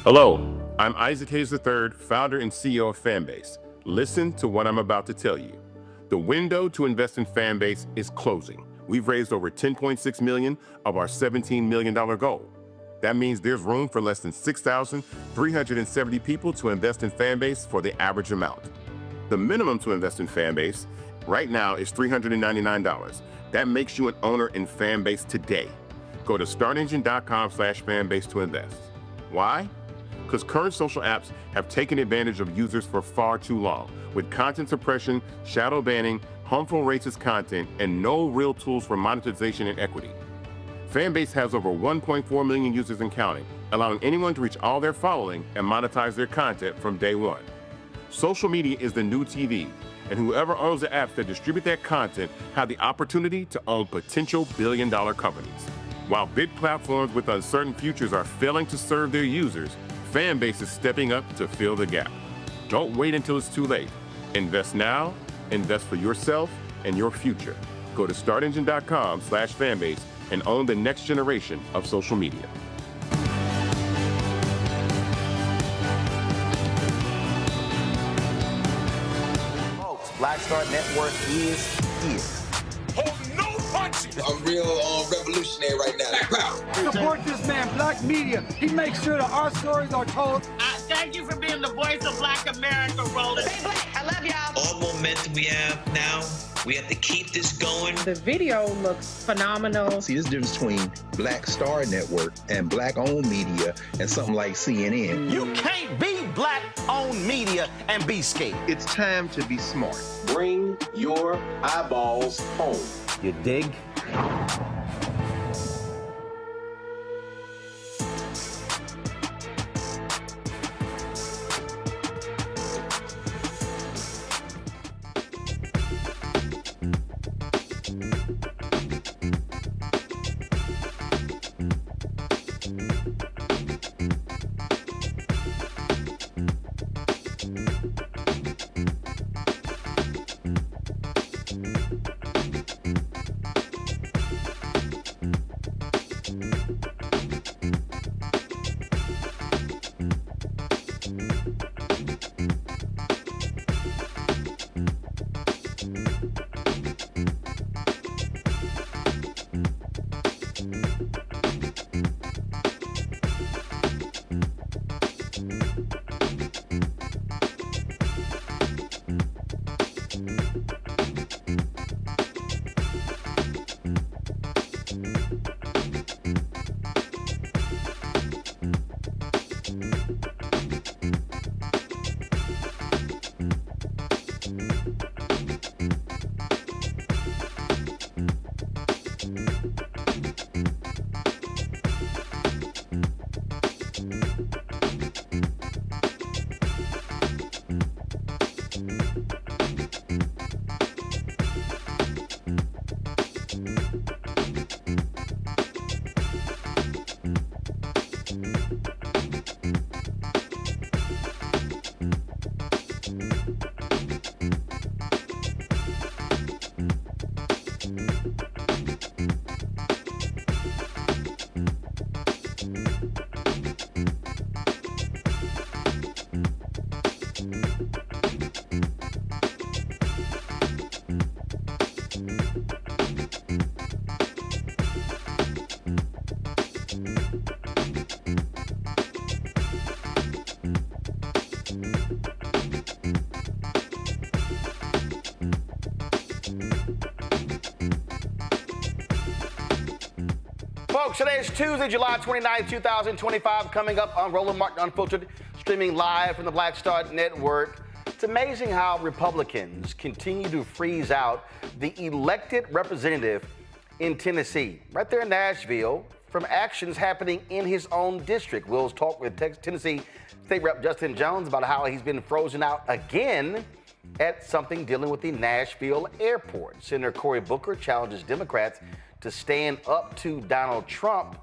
Hello, I'm Isaac Hayes III, founder and CEO of Fanbase. Listen to what I'm about to tell you. The window to invest in Fanbase is closing. We've raised over $10.6 million of our $17 million goal. That means there's room for less than 6,370 people to invest in Fanbase for the average amount. The minimum to invest in Fanbase right now is $399. That makes you an owner in Fanbase today. Go to startengine.com/fanbase to invest. Why? Because current social apps have taken advantage of users for far too long, with content suppression, shadow banning, harmful racist content, and no real tools for monetization and equity. Fanbase has over 1.4 million users and counting, allowing anyone to reach all their following and monetize their content from day one. Social media is the new TV, and whoever owns the apps that distribute that content have the opportunity to own potential billion-dollar companies. While big platforms with uncertain futures are failing to serve their users, Fanbase is stepping up to fill the gap. Don't wait until it's too late. Invest now, invest for yourself and your future. Go to startengine.com/fanbase and own the next generation of social media. Folks, Black Star Network is here. Hold no punches! I'm real revolutionary right now. Black power. Support this man, Black media. He makes sure that our stories are told. Thank you for being the voice of Black America, Roland. Stay black. I love y'all. All momentum we have now, we have to keep this going. The video looks phenomenal. See, there's a difference between Black Star Network and Black-owned media and something like CNN. You can't be Black-owned media and be scared. It's time to be smart. Bring your eyeballs home. You dig? Folks, today is Tuesday, July 29th, 2025, coming up on Roland Martin Unfiltered, streaming live from the Black Star Network. It's amazing how Republicans continue to freeze out the elected representative in Tennessee, right there in Nashville, from actions happening in his own district. We'll talk with Tennessee State Rep Justin Jones about how he's been frozen out again at something dealing with the Nashville airport. Senator Cory Booker challenges Democrats to stand up to Donald Trump.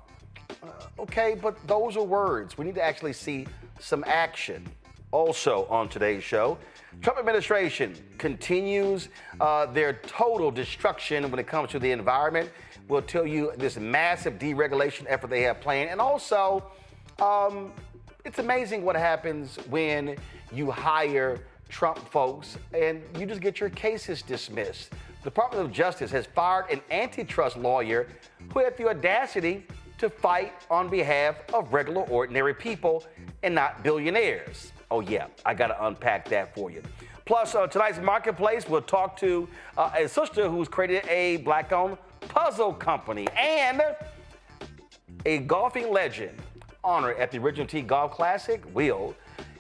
Okay, but those are words. We need to actually see some action. Also on today's show, Trump administration continues their total destruction when it comes to the environment. We'll tell you this massive deregulation effort they have planned. And also, It's amazing what happens when you hire Trump folks and you just get your cases dismissed. The Department of Justice has fired an antitrust lawyer who had the audacity to fight on behalf of regular, ordinary people and not billionaires. Oh yeah, I gotta unpack that for you. Plus, tonight's Marketplace, we'll talk to a sister who's created a Black-owned puzzle company and a golfing legend honored at the Original T Golf Classic. We'll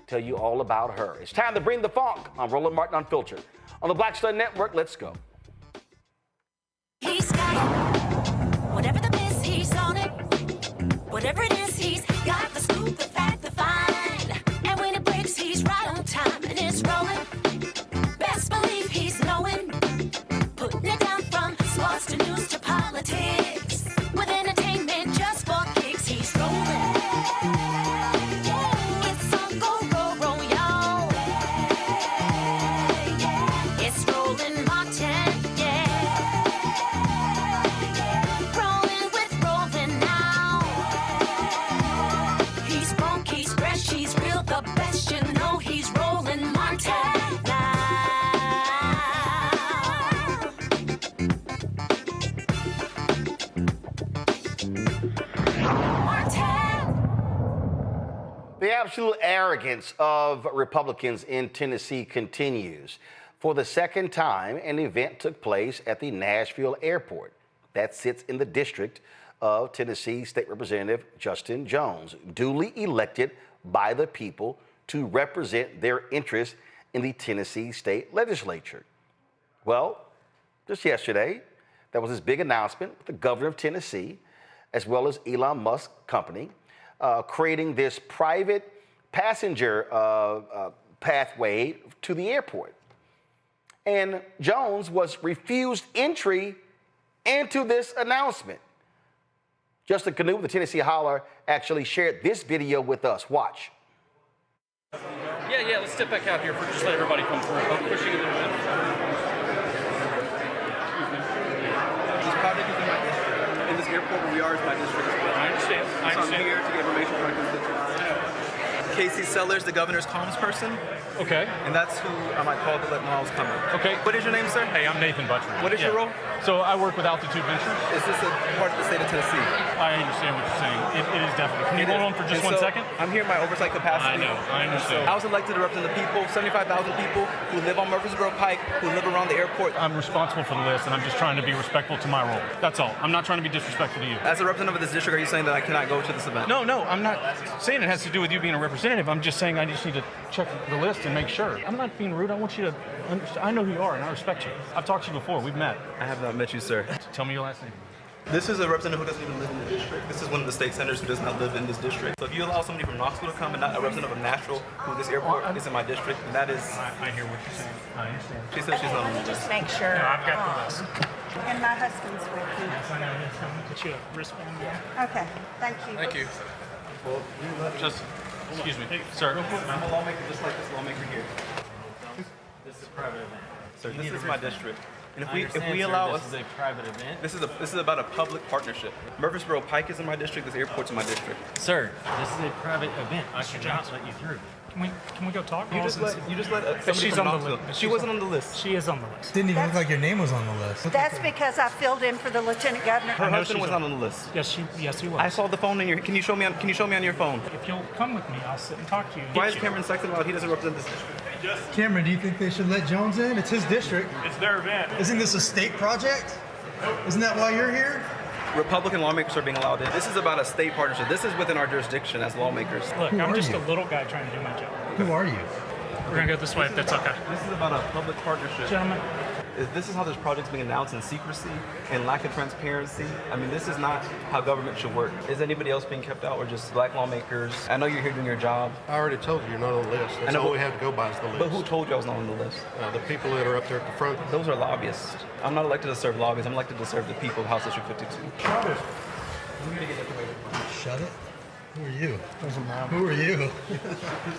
tell you all about her. It's time to bring the funk on Roland Martin Unfiltered. On the Black Star Network, let's go. He's got it. Whatever the miss, he's on it. Whatever it is, he's got the scoop, the fact, the find. And when it breaks, he's right on time and it's rolling. Best believe he's knowing. Putting it down from sports to news to politics. With entertainment just for kicks, he's rolling. It's on go, roll, y'all. It's Roland Martin, rolling with Roland now. He's funk, he's fresh, he's real, the best, you know he's Roland Martin now. The absolute arrogance of Republicans in Tennessee continues. For the second time, an event took place at the Nashville airport that sits in the district of Tennessee State Representative Justin Jones, duly elected by the people to represent their interests in the Tennessee State Legislature. Well, just yesterday, there was this big announcement with the governor of Tennessee, as well as Elon Musk's company, creating this private passenger pathway to the airport. And Jones was refused entry into this announcement. Justin Canoe, the Tennessee Holler, actually shared this video with us. Watch. Yeah, let's step back out here for just let everybody come through. I'm pushing a little bit. This project is in my district. In this airport where we are is my district as well. I understand. So I'm here to get information from my constituents. Casey Sellers, the governor's comms person. Okay. And that's who I might call to let know I was coming. Okay. What is your name, sir? Hey, I'm Nathan Butcher. What is your role? So I work with Altitude Ventures. Is this a part of the state of Tennessee? I understand what you're saying. It is definitely. Can you hold on for just 1 second? I'm here in my oversight capacity. I know. I understand. I was elected to represent the people, 75,000 people who live on Murfreesboro Pike, who live around the airport. I'm responsible for the list, and I'm just trying to be respectful to my role. That's all. I'm not trying to be disrespectful to you. As a representative of this district, are you saying that I cannot go to this event? No, I'm not saying it has to do with you being a representative. I'm just saying I just need to check the list and make sure. I'm not being rude. I want you to understand. I know who you are, and I respect you. I've talked to you before. We've met. I have not met you, sir. Tell me your last name. This is a representative who doesn't even live in the district. This is one of the state senators who does not live in this district. So if you allow somebody from Knoxville to come and not a representative of Nashville, who this airport is in my district, and that is... I hear what you're saying. I understand. She says she's not on the list. Just make sure. No, I've got the list. And my husband's with you. I know this. I'm going to put you a wristband. Okay, thank you. Thank you. Well, Just, excuse me, sir. I'm a lawmaker just like this lawmaker here. This is a private event. Sir, this is my district. And if we allow us, this is a private event. This is about a public partnership. Murfreesboro Pike is in my district. This airport's in my district. Sir, this is a private event. I cannot let you through. Can we go talk? You just let somebody she's from on the Knoxville. list. She wasn't on the list. She is on the list. Didn't even look like your name was on the list. That's because I filled in for the lieutenant governor. Her husband was not on the list. Yes, he was. I saw the phone in your. Can you show me on your phone? If you'll come with me, I'll sit and talk to you. Why is Cameron Sexton allowed? He doesn't represent this district. Cameron, do you think they should let Jones in? It's his district. It's their event. Isn't this a state project? Isn't that why you're here? Republican lawmakers are being allowed in. This is about a state partnership. This is within our jurisdiction as lawmakers. Look, I'm just a little guy trying to do my job. Who are you? We're going to go this way if that's okay. This is about a public partnership. Gentlemen. This is how this project's being announced in secrecy and lack of transparency. I mean, this is not how government should work. Is anybody else being kept out or just black lawmakers? I know you're here doing your job. I already told you you're not on the list. That's all we have to go by is the list. But who told you I was not on the list? The people that are up there at the front. Those are lobbyists. I'm not elected to serve lobbyists. I'm elected to serve the people of House District 52. Shut it. Shut it? Who are you? Who are you?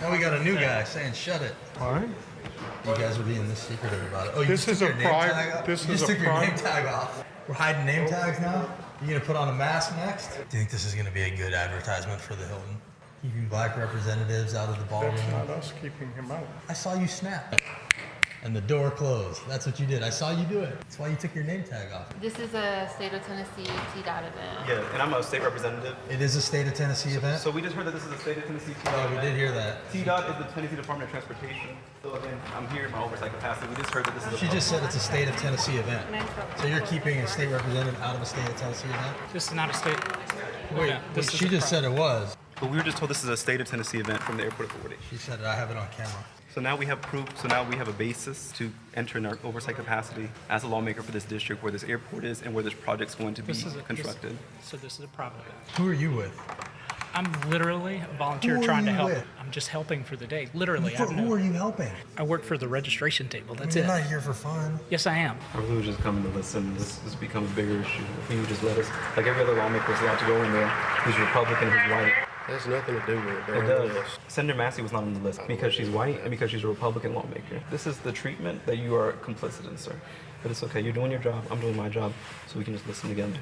Now we got a new guy saying shut it. All right. You guys are being this secretive about it. Oh, you This just is took a your name private- tag off? this You is just a took your name private- tag off. We're hiding name tags now? You gonna put on a mask next? Do you think this is gonna be a good advertisement for the Hilton? Keeping black representatives out of the ballroom. That's not us keeping him out. I saw you snap. And the door closed. That's what you did. I saw you do it. That's why you took your name tag off. This is a state of Tennessee TDOT event. Yeah, and I'm a state representative. It is a state of Tennessee event? So we just heard that this is a state of Tennessee TDOT Oh, we did hear that. TDOT is the Tennessee Department of Transportation. So again, I'm here in my oversight capacity. We just heard that this is She just said it's a state of Tennessee event. So you're keeping a state representative out of a state of Tennessee event? This is not a state. Wait, she just said it was. But we were just told this is a state of Tennessee event from the airport authority. She said it. I have it on camera. So now we have proof, so now we have a basis to enter in our oversight capacity as a lawmaker for this district where this airport is and where this project's going to be constructed. So this is a private event. Who are you with? I'm literally a volunteer Who are trying to you help. with? I'm just helping for the day. Literally. Who are you helping? I work for the registration table. That's You're it. not here for fun. Yes, I am. I really was just coming to listen. This becomes a bigger issue. If you just let us, like every other lawmaker is allowed to go in there who's Republican, who's white. It has nothing to do with it. It does. Senator Massey was not on the list because she's white and because she's a Republican lawmaker. This is the treatment that you are complicit in, sir. But it's okay. You're doing your job. I'm doing my job. So we can just listen together.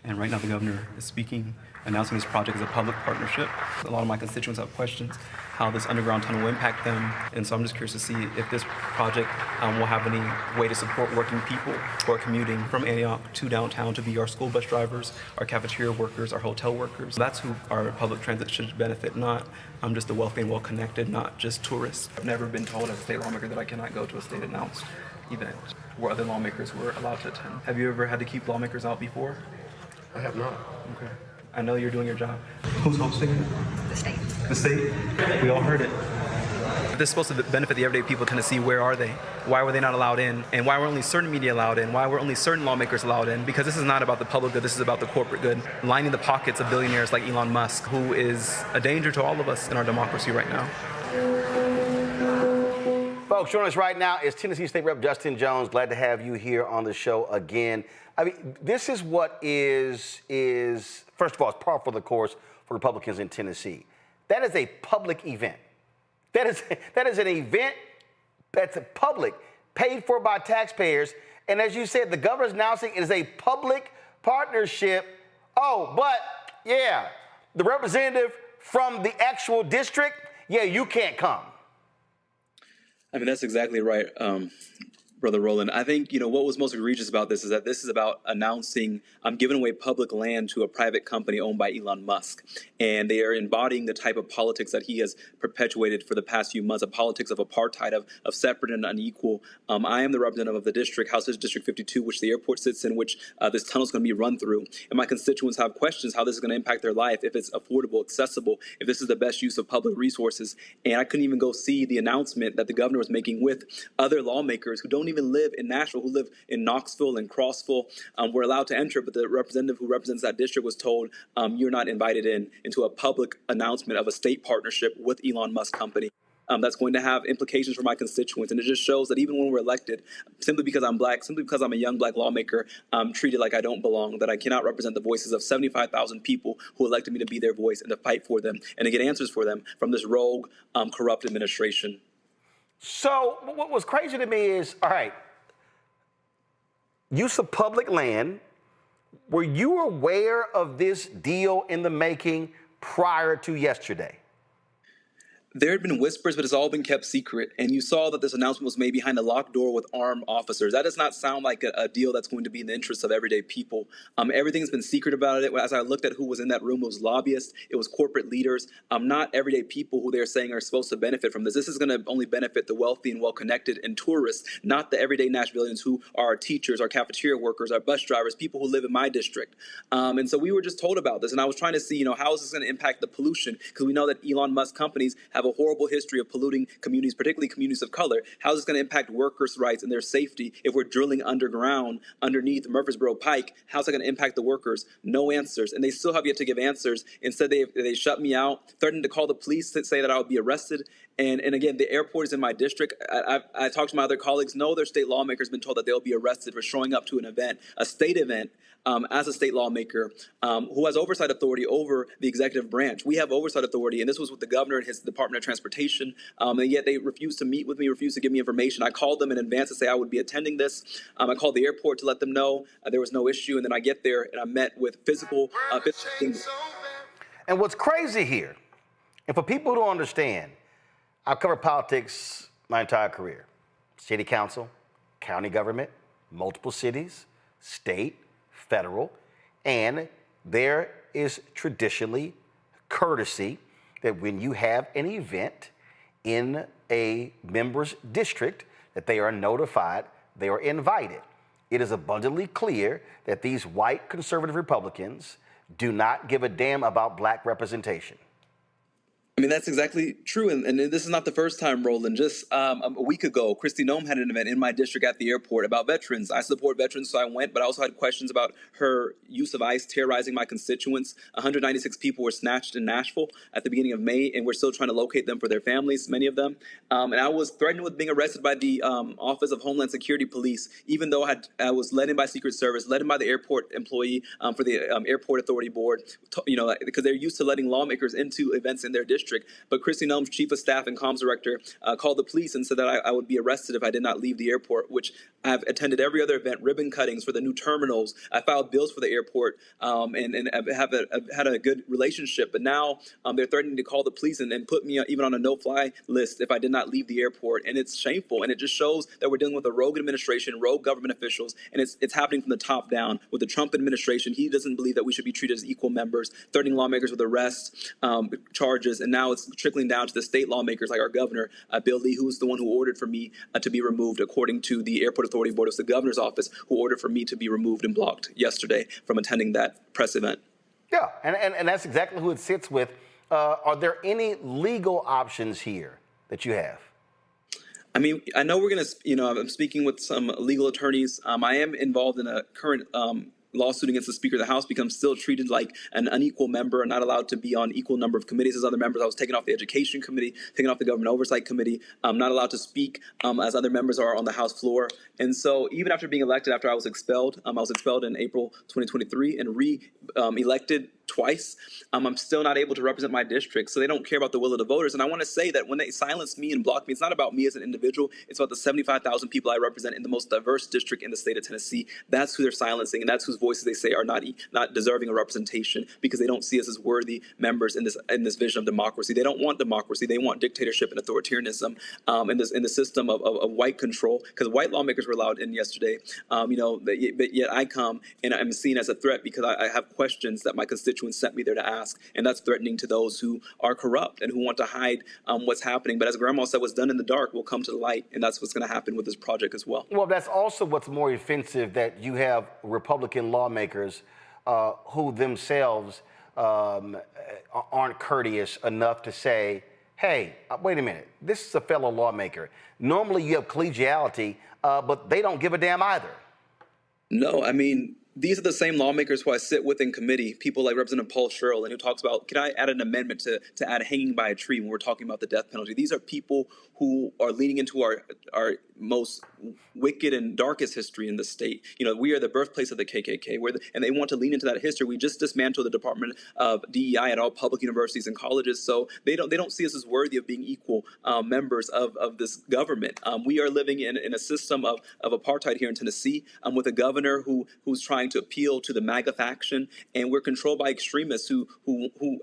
And right now the governor is speaking, announcing this project as a public partnership. A lot of my constituents have questions how this underground tunnel will impact them. And so I'm just curious to see if this project will have any way to support working people who are commuting from Antioch to downtown to be our school bus drivers, our cafeteria workers, our hotel workers. That's who our public transit should benefit, not just the wealthy and well-connected, not just tourists. I've never been told as a state lawmaker that I cannot go to a state-announced event where other lawmakers were allowed to attend. Have you ever had to keep lawmakers out before? I have not. Okay. I know you're doing your job. Who's hosting it? The state. The state? We all heard it. If this is supposed to benefit the everyday people of Tennessee, where are they? Why were they not allowed in? And why were only certain media allowed in? Why were only certain lawmakers allowed in? Because this is not about the public good, this is about the corporate good, lining the pockets of billionaires like Elon Musk, who is a danger to all of us in our democracy right now. Folks, joining us right now is Tennessee State Rep Justin Jones. Glad to have you here on the show again. I mean, this is what is first of all, it's par for the course for Republicans in Tennessee. That is a public event. That is an event that's public, paid for by taxpayers. And as you said, the governor's announcing it is a public partnership. Oh, but yeah, the representative from the actual district, yeah, you can't come. I mean, that's exactly right, Brother Roland. I think, what was most egregious about this is that this is about announcing giving away public land to a private company owned by Elon Musk. And they are embodying the type of politics that he has perpetuated for the past few months, a politics of apartheid, of separate and unequal. I am the representative of the district, House District 52, which the airport sits in, which this tunnel is going to be run through. And my constituents have questions how this is going to impact their life, if it's affordable, accessible, if this is the best use of public resources. And I couldn't even go see the announcement that the governor was making with other lawmakers who don't even live in Nashville, who live in Knoxville and Crossville. Were allowed to enter, but the representative who represents that district was told, you're not invited into a public announcement of a state partnership with Elon Musk company. That's going to have implications for my constituents. And it just shows that even when we're elected, simply because I'm black, simply because I'm a young black lawmaker, I'm treated like I don't belong, that I cannot represent the voices of 75,000 people who elected me to be their voice and to fight for them and to get answers for them from this rogue, corrupt administration. So what was crazy to me is, all right, use of public land. Were you aware of this deal in the making prior to yesterday? There had been whispers, but it's all been kept secret. And you saw that this announcement was made behind a locked door with armed officers. That does not sound like a deal that's going to be in the interest of everyday people. Everything's been secret about it. As I looked at who was in that room, it was lobbyists, it was corporate leaders, not everyday people who they're saying are supposed to benefit from this. This is going to only benefit the wealthy and well-connected and tourists, not the everyday Nashvillians who are our teachers, our cafeteria workers, our bus drivers, people who live in my district. And so we were just told about this. And I was trying to see, how is this going to impact the pollution? Because we know that Elon Musk companies have a horrible history of polluting communities, particularly communities of color. How is this going to impact workers' rights and their safety if we're drilling underground underneath Murfreesboro Pike? How's that going to impact the workers? No answers. And they still have yet to give answers. Instead, they shut me out, threatened to call the police to say that I would be arrested. And again, the airport is in my district. I talked to my other colleagues. No other state lawmaker has been told that they'll be arrested for showing up to an event, a state event, as a state lawmaker who has oversight authority over the executive branch. We have oversight authority, and this was with the governor and his Department Department of Transportation, and yet they refused to meet with me, refused to give me information. I called them in advance to say I would be attending this. I called the airport to let them know there was no issue, and then I get there and I met with physical things. And what's crazy here, and for people who don't understand, I've covered politics my entire career. City council, county government, multiple cities, state, federal, and there is traditionally courtesy that when you have an event in a member's district, that they are notified, they are invited. It is abundantly clear that these white conservative Republicans do not give a damn about black representation. I mean, that's exactly true. And this is not the first time, Roland. Just a week ago, Kristi Noem had an event in my district at the airport about veterans. I support veterans, so I went, but I also had questions about her use of ICE terrorizing my constituents. 196 people were snatched in Nashville at the beginning of May, and we're still trying to locate them for their families, many of them. And I was threatened with being arrested by the Office of Homeland Security Police, even though I was led in by Secret Service, led in by the airport employee for the Airport Authority Board, because they're used to letting lawmakers into events in their district. But Kristi Noem's chief of staff and comms director called the police and said that I would be arrested if I did not leave the airport, which I've attended every other event, ribbon cuttings for the new terminals. I filed bills for the airport and I've had a good relationship. But now they're threatening to call the police and put me even on a no-fly list if I did not leave the airport. And it's shameful. And it just shows that we're dealing with a rogue administration, rogue government officials. And it's happening from the top down with the Trump administration. He doesn't believe that we should be treated as equal members, threatening lawmakers with arrest charges. And now it's trickling down to the state lawmakers like our governor, Bill Lee, who's the one who ordered for me to be removed, according to the Airport Authority Board. It was the governor's office who ordered for me to be removed and blocked yesterday from attending that press event. Yeah, and that's exactly who it sits with. Are there any legal options here that you have? I mean, I know we're going to, I'm speaking with some legal attorneys. I am involved in a current lawsuit against the Speaker of the House because I'm still treated like an unequal member and not allowed to be on equal number of committees as other members. I was taken off the Education Committee, taken off the Government Oversight Committee. I'm not allowed to speak as other members are on the House floor. And so even after being elected, after I was expelled in April 2023 and re-elected twice, I'm still not able to represent my district. So they don't care about the will of the voters. And I want to say that when they silence me and block me, it's not about me as an individual. It's about the 75,000 people I represent in the most diverse district in the state of Tennessee. That's who they're silencing, and that's whose voices they say are not deserving of representation because they don't see us as worthy members in this vision of democracy. They don't want democracy. They want dictatorship and authoritarianism in the system of white control, because white lawmakers were allowed in yesterday. But yet I come and I'm seen as a threat because I have questions that my constituents sent me there to ask, and that's threatening to those who are corrupt and who want to hide what's happening. But as Grandma said, what's done in the dark will come to the light, and that's what's going to happen with this project as well. Well, that's also what's more offensive, that you have Republican lawmakers who themselves aren't courteous enough to say, hey, wait a minute, this is a fellow lawmaker. Normally you have collegiality, but they don't give a damn either. No, I mean, these are the same lawmakers who I sit with in committee, people like Representative Paul Sherrill, and who talks about, can I add an amendment to add hanging by a tree when we're talking about the death penalty? These are people who are leaning into our most wicked and darkest history in the state. We are the birthplace of the KKK, and they want to lean into that history. We just dismantled the Department of DEI at all public universities and colleges, so they don't see us as worthy of being equal members of this government. We are living in a system of apartheid here in Tennessee, with a governor who's trying to appeal to the MAGA faction, and we're controlled by extremists who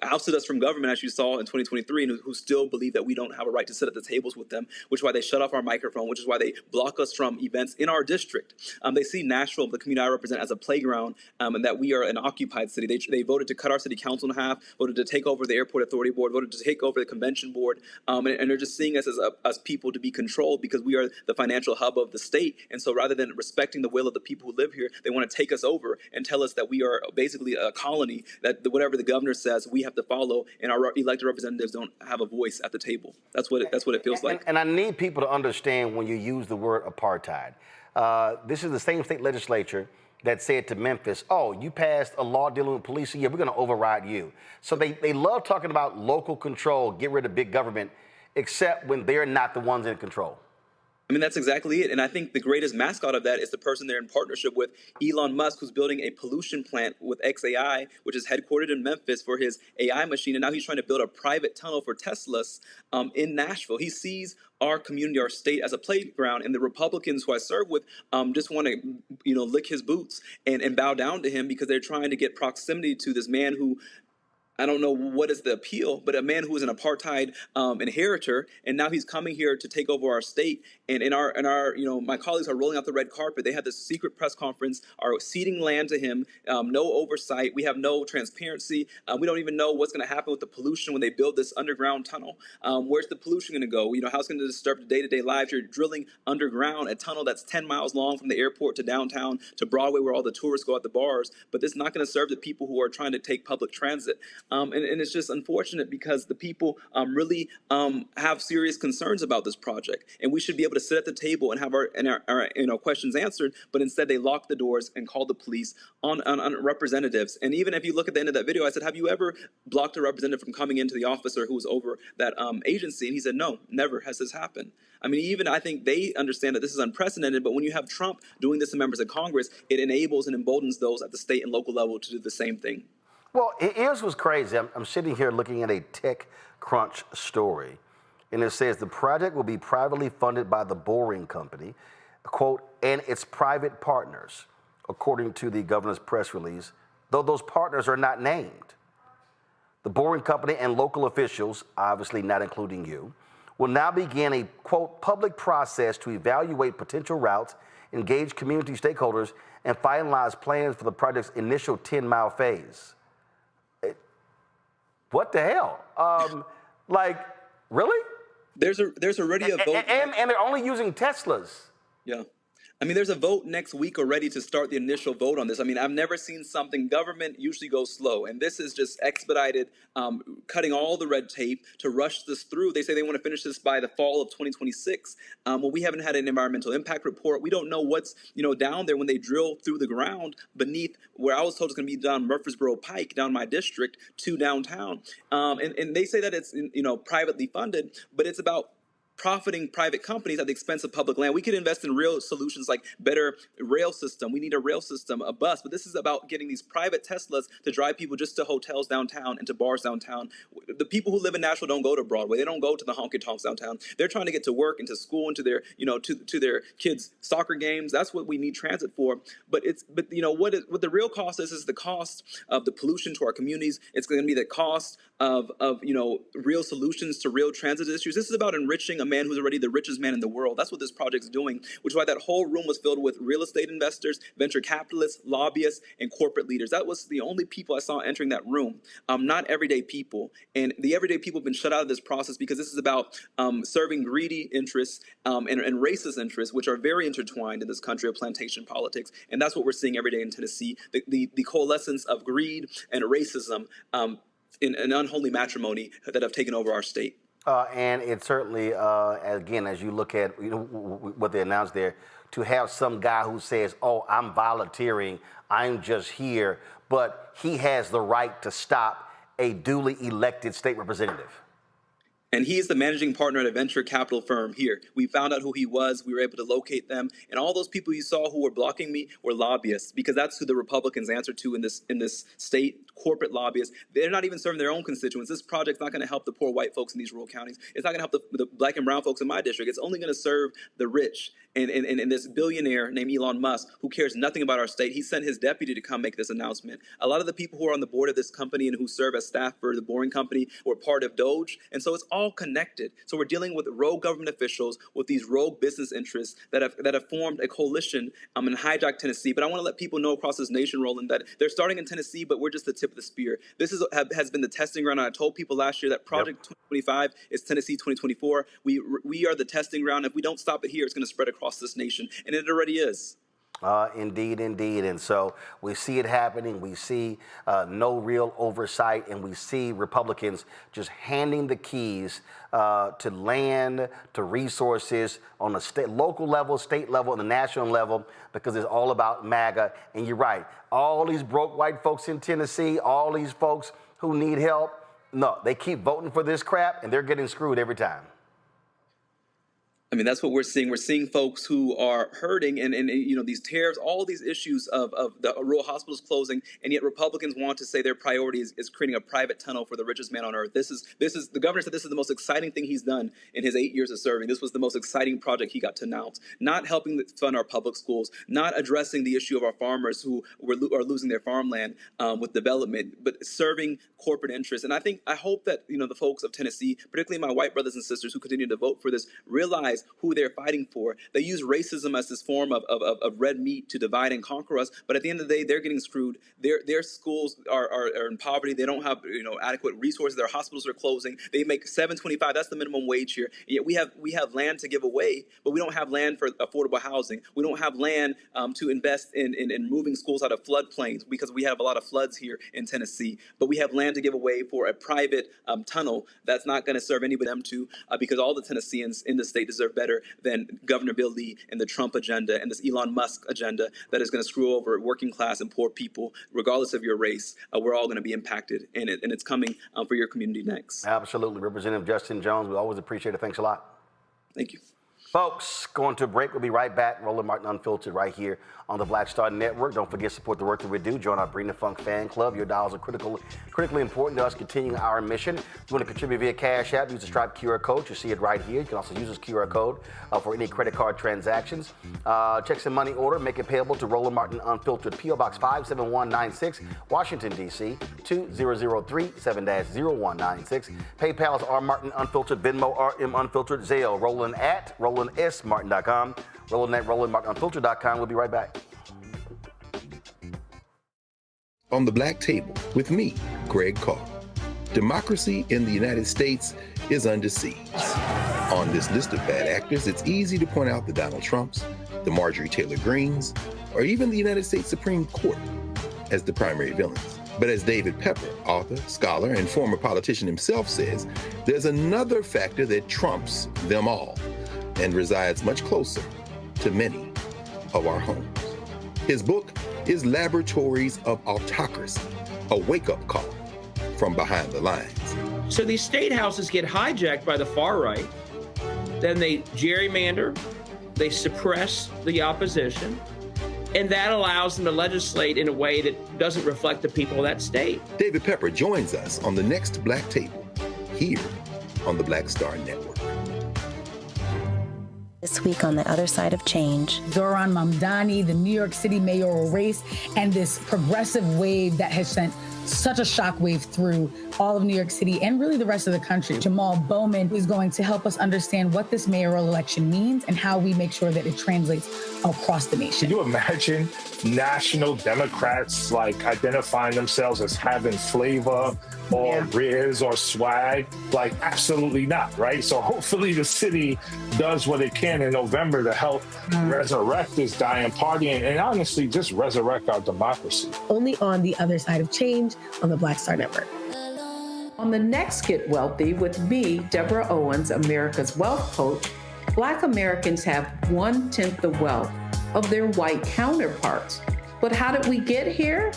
ousted us from government, as you saw in 2023, and who still believe that we don't have a right to sit at the tables with them, which is why they shut off our microphone, which is why they block us from events in our district. They see Nashville, the community I represent, as a playground, and that we are an occupied city. They voted to cut our city council in half, voted to take over the Airport Authority Board, voted to take over the convention board, and they're just seeing us as people to be controlled because we are the financial hub of the state. And so rather than respecting the will of the people who live here, they want to take us over and tell us that we are basically a colony, that whatever the governor says we have to follow, and our elected representatives don't have a voice at the table. That's what it feels like. And I need people to understand when you use the word apartheid. This is the same state legislature that said to Memphis, oh, you passed a law dealing with police, so yeah, we're going to override you. So they love talking about local control, get rid of big government, except when they're not the ones in control. I mean, that's exactly it. And I think the greatest mascot of that is the person they're in partnership with, Elon Musk, who's building a pollution plant with XAI, which is headquartered in Memphis for his AI machine. And now he's trying to build a private tunnel for Teslas in Nashville. He sees our community, our state as a playground. And the Republicans who I serve with just want to, lick his boots and bow down to him because they're trying to get proximity to this man who, I don't know what is the appeal, but a man who was an apartheid inheritor, and now he's coming here to take over our state. And in our, my colleagues are rolling out the red carpet. They had this secret press conference, are ceding land to him, no oversight. We have no transparency. We don't even know what's going to happen with the pollution when they build this underground tunnel. Where's the pollution going to go? How's it going to disturb the day-to-day lives? You're drilling underground a tunnel that's 10 miles long from the airport to downtown to Broadway, where all the tourists go at the bars. But this is not going to serve the people who are trying to take public transit. And it's just unfortunate because the people really have serious concerns about this project, and we should be able to sit at the table and have our questions answered. But instead, they lock the doors and call the police on representatives. And even if you look at the end of that video, I said, "Have you ever blocked a representative from coming into the officer who was over that agency?" And he said, "No, never has this happened." I mean, even I think they understand that this is unprecedented. But when you have Trump doing this to members of Congress, it enables and emboldens those at the state and local level to do the same thing. Well, here's what's crazy. I'm sitting here looking at a TechCrunch story, and it says the project will be privately funded by the Boring Company, quote, and its private partners, according to the governor's press release, though those partners are not named. The Boring Company and local officials, obviously not including you, will now begin a, quote, public process to evaluate potential routes, engage community stakeholders, and finalize plans for the project's initial 10-mile phase. What the hell? Really? There's already a vote. And they're only using Teslas. Yeah. I mean, there's a vote next week already to start the initial vote on this. I mean, I've never seen something, government usually goes slow, and this is just expedited, cutting all the red tape to rush this through. They say they want to finish this by the fall of 2026. Well, we haven't had an environmental impact report. We don't know what's, down there when they drill through the ground beneath where I was told it's going to be down Murfreesboro Pike, down my district, to downtown. And they say that it's, privately funded, but it's about profiting private companies at the expense of public land. We could invest in real solutions like better rail system. We need a rail system, a bus, but this is about getting these private Teslas to drive people just to hotels downtown and to bars downtown. The people who live in Nashville don't go to Broadway. They don't go to the honky tonks downtown. They're trying to get to work and to school and to their, to their kids' soccer games. That's what we need transit for. But what the real cost is the cost of the pollution to our communities. It's going to be the cost of real solutions to real transit issues. This is about enriching a man who's already the richest man in the world. That's what this project's doing, which is why that whole room was filled with real estate investors, venture capitalists, lobbyists, and corporate leaders. That was the only people I saw entering that room, not everyday people. And the everyday people have been shut out of this process because this is about serving greedy interests and racist interests, which are very intertwined in this country of plantation politics. And that's what we're seeing every day in Tennessee, the coalescence of greed and racism in an unholy matrimony that have taken over our state. And it certainly, again, as you look at what they announced there, to have some guy who says, "Oh, I'm volunteering, I'm just here," but he has the right to stop a duly elected state representative. And he is the managing partner at a venture capital firm here. We found out who he was. We were able to locate them. And all those people you saw who were blocking me were lobbyists, because that's who the Republicans answer to in this state, corporate lobbyists. They're not even serving their own constituents. This project's not going to help the poor white folks in these rural counties. It's not going to help the black and brown folks in my district. It's only going to serve the rich. And this billionaire named Elon Musk, who cares nothing about our state, he sent his deputy to come make this announcement. A lot of the people who are on the board of this company and who serve as staff for the Boring Company were part of Doge. And so it's all connected. So we're dealing with rogue government officials, with these rogue business interests that have formed a coalition and hijacked Tennessee. But I want to let people know across this nation, Roland, that they're starting in Tennessee, but we're just the tip of the spear. This has been the testing ground. And I told people last year that Project 2025 is Tennessee 2024. We are the testing ground. If we don't stop it here, it's going to spread across this nation, and it already is. Indeed. And so we see it happening. We see no real oversight, and we see Republicans just handing the keys to land, to resources on the local level, state level, and the national level, because it's all about MAGA. And you're right. All these broke white folks in Tennessee, all these folks who need help, no, they keep voting for this crap, and they're getting screwed every time. I mean, that's what we're seeing. We're seeing folks who are hurting and you know, these tariffs, all these issues of the rural hospitals closing, and yet Republicans want to say their priority is creating a private tunnel for the richest man on earth. This is the governor said this is the most exciting thing he's done in his 8 years of serving. This was the most exciting project he got to announce. Not helping fund our public schools, not addressing the issue of our farmers who are losing their farmland with development, but serving corporate interests. And I hope that, you know, the folks of Tennessee, particularly my white brothers and sisters who continue to vote for this, realize who they're fighting for. They use racism as this form of red meat to divide and conquer us, but at the end of the day, they're getting screwed. Their schools are in poverty. They don't have, you know, adequate resources. Their hospitals are closing. They make $7.25. That's the minimum wage here. And yet we have land to give away, but we don't have land for affordable housing. We don't have land to invest in moving schools out of floodplains, because we have a lot of floods here in Tennessee. But we have land to give away for a private tunnel that's not going to serve anybody because all the Tennesseans in the state deserve better than Governor Bill Lee and the Trump agenda and this Elon Musk agenda that is going to screw over working class and poor people, regardless of your race. We're all going to be impacted, and it's coming for your community next. Absolutely. Representative Justin Jones, we always appreciate it. Thanks a lot. Thank you. Folks, going to a break. We'll be right back. Roland Martin Unfiltered right here on the Black Star Network. Don't forget to support the work that we do. Join our Bring the Funk fan club. Your dollars are critically important to us continuing our mission. If you want to contribute via Cash App, use the Stripe QR code. You see it right here. You can also use this QR code for any credit card transactions. Checks and money order. Make it payable to Roland Martin Unfiltered. P.O. Box 57196, Washington, D.C. 2003 7-0196. PayPal is R Martin Unfiltered. Venmo RM Unfiltered. Zelle Roland at RolandSMartin.com. Roland at RolandMartinUnfiltered.com. We'll be right back. On the Black Table with me, Greg Carr. Democracy in the United States is under siege. On this list of bad actors, it's easy to point out the Donald Trumps, the Marjorie Taylor Greens, or even the United States Supreme Court as the primary villains. But as David Pepper, author, scholar, and former politician himself says, there's another factor that trumps them all and resides much closer to many of our homes. His book is Laboratories of Autocracy, a wake-up call from behind the lines. So these state houses get hijacked by the far right, then they gerrymander, they suppress the opposition, and that allows them to legislate in a way that doesn't reflect the people of that state. David Pepper joins us on the next Black Table, here on the Black Star Network. This week on The Other Side of Change. Zohran Mamdani, the New York City mayoral race, and this progressive wave that has sent such a shockwave through all of New York City and really the rest of the country. Jamal Bowman is going to help us understand what this mayoral election means and how we make sure that it translates across the nation. Can you imagine national Democrats like identifying themselves as having flavor or riz or swag? Like, absolutely not, right? So hopefully the city does what it can in November to help resurrect this dying party and honestly just resurrect our democracy. Only on The Other Side of Change on the Black Star Network. On the next Get Wealthy with me, Deborah Owens, America's Wealth Coach, Black Americans have 1/10 the wealth of their white counterparts. But how did we get here?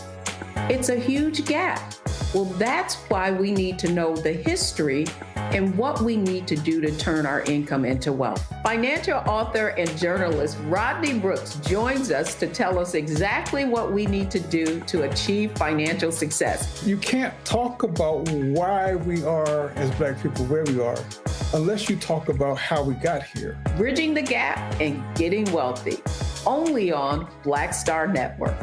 It's a huge gap. Well, that's why we need to know the history and what we need to do to turn our income into wealth. Financial author and journalist Rodney Brooks joins us to tell us exactly what we need to do to achieve financial success. You can't talk about why we are, as Black people, where we are, unless you talk about how we got here. Bridging the Gap and Getting Wealthy, only on Black Star Network.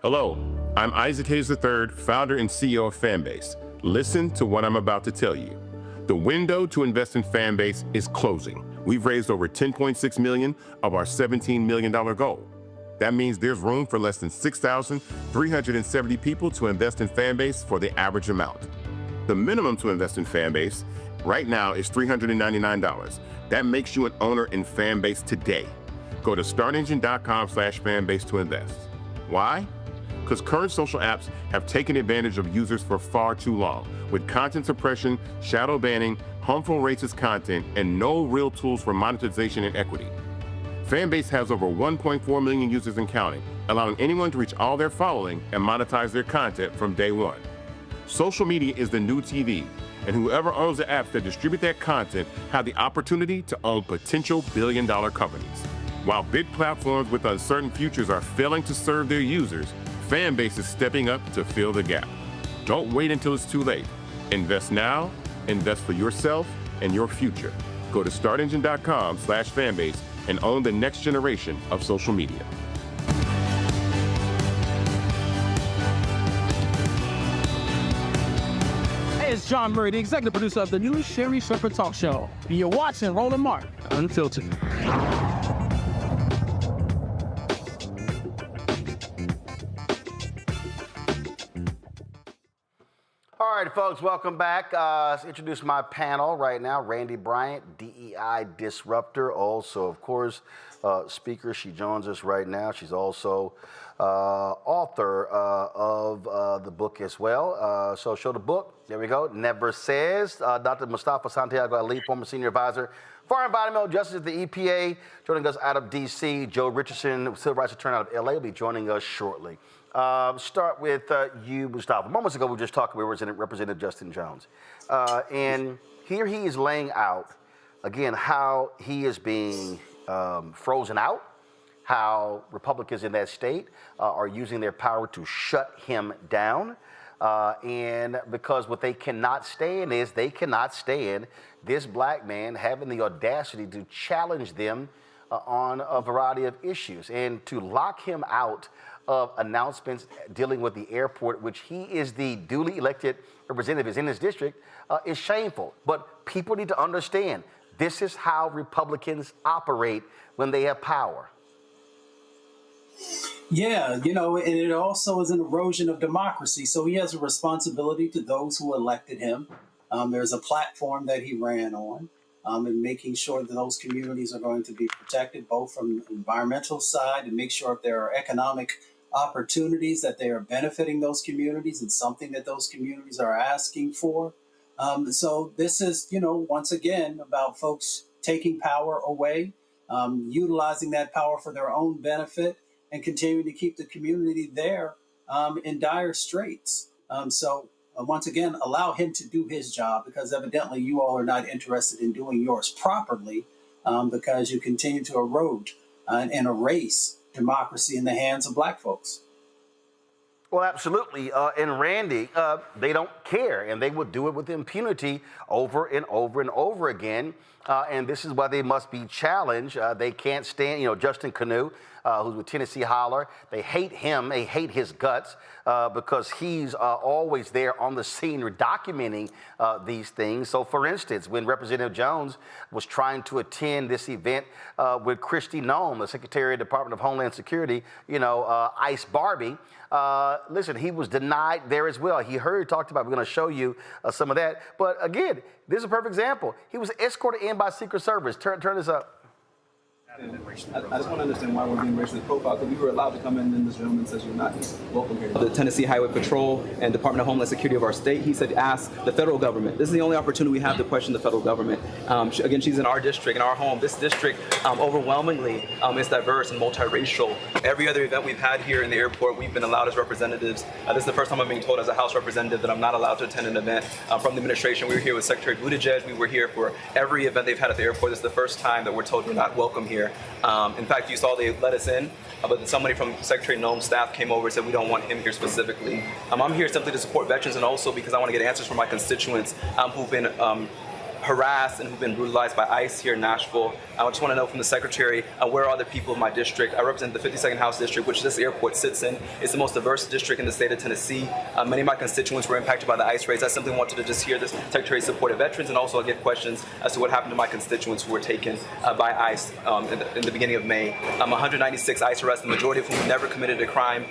Hello, I'm Isaac Hayes III, founder and CEO of Fanbase. Listen to what I'm about to tell you. The window to invest in Fanbase is closing. We've raised over $10.6 million of our $17 million goal. That means there's room for less than 6,370 people to invest in Fanbase for the average amount. The minimum to invest in Fanbase right now is $399. That makes you an owner in Fanbase today. Go to startengine.com/fanbase to invest. Why? Because current social apps have taken advantage of users for far too long, with content suppression, shadow banning, harmful racist content, and no real tools for monetization and equity. Fanbase has over 1.4 million users and counting, allowing anyone to reach all their following and monetize their content from day one. Social media is the new TV, and whoever owns the apps that distribute that content have the opportunity to own potential billion-dollar companies. While big platforms with uncertain futures are failing to serve their users, Fanbase is stepping up to fill the gap. Don't wait until it's too late. Invest now, invest for yourself and your future. Go to startengine.com/fanbase and own the next generation of social media. Hey, it's John Murray, the executive producer of the new Sherry Shepherd Talk Show. And you're watching Roland Martin Unfiltered. All right, folks, welcome back. Let's introduce my panel right now. Randy Bryant, DEI disruptor, also, of course, speaker. She joins us right now. She's also author of the book as well. So show the book. There we go. Never Says. Dr. Mustafa Santiago Ali, former senior advisor for environmental justice at the EPA, joining us out of D.C. Joe Richardson, civil rights attorney out of L.A., will be joining us shortly. Start with you, Mustafa. Moments ago, we were just talking with Representative Justin Jones. And here he is laying out, again, how he is being frozen out, how Republicans in that state are using their power to shut him down. And because what they cannot stand is they cannot stand this black man having the audacity to challenge them on a variety of issues and to lock him out of announcements dealing with the airport, which he is the duly elected representative in his district, is shameful. But people need to understand this is how Republicans operate when they have power. Yeah, and it also is an erosion of democracy. So he has a responsibility to those who elected him. There's a platform that he ran on, and making sure that those communities are going to be protected, both from the environmental side and make sure if there are economic opportunities that they are benefiting those communities and something that those communities are asking for. So this is, once again, about folks taking power away, utilizing that power for their own benefit, and continuing to keep the community there in dire straits. So once again, allow him to do his job, because evidently you all are not interested in doing yours properly, because you continue to erode and erase democracy in the hands of black folks. Well, absolutely. And Randy, they don't care, and they will do it with impunity over and over and over again. And this is why they must be challenged. They can't stand, Justin Canoe, who's with Tennessee Holler. They hate him. They hate his guts because he's always there on the scene documenting these things. So, for instance, when Representative Jones was trying to attend this event with Kristi Noem, the Secretary of the Department of Homeland Security, Ice Barbie, listen, he was denied there as well. He talked about, we're going to show you some of that. But again, this is a perfect example. He was escorted in by Secret Service. Turn this up. I just want to understand why we're being racially profiled, because we were allowed to come in, and this gentleman says you're not welcome here. The Tennessee Highway Patrol and Department of Homeland Security of our state, he said, ask the federal government. This is the only opportunity we have to question the federal government. Again, she's in our district, in our home. This district overwhelmingly is diverse and multiracial. Every other event we've had here in the airport, we've been allowed as representatives. This is the first time I'm being told as a House representative that I'm not allowed to attend an event from the administration. We were here with Secretary Buttigieg. We were here for every event they've had at the airport. This is the first time that we're told we're not welcome here. In fact, you saw they let us in, but somebody from Secretary Noem's staff came over and said we don't want him here specifically. I'm here simply to support veterans, and also because I want to get answers from my constituents who've been harassed and who've been brutalized by ICE here in Nashville. I just want to know from the Secretary, where are the people of my district? I represent the 52nd House District, which this airport sits in. It's the most diverse district in the state of Tennessee. Many of my constituents were impacted by the ICE raids. I simply wanted to just hear the Secretary support veterans, and also get questions as to what happened to my constituents who were taken by ICE in the beginning of May. 196 ICE arrests, the majority of whom never committed a crime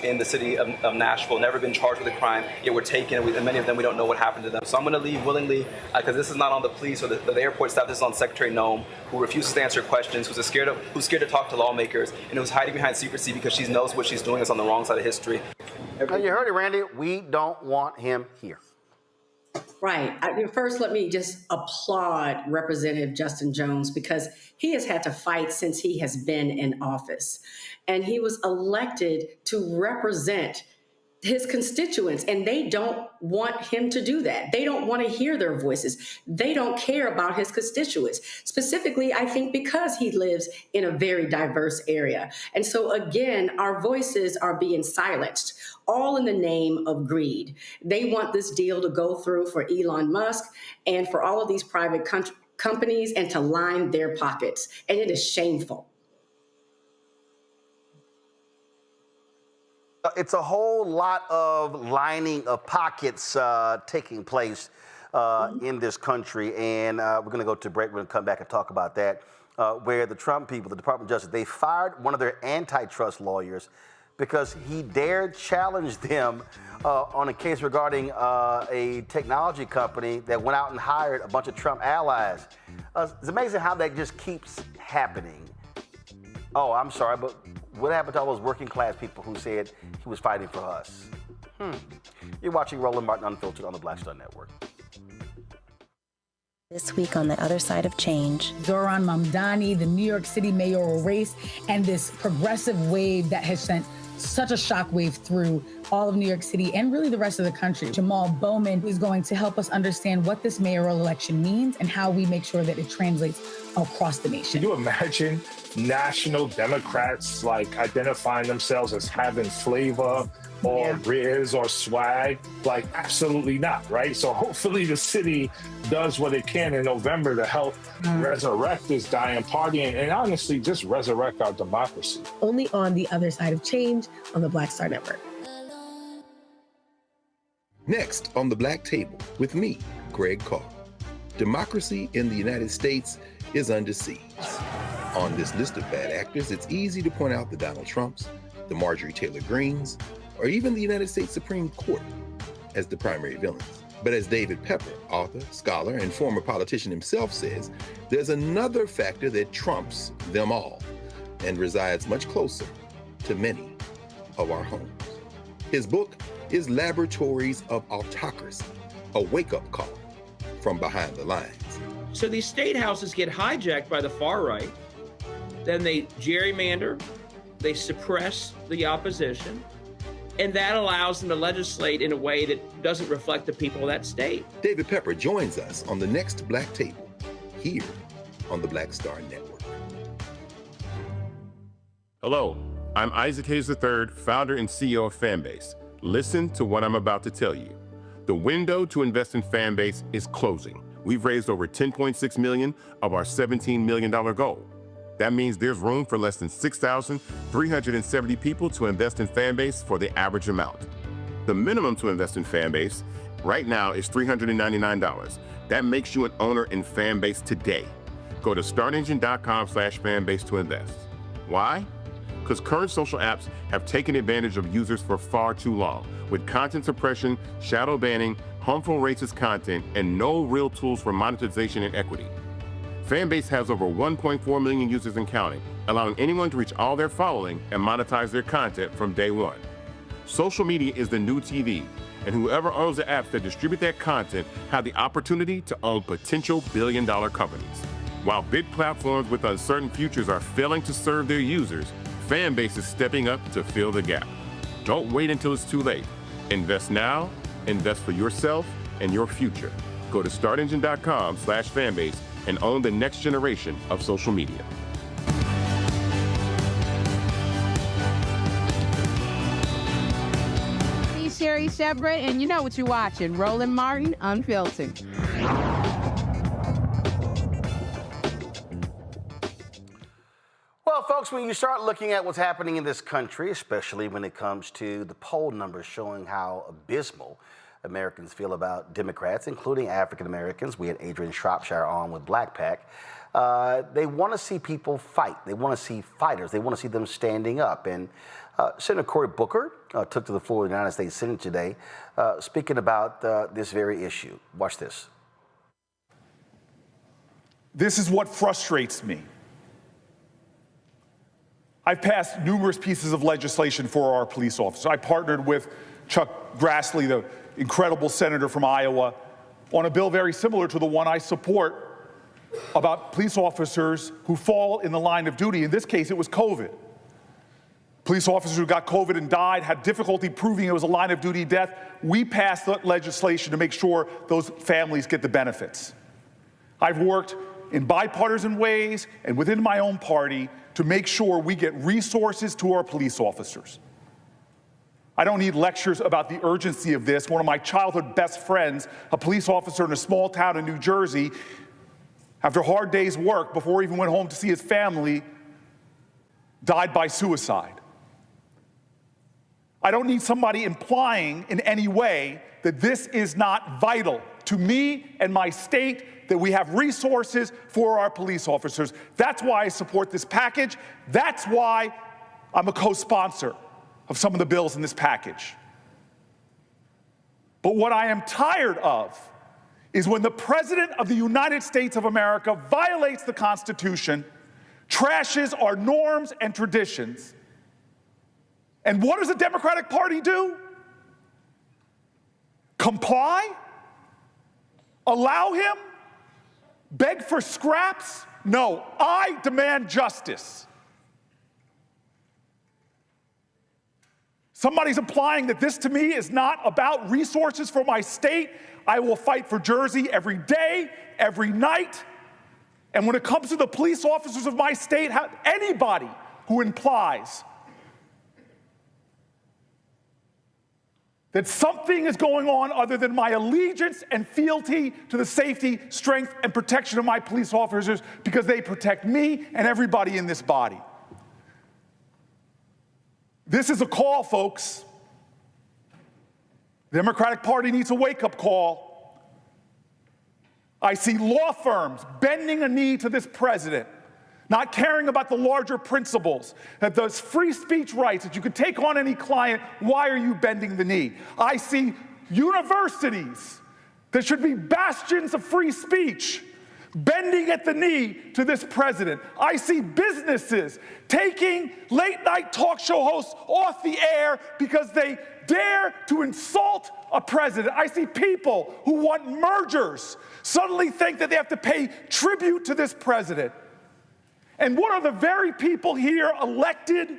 in the city of Nashville, never been charged with a crime, yet were taken, and many of them we don't know what happened to them. So I'm going to leave willingly, because this is not on the police or the airport staff. This is on Secretary Noem, who refuses to answer questions, who's scared to talk to lawmakers, and who's hiding behind secrecy because she knows what she's doing is on the wrong side of history. You heard it, Randy. We don't want him here. Right. First, let me just applaud Representative Justin Jones, because he has had to fight since he has been in office. And he was elected to represent his constituents, and they don't want him to do that. They don't want to hear their voices. They don't care about his constituents. Specifically, I think because he lives in a very diverse area. And so again, our voices are being silenced, all in the name of greed. They want this deal to go through for Elon Musk and for all of these private companies and to line their pockets. And it is shameful. It's a whole lot of lining of pockets taking place in this country, and we're going to go to break. We're going to come back and talk about that, where the Trump people, the Department of Justice, they fired one of their antitrust lawyers because he dared challenge them on a case regarding a technology company that went out and hired a bunch of Trump allies. It's amazing how that just keeps happening. Oh, I'm sorry, but what happened to all those working class people who said he was fighting for us? You're watching Roland Martin Unfiltered on the Black Star Network. This week on the other side of change. Zohran Mamdani, the New York City mayoral race, and this progressive wave that has sent such a shockwave through all of New York City and really the rest of the country. Jamal Bowman is going to help us understand what this mayoral election means and how we make sure that it translates across the nation. Can you imagine national Democrats like identifying themselves as having flavor or riz or swag? Like, absolutely not, right? So hopefully the city does what it can in November to help resurrect this dying party and honestly just resurrect our democracy. Only on the other side of change on the Black Star Network. Next on the Black Table with me, Greg Carr. Democracy in the United States is under siege. On this list of bad actors, it's easy to point out the Donald Trumps, the Marjorie Taylor Greens, or even the United States Supreme Court as the primary villains. But as David Pepper, author, scholar, and former politician himself says, there's another factor that trumps them all and resides much closer to many of our homes. His book is Laboratories of Autocracy, a wake-up call from behind the lines. So these state houses get hijacked by the far right, then they gerrymander, they suppress the opposition, and that allows them to legislate in a way that doesn't reflect the people of that state. David Pepper joins us on the next Black Table, here on the Black Star Network. Hello, I'm Isaac Hayes III, founder and CEO of Fanbase. Listen to what I'm about to tell you. The window to invest in Fanbase is closing. We've raised over $10.6 million of our $17 million goal. That means there's room for less than 6,370 people to invest in Fanbase for the average amount. The minimum to invest in Fanbase right now is $399. That makes you an owner in Fanbase today. Go to startengine.com/fanbase to invest. Why? Because current social apps have taken advantage of users for far too long, with content suppression, shadow banning, harmful racist content, and no real tools for monetization and equity. Fanbase has over 1.4 million users and counting, allowing anyone to reach all their following and monetize their content from day one. Social media is the new TV, and whoever owns the apps that distribute that content have the opportunity to own potential billion-dollar companies. While big platforms with uncertain futures are failing to serve their users, Fanbase is stepping up to fill the gap. Don't wait until it's too late. Invest now, invest for yourself and your future. Go to startengine.com/fanbase and own the next generation of social media. He's Sherry Shepard, and you know what you're watching, Roland Martin Unfiltered. Well, folks, when you start looking at what's happening in this country, especially when it comes to the poll numbers showing how abysmal Americans feel about Democrats, including African Americans. We had Adrian Shropshire on with Black Pac. They want to see people fight. They want to see fighters. They want to see them standing up. And Senator Cory Booker took to the floor of the United States Senate today, speaking about this very issue. Watch this. This is what frustrates me. I've passed numerous pieces of legislation for our police officers. I partnered with Chuck Grassley, the incredible senator from Iowa, on a bill very similar to the one I support about police officers who fall in the line of duty. In this case, it was COVID. Police officers who got COVID and died had difficulty proving it was a line of duty death. We passed the legislation to make sure those families get the benefits. I've worked in bipartisan ways and within my own party to make sure we get resources to our police officers. I don't need lectures about the urgency of this. One of my childhood best friends, a police officer in a small town in New Jersey, after a hard day's work, before he even went home to see his family, died by suicide. I don't need somebody implying in any way that this is not vital to me and my state, that we have resources for our police officers. That's why I support this package. That's why I'm a co-sponsor of some of the bills in this package. But what I am tired of is when the President of the United States of America violates the Constitution, trashes our norms and traditions. And what does the Democratic Party do? Comply? Allow him? Beg for scraps? No, I demand justice. Somebody's implying that this to me is not about resources for my state. I will fight for Jersey every day, every night. And when it comes to the police officers of my state, anybody who implies that something is going on other than my allegiance and fealty to the safety, strength, and protection of my police officers because they protect me and everybody in this body. This is a call, folks. The Democratic Party needs a wake-up call. I see law firms bending a knee to this president, not caring about the larger principles, that those free speech rights, that you could take on any client, why are you bending the knee? I see universities that should be bastions of free speech bending at the knee to this president. I see businesses taking late-night talk show hosts off the air because they dare to insult a president. I see people who want mergers suddenly think that they have to pay tribute to this president. And what are the very people here elected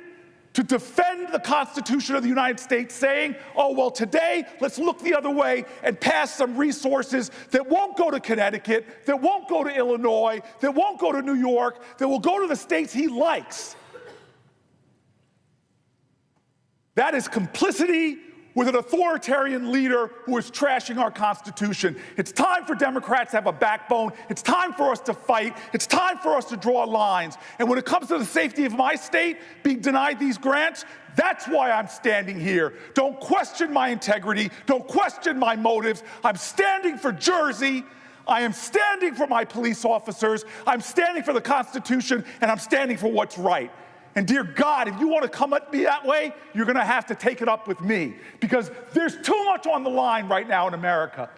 to defend the Constitution of the United States saying, oh, well, today, let's look the other way and pass some resources that won't go to Connecticut, that won't go to Illinois, that won't go to New York, that will go to the states he likes. That is complicity with an authoritarian leader who is trashing our Constitution. It's time for Democrats to have a backbone. It's time for us to fight. It's time for us to draw lines. And when it comes to the safety of my state being denied these grants, that's why I'm standing here. Don't question my integrity. Don't question my motives. I'm standing for Jersey. I am standing for my police officers. I'm standing for the Constitution, and I'm standing for what's right. And dear God, if you want to come at me that way, you're going to have to take it up with me, because there's too much on the line right now in America.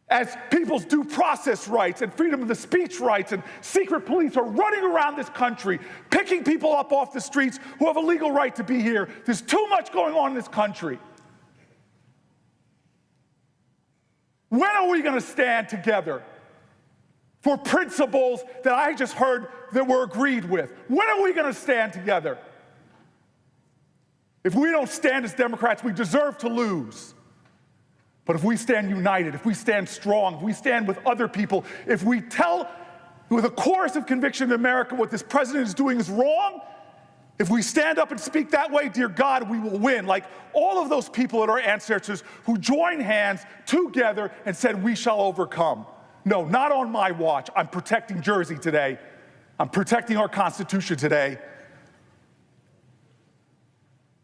As people's due process rights and freedom of the speech rights and secret police are running around this country, picking people up off the streets who have a legal right to be here, there's too much going on in this country. When are we going to stand together for principles that I just heard that we're agreed with? When are we going to stand together? If we don't stand as Democrats, we deserve to lose. But if we stand united, if we stand strong, if we stand with other people, if we tell with a chorus of conviction in America what this president is doing is wrong, if we stand up and speak that way, dear God, we will win. Like all of those people at our ancestors who joined hands together and said, we shall overcome. No, not on my watch. I'm protecting Jersey today. I'm protecting our Constitution today.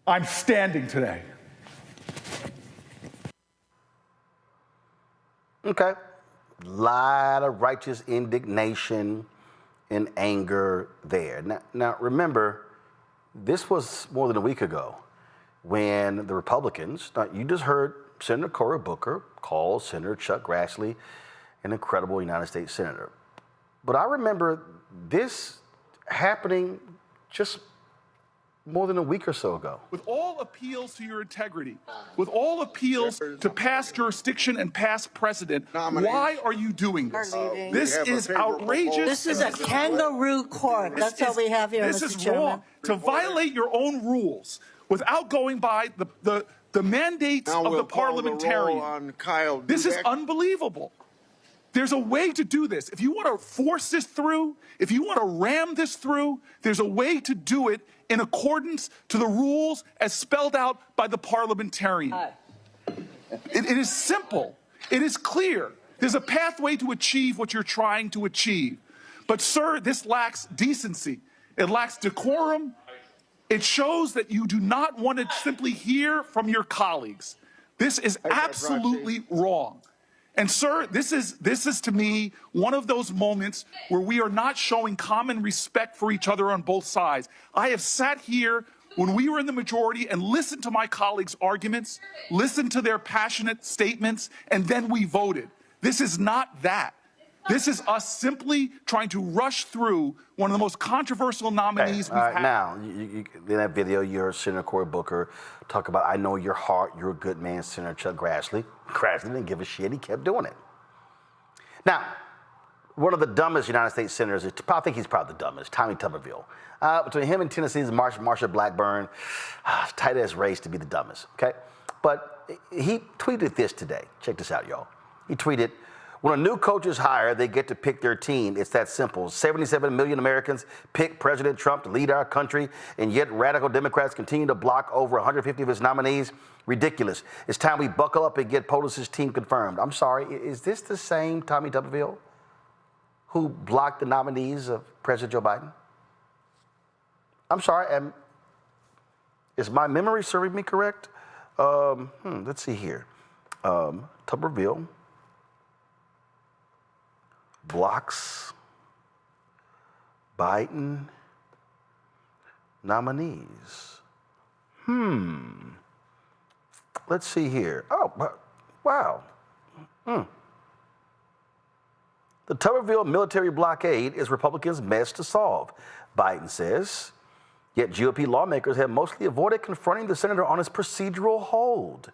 I'm standing today. Okay. A lot of righteous indignation and anger there. Now remember, this was more than a week ago when the Republicans, you just heard Senator Cory Booker call Senator Chuck Grassley an incredible United States Senator. But I remember this happening just more than a week or so ago. With all appeals to your integrity, with all appeals to past jurisdiction and past precedent, why are you doing this? This is outrageous. This is a kangaroo court. That's all we have here, This Mr. is Chairman. wrong. To violate your own rules without going by the mandates of the parliamentarian. This is unbelievable. There's a way to do this. If you want to force this through, if you want to ram this through, there's a way to do it in accordance to the rules as spelled out by the parliamentarian. It is simple. It is clear. There's a pathway to achieve what you're trying to achieve. But, sir, this lacks decency. It lacks decorum. It shows that you do not want to simply hear from your colleagues. This is absolutely wrong. And, sir, this is to me one of those moments where we are not showing common respect for each other on both sides. I have sat here when we were in the majority and listened to my colleagues' arguments, listened to their passionate statements, and then we voted. This is not that. This is us simply trying to rush through one of the most controversial nominees we've had. Now, in that video, you heard Senator Cory Booker talk about, I know your heart, you're a good man, Senator Chuck Grassley. Grassley didn't give a shit, he kept doing it. Now, one of the dumbest United States senators, I think he's probably the dumbest, Tommy Tuberville. Between him and Tennessee's Marsha Blackburn, tight ass race to be the dumbest, okay? But he tweeted this today. Check this out, y'all. He tweeted, when a new coach is hired, they get to pick their team. It's that simple. 77 million Americans pick President Trump to lead our country, and yet radical Democrats continue to block over 150 of his nominees. Ridiculous. It's time we buckle up and get POTUS's team confirmed. I'm sorry, is this the same Tommy Tuberville who blocked the nominees of President Joe Biden? I'm sorry, is my memory serving me correct? Let's see here. Tuberville blocks Biden nominees. Let's see here. Oh, wow. The Tuberville military blockade is Republicans' mess to solve, Biden says. Yet GOP lawmakers have mostly avoided confronting the senator on his procedural hold.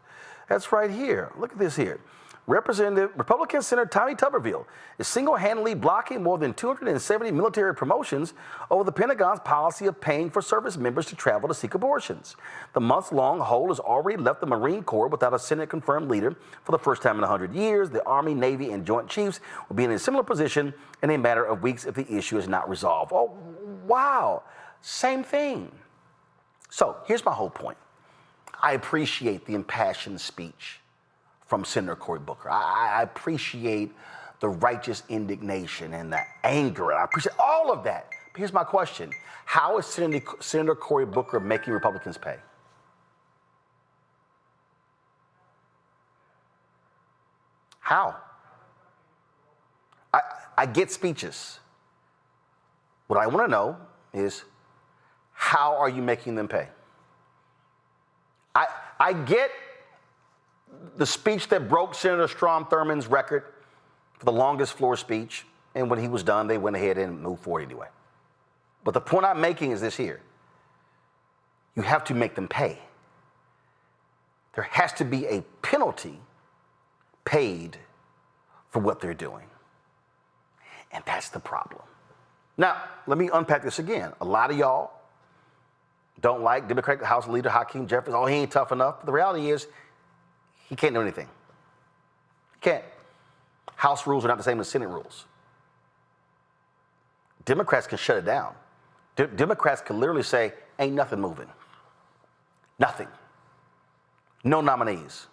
That's right here. Look at this here. Republican Senator Tommy Tuberville is single-handedly blocking more than 270 military promotions over the Pentagon's policy of paying for service members to travel to seek abortions. The months-long hold has already left the Marine Corps without a Senate-confirmed leader for the first time in 100 years. The Army, Navy, and Joint Chiefs will be in a similar position in a matter of weeks if the issue is not resolved. Oh, wow. Same thing. So here's my whole point. I appreciate the impassioned speech from Senator Cory Booker. I appreciate the righteous indignation and the anger, and I appreciate all of that. But here's my question. How is Senator Cory Booker making Republicans pay? How? I get speeches. What I want to know is, how are you making them pay? I get the speech that broke Senator Strom Thurmond's record for the longest floor speech, and when he was done, they went ahead and moved forward anyway. But the point I'm making is this here. You have to make them pay. There has to be a penalty paid for what they're doing. And that's the problem. Now, let me unpack this again. A lot of y'all don't like Democratic House Leader Hakeem Jeffries. Oh, he ain't tough enough. But the reality is, he can't do anything. He can't. House rules are not the same as Senate rules. Democrats can shut it down. Democrats can literally say, ain't nothing moving. Nothing. No nominees.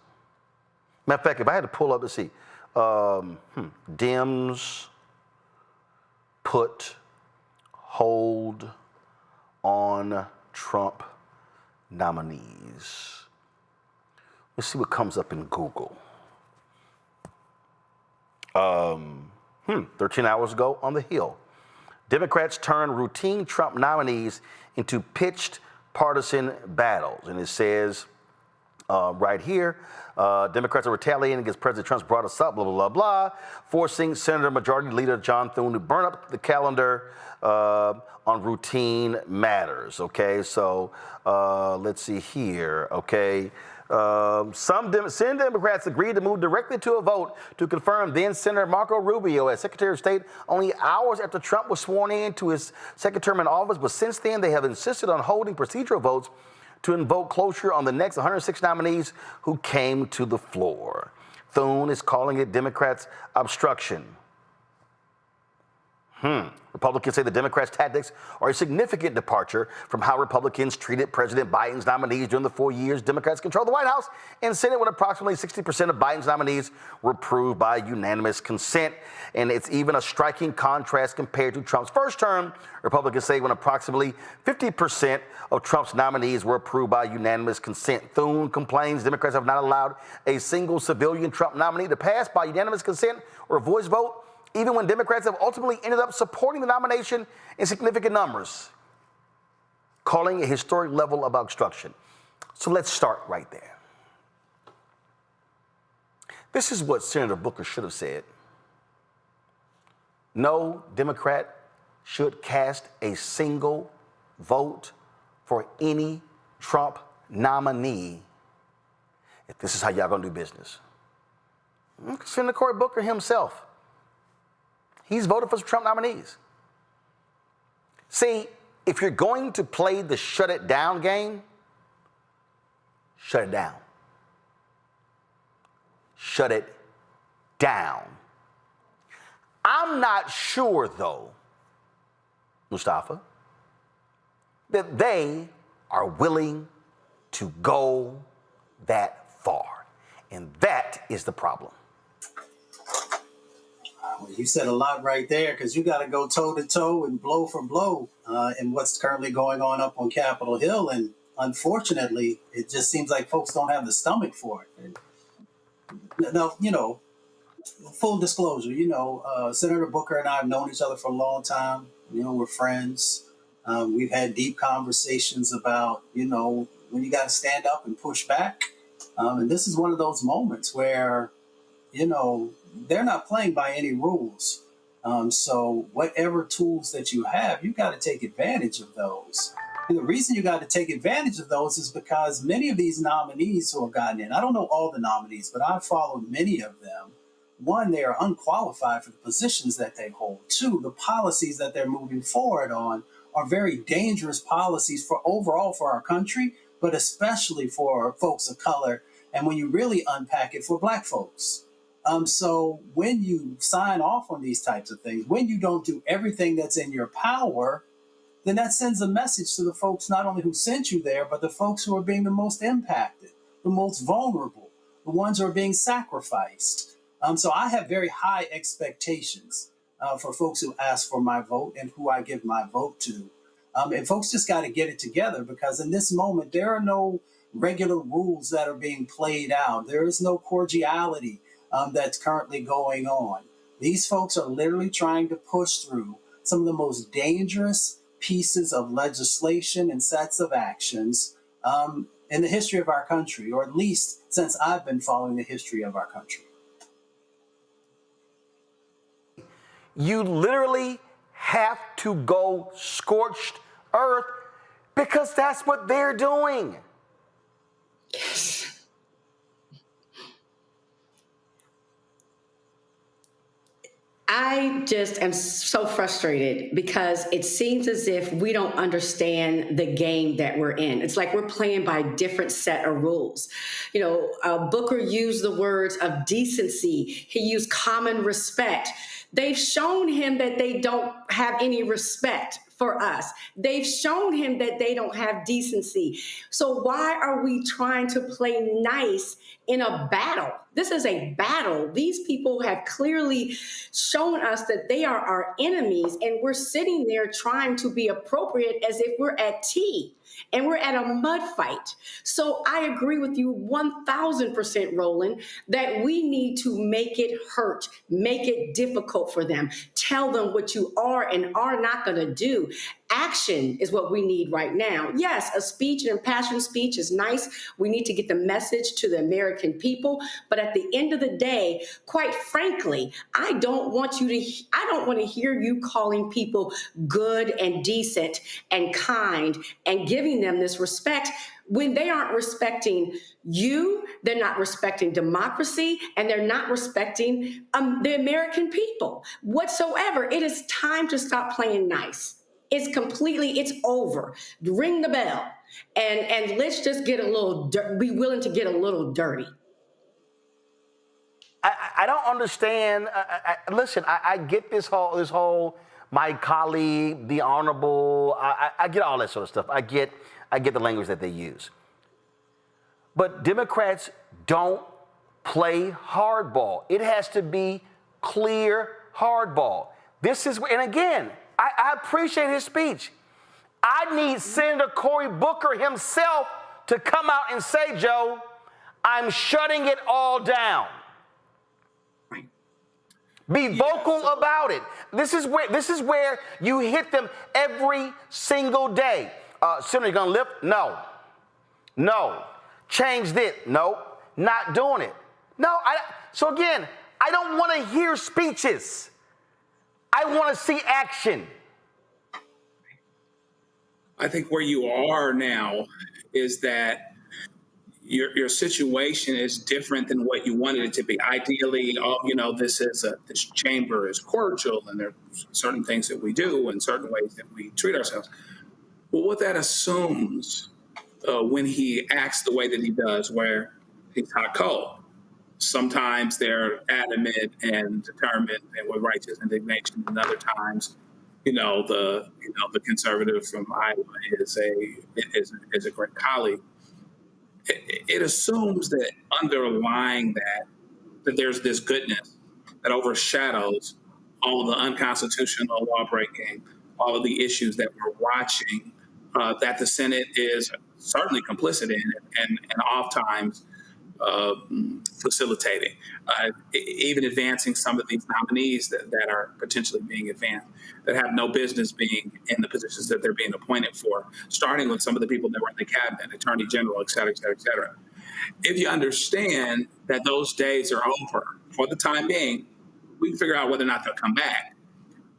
Matter of fact, if I had to pull up, let's see. Dems put hold on Trump nominees. Let's see what comes up in Google. 13 hours ago on the Hill. Democrats turn routine Trump nominees into pitched partisan battles. And it says, right here. Democrats are retaliating against President Trump's brought us up, blah, blah, blah, blah, forcing Senator Majority Leader John Thune to burn up the calendar on routine matters. Okay, so let's see here. Okay. Some Democrats agreed to move directly to a vote to confirm then Senator Marco Rubio as Secretary of State only hours after Trump was sworn in to his second term in office. But since then, they have insisted on holding procedural votes to invoke closure on the next 106 nominees who came to the floor. Thune is calling it Democrats' obstruction. Republicans say the Democrats' tactics are a significant departure from how Republicans treated President Biden's nominees during the 4 years Democrats controlled the White House and Senate, when approximately 60% of Biden's nominees were approved by unanimous consent. And it's even a striking contrast compared to Trump's first term. Republicans say when approximately 50% of Trump's nominees were approved by unanimous consent. Thune complains Democrats have not allowed a single civilian Trump nominee to pass by unanimous consent or voice vote, even when Democrats have ultimately ended up supporting the nomination in significant numbers, calling a historic level of obstruction. So let's start right there. This is what Senator Booker should have said. No Democrat should cast a single vote for any Trump nominee if this is how y'all gonna do business. Senator Cory Booker himself, he's voted for some Trump nominees. See, if you're going to play the shut it down game, shut it down. Shut it down. I'm not sure, though, Mustafa, that they are willing to go that far. And that is the problem. Well, you said a lot right there, because you got to go toe to toe and blow for blow in what's currently going on up on Capitol Hill. And unfortunately, it just seems like folks don't have the stomach for it. Now, you know, full disclosure, you know, Senator Booker and I have known each other for a long time. You know, we're friends. We've had deep conversations about, you know, when you got to stand up and push back. And this is one of those moments where, you know, they're not playing by any rules. So whatever tools that you have, you got to take advantage of those. And the reason you got to take advantage of those is because many of these nominees who have gotten in, I don't know all the nominees, but I've followed many of them. One, they are unqualified for the positions that they hold. Two, the policies that they're moving forward on are very dangerous policies for overall for our country, but especially for folks of color. And when you really unpack it, for Black folks. So when you sign off on these types of things, when you don't do everything that's in your power, then that sends a message to the folks not only who sent you there, but the folks who are being the most impacted, the most vulnerable, the ones who are being sacrificed. So I have very high expectations for folks who ask for my vote and who I give my vote to. And folks just got to get it together, because in this moment, there are no regular rules that are being played out. There is no cordiality that's currently going on. These folks are literally trying to push through some of the most dangerous pieces of legislation and sets of actions in the history of our country, or at least since I've been following the history of our country. You literally have to go scorched earth, because that's what they're doing. Yes. I just am so frustrated, because it seems as if we don't understand the game that we're in. It's like we're playing by a different set of rules. You know, Booker used the words of decency. He used common respect. They've shown him that they don't have any respect for us. They've shown him that they don't have decency. So why are we trying to play nice in a battle? This is a battle. These people have clearly shown us that they are our enemies, and we're sitting there trying to be appropriate as if we're at tea and we're at a mud fight. So I agree with you 1000%, Roland, that we need to make it hurt, make it difficult. vote for them. Tell them what you are and are not going to do. Action is what we need right now. Yes, a speech, an impassioned speech is nice. We need to get the message to the American people. But at the end of the day, quite frankly, I don't want to hear you calling people good and decent and kind and giving them this respect when they aren't respecting you, they're not respecting democracy, and they're not respecting the American people whatsoever. It is time to stop playing nice. It's over. Ring the bell. And let's just get be willing to get a little dirty. I don't understand. Listen, I get this whole my colleague, the honorable. I get all that sort of stuff. I get the language that they use. But Democrats don't play hardball. It has to be clear hardball. This is, and again, I appreciate his speech. I need Senator Cory Booker himself to come out and say, Joe, I'm shutting it all down. Be vocal about it. This is where you hit them every single day. Senator, you gonna lift? No. No. Change this? No. Not doing it. No. So again, I don't want to hear speeches. I want to see action. I think where you are now is that your situation is different than what you wanted it to be. Ideally, this chamber is cordial, and there are certain things that we do and certain ways that we treat ourselves. Well, what that assumes when he acts the way that he does, where he's hot cold. Sometimes they're adamant and determined and with righteous indignation, and other times, the conservative from Iowa is a great colleague. It assumes that underlying that there's this goodness that overshadows all the unconstitutional law breaking, all of the issues that we're watching, that the Senate is certainly complicit in and oftentimes facilitating, even advancing some of these nominees that are potentially being advanced, that have no business being in the positions that they're being appointed for, starting with some of the people that were in the cabinet, attorney general, et cetera, et cetera, et cetera. If you understand that those days are over for the time being, we can figure out whether or not they'll come back.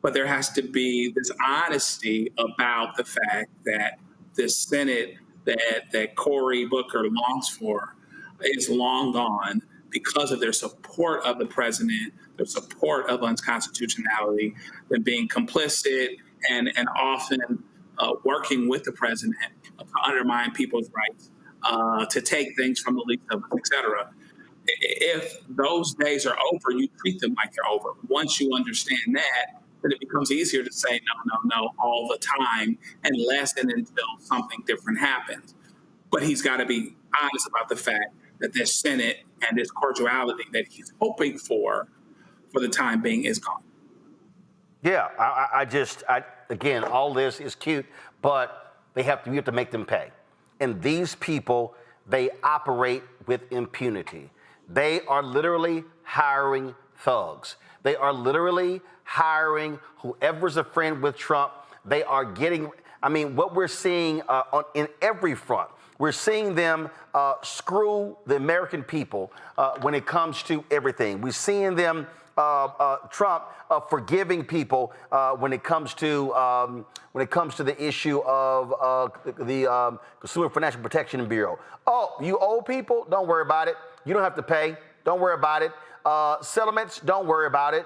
But there has to be this honesty about the fact that this Senate that Cory Booker longs for is long gone because of their support of the president, their support of unconstitutionality, them being complicit and often working with the president to undermine people's rights, to take things from the least of us, et cetera. If those days are over, you treat them like they're over. Once you understand that, then it becomes easier to say no all the time and lessen until something different happens. But he's got to be honest about the fact that this Senate and this cordiality that he's hoping for the time being is gone. Yeah, again, all this is cute, but we have to make them pay. And these people, they operate with impunity. They are literally hiring thugs. They are literally hiring whoever's a friend with Trump. They are getting, what we're seeing in every front, we're seeing them screw the American people when it comes to everything. We're seeing them, Trump, forgiving people when it comes to the issue of the Consumer Financial Protection Bureau. Oh, you old people, don't worry about it. You don't have to pay. Don't worry about it. Settlements, don't worry about it.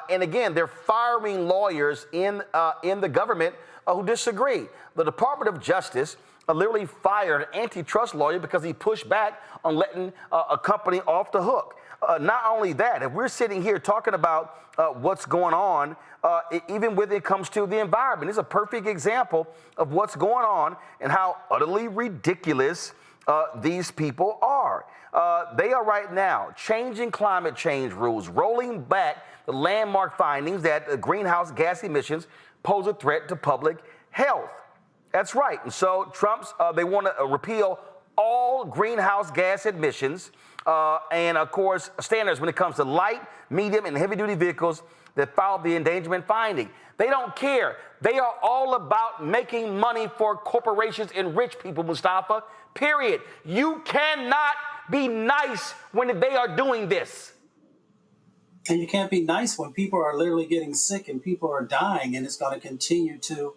And again, they're firing lawyers in the government who disagree. The Department of Justice literally fired an antitrust lawyer because he pushed back on letting a company off the hook. Not only that, if we're sitting here talking about what's going on, even when it comes to the environment, it's a perfect example of what's going on and how utterly ridiculous these people are. They are right now changing climate change rules, rolling back the landmark findings that greenhouse gas emissions pose a threat to public health. That's right. And so Trump's, they want to repeal all greenhouse gas emissions. and of course, standards when it comes to light, medium, and heavy-duty vehicles that follow the endangerment finding. They don't care. They are all about making money for corporations and rich people, Mustafa, period. You cannot be nice when they are doing this. And you can't be nice when people are literally getting sick and people are dying, and it's going to continue to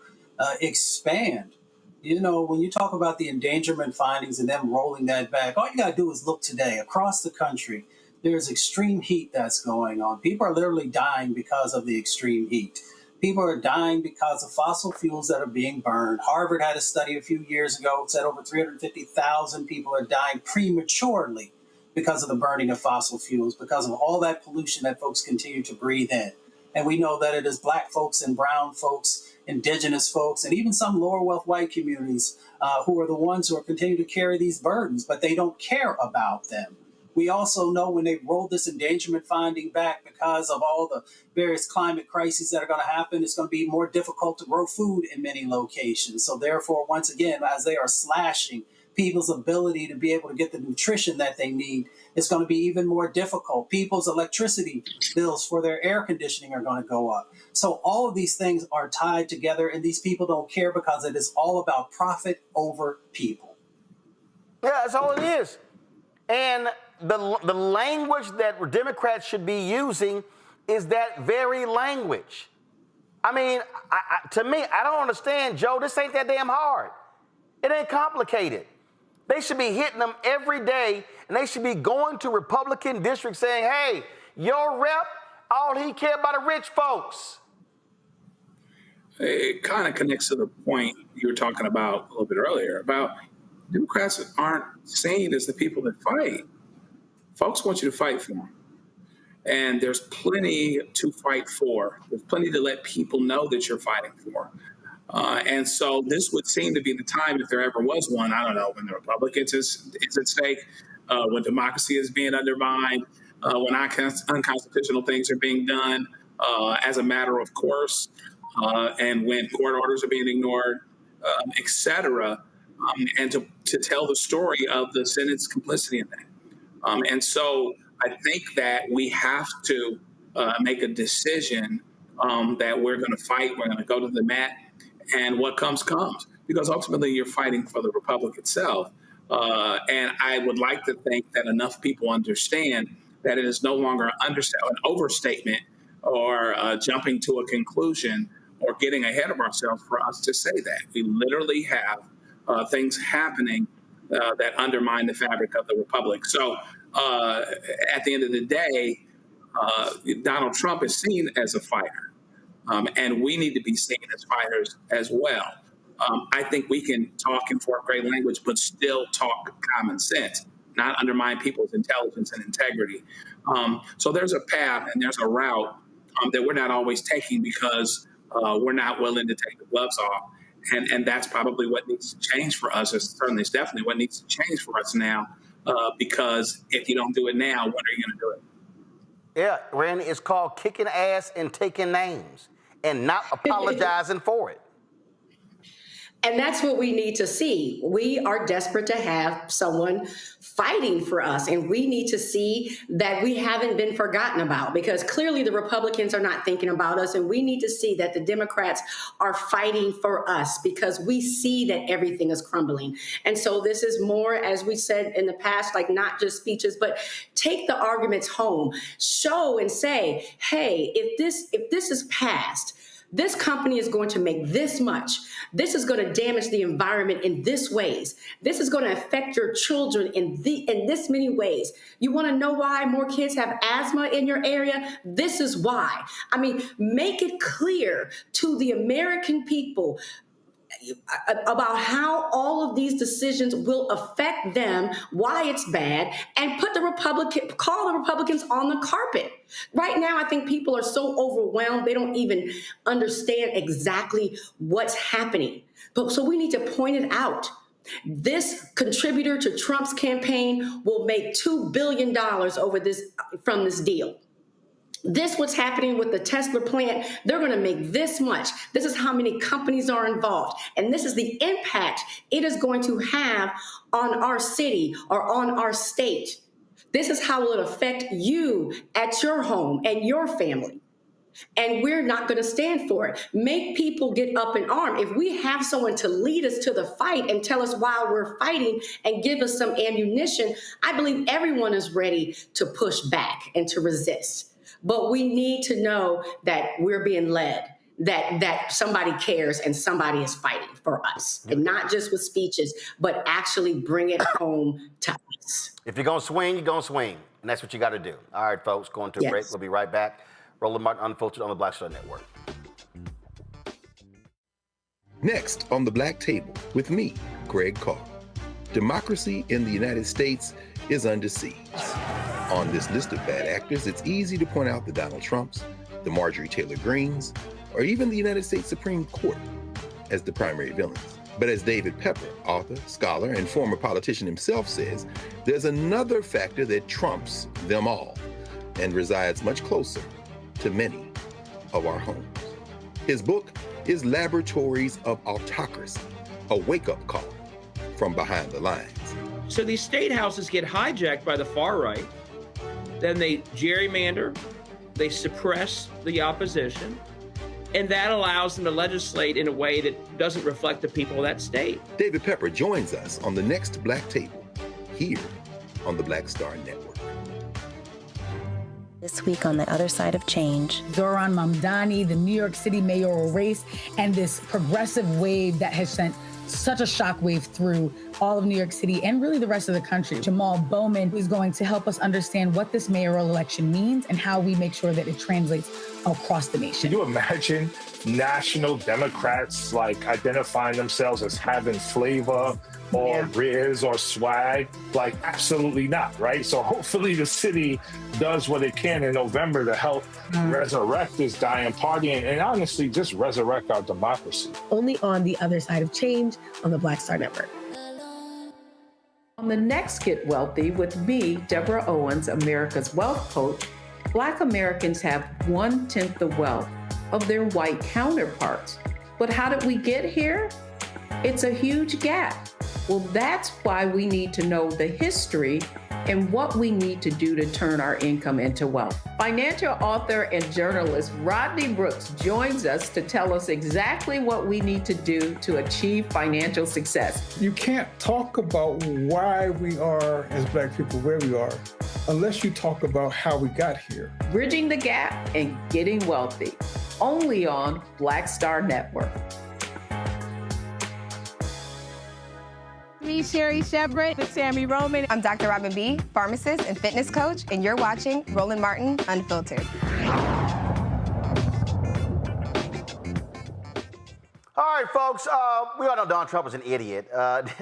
expand. You know, when you talk about the endangerment findings and them rolling that back, all you got to do is look today. Across the country, there's extreme heat that's going on. People are literally dying because of the extreme heat. People are dying because of fossil fuels that are being burned. Harvard had a study a few years ago that said over 350,000 people are dying prematurely because of the burning of fossil fuels, because of all that pollution that folks continue to breathe in. And we know that it is Black folks and brown folks, indigenous folks, and even some lower wealth white communities who are the ones who are continuing to carry these burdens, but they don't care about them. We also know when they rolled this endangerment finding back because of all the various climate crises that are going to happen, it's going to be more difficult to grow food in many locations. So therefore, once again, as they are slashing people's ability to be able to get the nutrition that they need, it's going to be even more difficult. People's electricity bills for their air conditioning are going to go up. So all of these things are tied together, and these people don't care because it is all about profit over people. Yeah, that's all it is. And the language that Democrats should be using is that very language. I mean, to me, I don't understand, Joe. This ain't that damn hard. It ain't complicated. They should be hitting them every day, and they should be going to Republican districts saying, hey, your rep, all he care about are rich folks. It kind of connects to the point you were talking about a little bit earlier about Democrats aren't seen as the people that fight. Folks want you to fight for them. And there's plenty to fight for. There's plenty to let people know that you're fighting for. And so this would seem to be the time, if there ever was one, I don't know, when the Republicans is at stake, when democracy is being undermined, when unconstitutional things are being done as a matter of course, and when court orders are being ignored, et cetera, and to tell the story of the Senate's complicity in that. And so I think that we have to make a decision that we're going to fight, we're going to go to the mat, and what comes, because ultimately you're fighting for the republic itself. And I would like to think that enough people understand that it is no longer an overstatement or jumping to a conclusion or getting ahead of ourselves for us to say that. We literally have things happening that undermine the fabric of the republic. So at the end of the day, Donald Trump is seen as a fighter, and we need to be seen as fighters as well. I think we can talk in fourth grade language, but still talk common sense, not undermine people's intelligence and integrity. So there's a path and there's a route that we're not always taking because we're not willing to take the gloves off. And that's probably what needs to change for us. It's definitely what needs to change for us now, because if you don't do it now, when are you going to do it? Yeah, Randy, it's called kicking ass and taking names and not apologizing for it. And that's what we need to see. We are desperate to have someone fighting for us, and we need to see that we haven't been forgotten about, because clearly the Republicans are not thinking about us, and we need to see that the Democrats are fighting for us because we see that everything is crumbling. And so this is more, as we said in the past, like not just speeches, but take the arguments home, show and say, hey, if this is passed, this company is going to make this much. This is going to damage the environment in this ways. This is going to affect your children in this many ways. You want to know why more kids have asthma in your area? This is why. I mean, make it clear to the American people about how all of these decisions will affect them, why it's bad, and call the Republicans on the carpet. Right now, I think people are so overwhelmed, they don't even understand exactly what's happening. So we need to point it out. This contributor to Trump's campaign will make $2 billion from this deal. This what's happening with the Tesla plant, they're going to make this much. This is how many companies are involved. And this is the impact it is going to have on our city or on our state This is how it will affect you at your home and your family. And we're not going to stand for it. Make people get up in arms. If we have someone to lead us to the fight and tell us why we're fighting and give us some ammunition, I believe everyone is ready to push back and to resist. But we need to know that we're being led, that somebody cares and somebody is fighting for us. And not just with speeches, but actually bring it home to us. If you're going to swing, you're going to swing. And that's what you got to do. All right, folks, going to a break. We'll be right back. Roland Martin Unfiltered on the Black Star Network. Next on the Black Table with me, Greg Carr. Democracy in the United States is under siege. On this list of bad actors, it's easy to point out the Donald Trumps, the Marjorie Taylor Greens, or even the United States Supreme Court as the primary villains. But as David Pepper, author, scholar, and former politician himself says, there's another factor that trumps them all and resides much closer to many of our homes. His book is Laboratories of Autocracy, a wake-up call from behind the lines. So these state houses get hijacked by the far right, then they gerrymander, they suppress the opposition, and that allows them to legislate in a way that doesn't reflect the people of that state. David Pepper joins us on the next Black Table, here on the Black Star Network. This week on the other side of change. Zohran Mamdani, the New York City mayoral race, and this progressive wave that has sent such a shockwave through all of New York City and really the rest of the country. Jamal Bowman is going to help us understand what this mayoral election means and how we make sure that it translates across the nation. Can you imagine national Democrats like identifying themselves as having flavor or riz or swag? Like, absolutely not, right? So hopefully the city does what it can in November to help resurrect this dying party and honestly just resurrect our democracy. Only on the other side of change on the Black Star Network. On the next Get Wealthy with me, Deborah Owens, America's Wealth Coach, Black Americans have 1/10 the wealth of their white counterparts. But how did we get here? It's a huge gap. Well, that's why we need to know the history and what we need to do to turn our income into wealth. Financial author and journalist Rodney Brooks joins us to tell us exactly what we need to do to achieve financial success. You can't talk about why we are, as Black people, where we are, unless you talk about how we got here. Bridging the gap and getting wealthy, only on Black Star Network. Me, Sherry Shepard, with Sammy Roman. I'm Dr. Robin B., pharmacist and fitness coach, and you're watching Roland Martin Unfiltered. All right, folks, we all know Donald Trump is an idiot.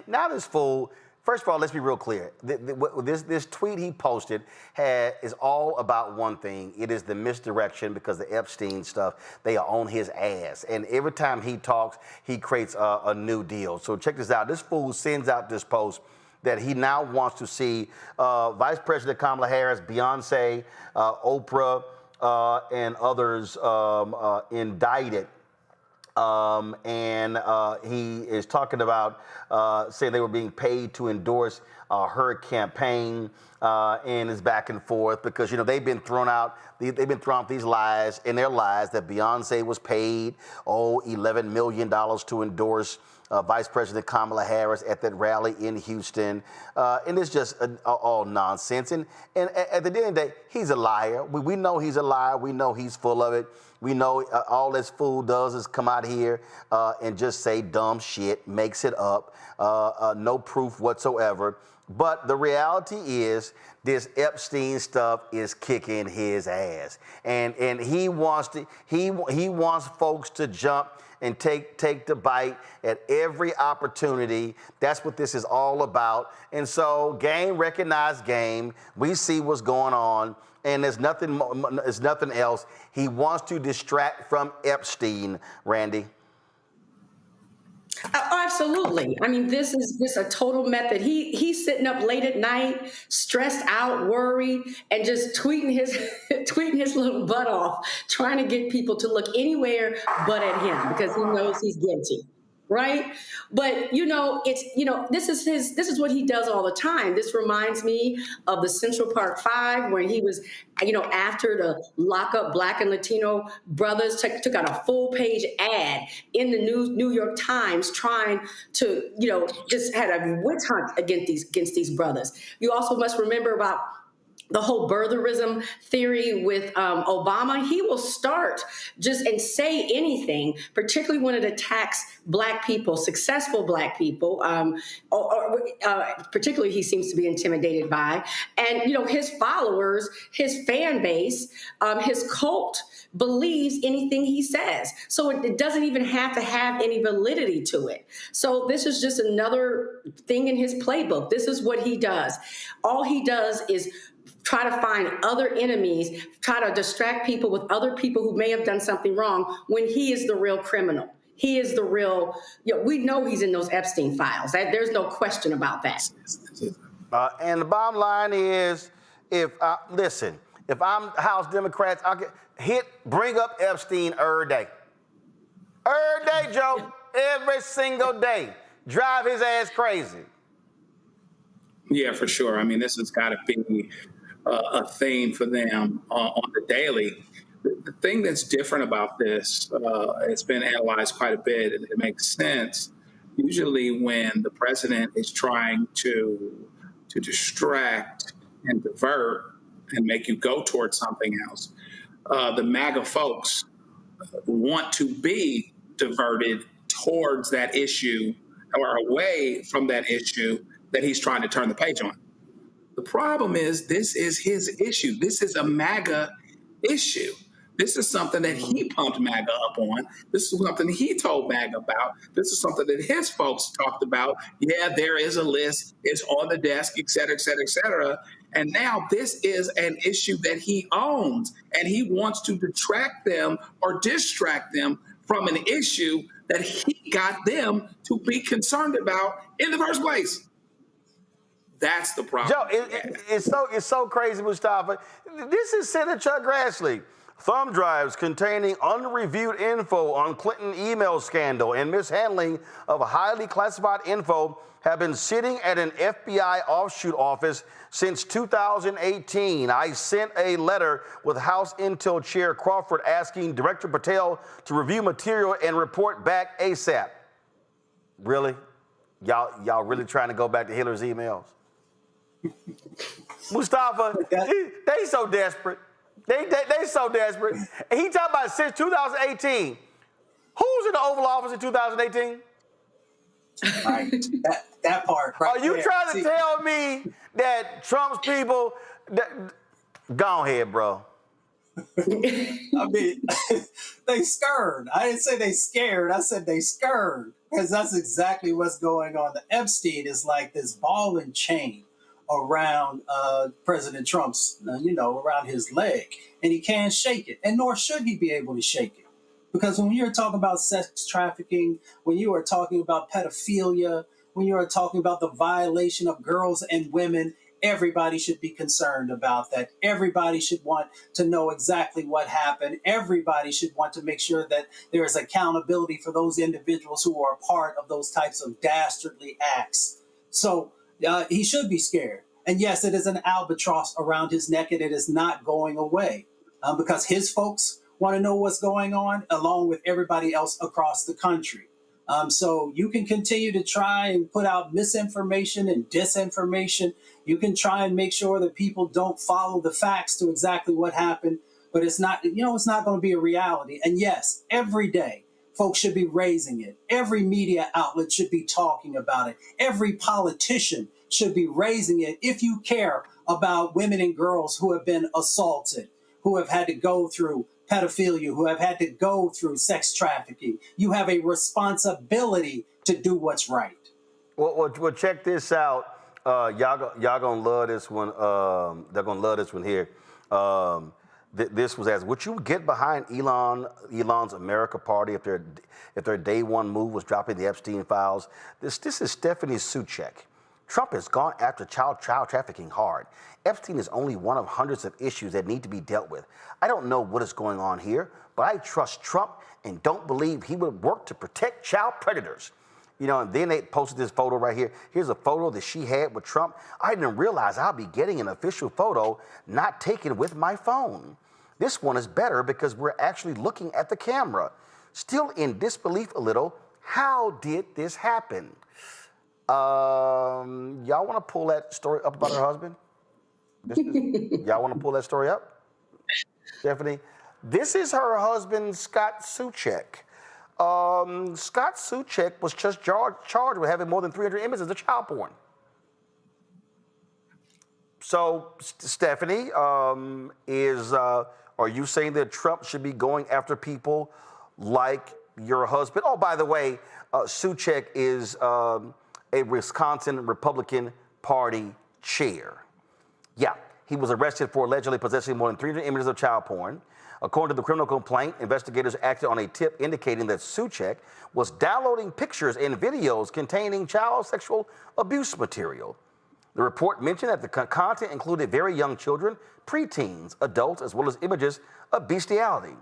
Now this fool, first of all, let's be real clear. This tweet he posted is all about one thing. It is the misdirection because the Epstein stuff, they are on his ass. And every time he talks, he creates a new deal. So check this out. This fool sends out this post that he now wants to see Vice President Kamala Harris, Beyonce, Oprah, and others indicted. He is talking about saying they were being paid to endorse her campaign and is back and forth because, you know, they've been thrown out these lies in their lies that Beyonce was paid, $11 million to endorse Vice President Kamala Harris at that rally in Houston. And it's just all nonsense. And at the end of the day, he's a liar. We know he's a liar. We know he's full of it. We know all this fool does is come out here and just say dumb shit, makes it up, no proof whatsoever. But the reality is this Epstein stuff is kicking his ass. And he wants folks to jump and take the bite at every opportunity. That's what this is all about. And so game recognized game. We see what's going on. And there's nothing else. He wants to distract from Epstein, Randy. Absolutely. I mean, this is just a total method. He's sitting up late at night, stressed out, worried, and just tweeting his little butt off, trying to get people to look anywhere but at him because he knows he's guilty. right? But this is what he does all the time. This reminds me of the Central Park Five, where he was, after to lock up Black and Latino brothers, took out a full page ad in the New York Times trying to, just had a witch hunt against these brothers. You also must remember about the whole birtherism theory with Obama. He will start and say anything, particularly when it attacks Black people, successful Black people, particularly he seems to be intimidated by. And, his followers, his fan base, his cult believes anything he says. So it doesn't even have to have any validity to it. So this is just another thing in his playbook. This is what he does. All he does is try to find other enemies, try to distract people with other people who may have done something wrong when he is the real criminal. He is the real, we know he's in those Epstein files. There's no question about that. And the bottom line is, if I'm House Democrats, I can bring up Epstein every day. Every day, Joe. Every single day. Drive his ass crazy. Yeah, for sure. I mean, this has got to be a theme for them on the daily. The thing that's different about this, it's been analyzed quite a bit. It makes sense. Usually when the president is trying to distract and divert and make you go towards something else, the MAGA folks want to be diverted towards that issue or away from that issue that he's trying to turn the page on. The problem is, this is his issue. This is a MAGA issue. This is something that he pumped MAGA up on. This is something he told MAGA about. This is something that his folks talked about. Yeah, there is a list. It's on the desk, et cetera, et cetera, et cetera. And now this is an issue that he owns, and he wants to detract them or distract them from an issue that he got them to be concerned about in the first place. That's the problem. Joe, it's so crazy, Mustafa. This is Senator Chuck Grassley. Thumb drives containing unreviewed info on Clinton email scandal and mishandling of highly classified info have been sitting at an FBI offshoot office since 2018. I sent a letter with House Intel Chair Crawford asking Director Patel to review material and report back ASAP. Really? Y'all really trying to go back to Hillary's emails? Mustafa, they so desperate. They so desperate. And he talked about since 2018. Who's in the Oval Office in 2018? Right. That part. Right. Are you there. trying to tell me that Trump's people? Go ahead, bro. I mean, they scared. I didn't say they scared. I said they scared, because that's exactly what's going on. The Epstein is like this ball and chain around President Trump's, around his leg, and he can't shake it, and nor should he be able to shake it. Because when you're talking about sex trafficking, when you are talking about pedophilia, when you are talking about the violation of girls and women, everybody should be concerned about that. Everybody should want to know exactly what happened. Everybody should want to make sure that there is accountability for those individuals who are a part of those types of dastardly acts. So he should be scared. And yes, it is an albatross around his neck, and it is not going away because his folks want to know what's going on, along with everybody else across the country. So you can continue to try and put out misinformation and disinformation. You can try and make sure that people don't follow the facts to exactly what happened, but it's not, it's not going to be a reality. And yes, every day, folks should be raising it. Every media outlet should be talking about it. Every politician should be raising it if you care about women and girls who have been assaulted, who have had to go through pedophilia, who have had to go through sex trafficking. You have a responsibility to do what's right. Well, check this out. Y'all gonna love this one. They're gonna love this one here. This was asked: would you get behind Elon's America Party if their day one move was dropping the Epstein files? This is Stephanie Suchek. Trump has gone after child trafficking hard. Epstein is only one of hundreds of issues that need to be dealt with. I don't know what is going on here, but I trust Trump and don't believe he would work to protect child predators. You know, and then they posted this photo right here. Here's a photo that she had with Trump. I didn't realize I'll be getting an official photo not taken with my phone. This one is better because we're actually looking at the camera. Still in disbelief a little. How did this happen? Y'all want to pull that story up about her husband? Y'all want to pull that story up? Stephanie? This is her husband, Scott Suchek. Scott Suchek was just charged with having more than 300 images of child porn. So, Stephanie, are you saying that Trump should be going after people like your husband? Oh, by the way, Suchek is a Wisconsin Republican Party chair. Yeah, he was arrested for allegedly possessing more than 300 images of child porn. According to the criminal complaint, investigators acted on a tip indicating that Suchek was downloading pictures and videos containing child sexual abuse material. The report mentioned that the content included very young children, preteens, adults, as well as images of bestiality.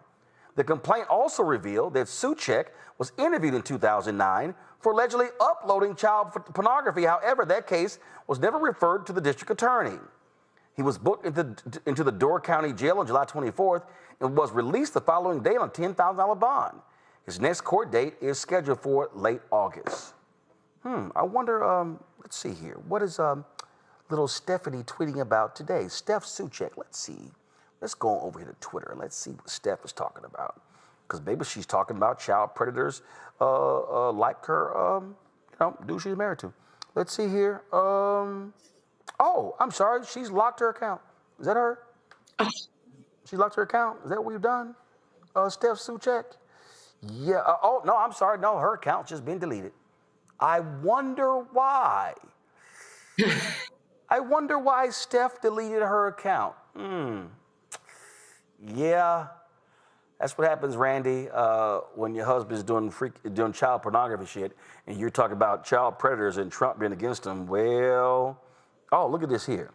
The complaint also revealed that Suchek was interviewed in 2009 for allegedly uploading child pornography. However, that case was never referred to the district attorney. He was booked into the Door County Jail on July 24th and was released the following day on a $10,000 bond. His next court date is scheduled for late August. I wonder, let's see here. What is little Stephanie tweeting about today? Steph Suchek, let's see. Let's go over here to Twitter and let's see what Steph is talking about. Because maybe she's talking about child predators like her, dude she's married to. Let's see here. Oh, I'm sorry. She's locked her account. Is that her? She locked her account. Is that what we've done? Steph Suchek? Yeah. Oh, no, I'm sorry. No, her account's just been deleted. I wonder why. I wonder why Steph deleted her account. Yeah. That's what happens, Randy, when your husband's doing child pornography shit and you're talking about child predators and Trump being against them. Well, oh, look at this here.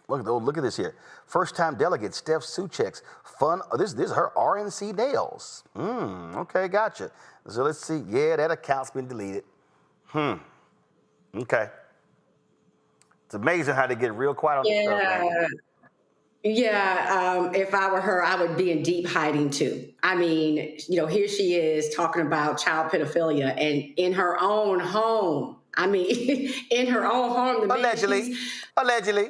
Look at this here. First-time delegate Steph Suchek's fun. This is her RNC nails. Okay, gotcha. So let's see. Yeah, that account's been deleted. Okay. It's amazing how they get real quiet on this stuff. Yeah, if I were her, I would be in deep hiding too. I mean, here she is talking about child pedophilia and in her own home. I mean, in her own home. Allegedly. Allegedly,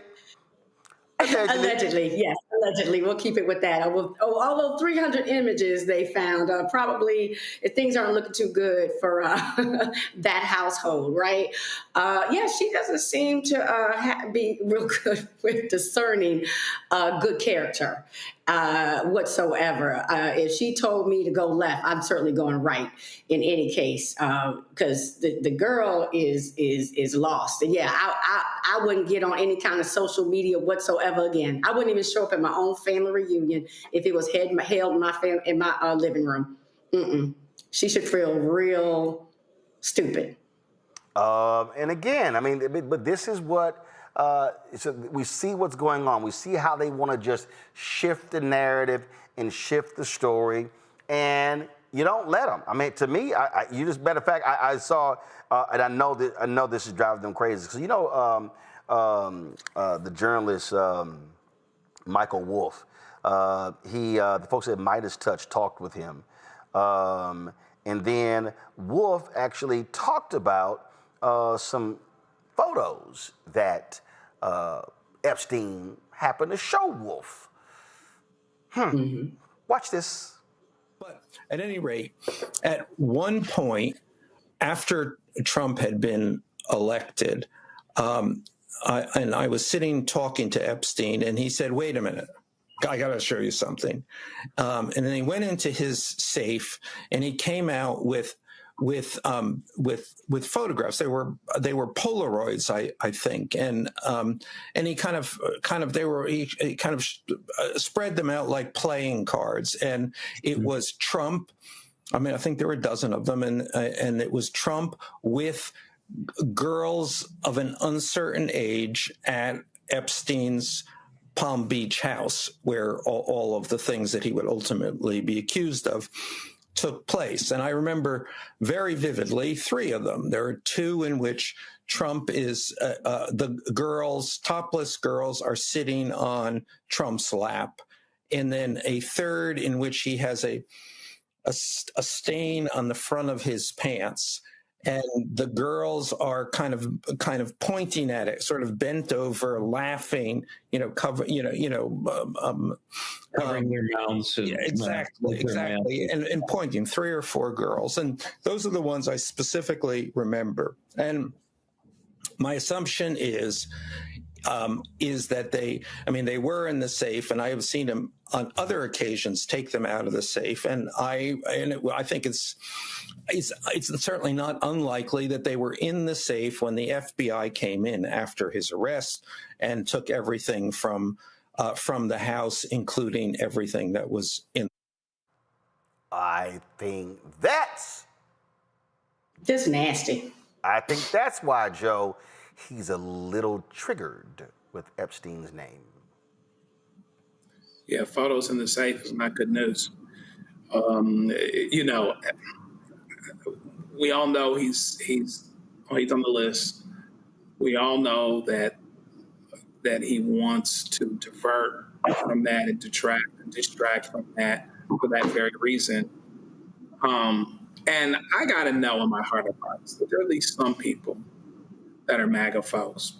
yes, allegedly. We'll keep it with that. Although 300 images they found, probably if things aren't looking too good for that household, right? Yeah, she doesn't seem to be real good with discerning good character whatsoever. If she told me to go left, I'm certainly going right in any case, because the girl is lost. And yeah, I wouldn't get on any kind of social media whatsoever again. I wouldn't even show up at my own family reunion if it was held in my living room. She should feel real stupid. And again, I mean, but this is what. So we see what's going on. We see how they want to just shift the narrative and shift the story, and you don't let them. I mean, to me, you just matter of fact, I saw, and I know this is driving them crazy because the journalist Michael Wolff, the folks at Midas Touch talked with him, and then Wolff actually talked about some photos that Epstein happened to show Wolff. Watch this. But at any rate, at one point, after Trump had been elected, I was sitting talking to Epstein, and he said, "Wait a minute, I got to show you something." And then he went into his safe, and he came out with photographs. They were Polaroids, I think, and he kind of spread them out like playing cards, and it was Trump. I mean, I think there were a dozen of them, and it was Trump with girls of an uncertain age at Epstein's Palm Beach house, where all of the things that he would ultimately be accused of took place. And I remember very vividly 3 of them. There are 2 in which Trump is, the girls, topless girls, are sitting on Trump's lap. And then a 3rd in which he has a stain on the front of his pants. And the girls are kind of pointing at it, sort of bent over, laughing, covering their mouths. Yeah, exactly, and pointing. 3 or 4 girls, and those are the ones I specifically remember. And my assumption is that they were in the safe, and I have seen them on other occasions take them out of the safe, and I think it's certainly not unlikely that they were in the safe when the FBI came in after his arrest and took everything from the house, including everything that was in. I think that's just nasty. I think that's why, Joe, he's a little triggered with Epstein's name. Yeah, photos in the safe is not good news. We all know he's on the list. We all know that he wants to divert from that and distract from that for that very reason. And I got to know in my heart of hearts that there are at least some people that are MAGA folks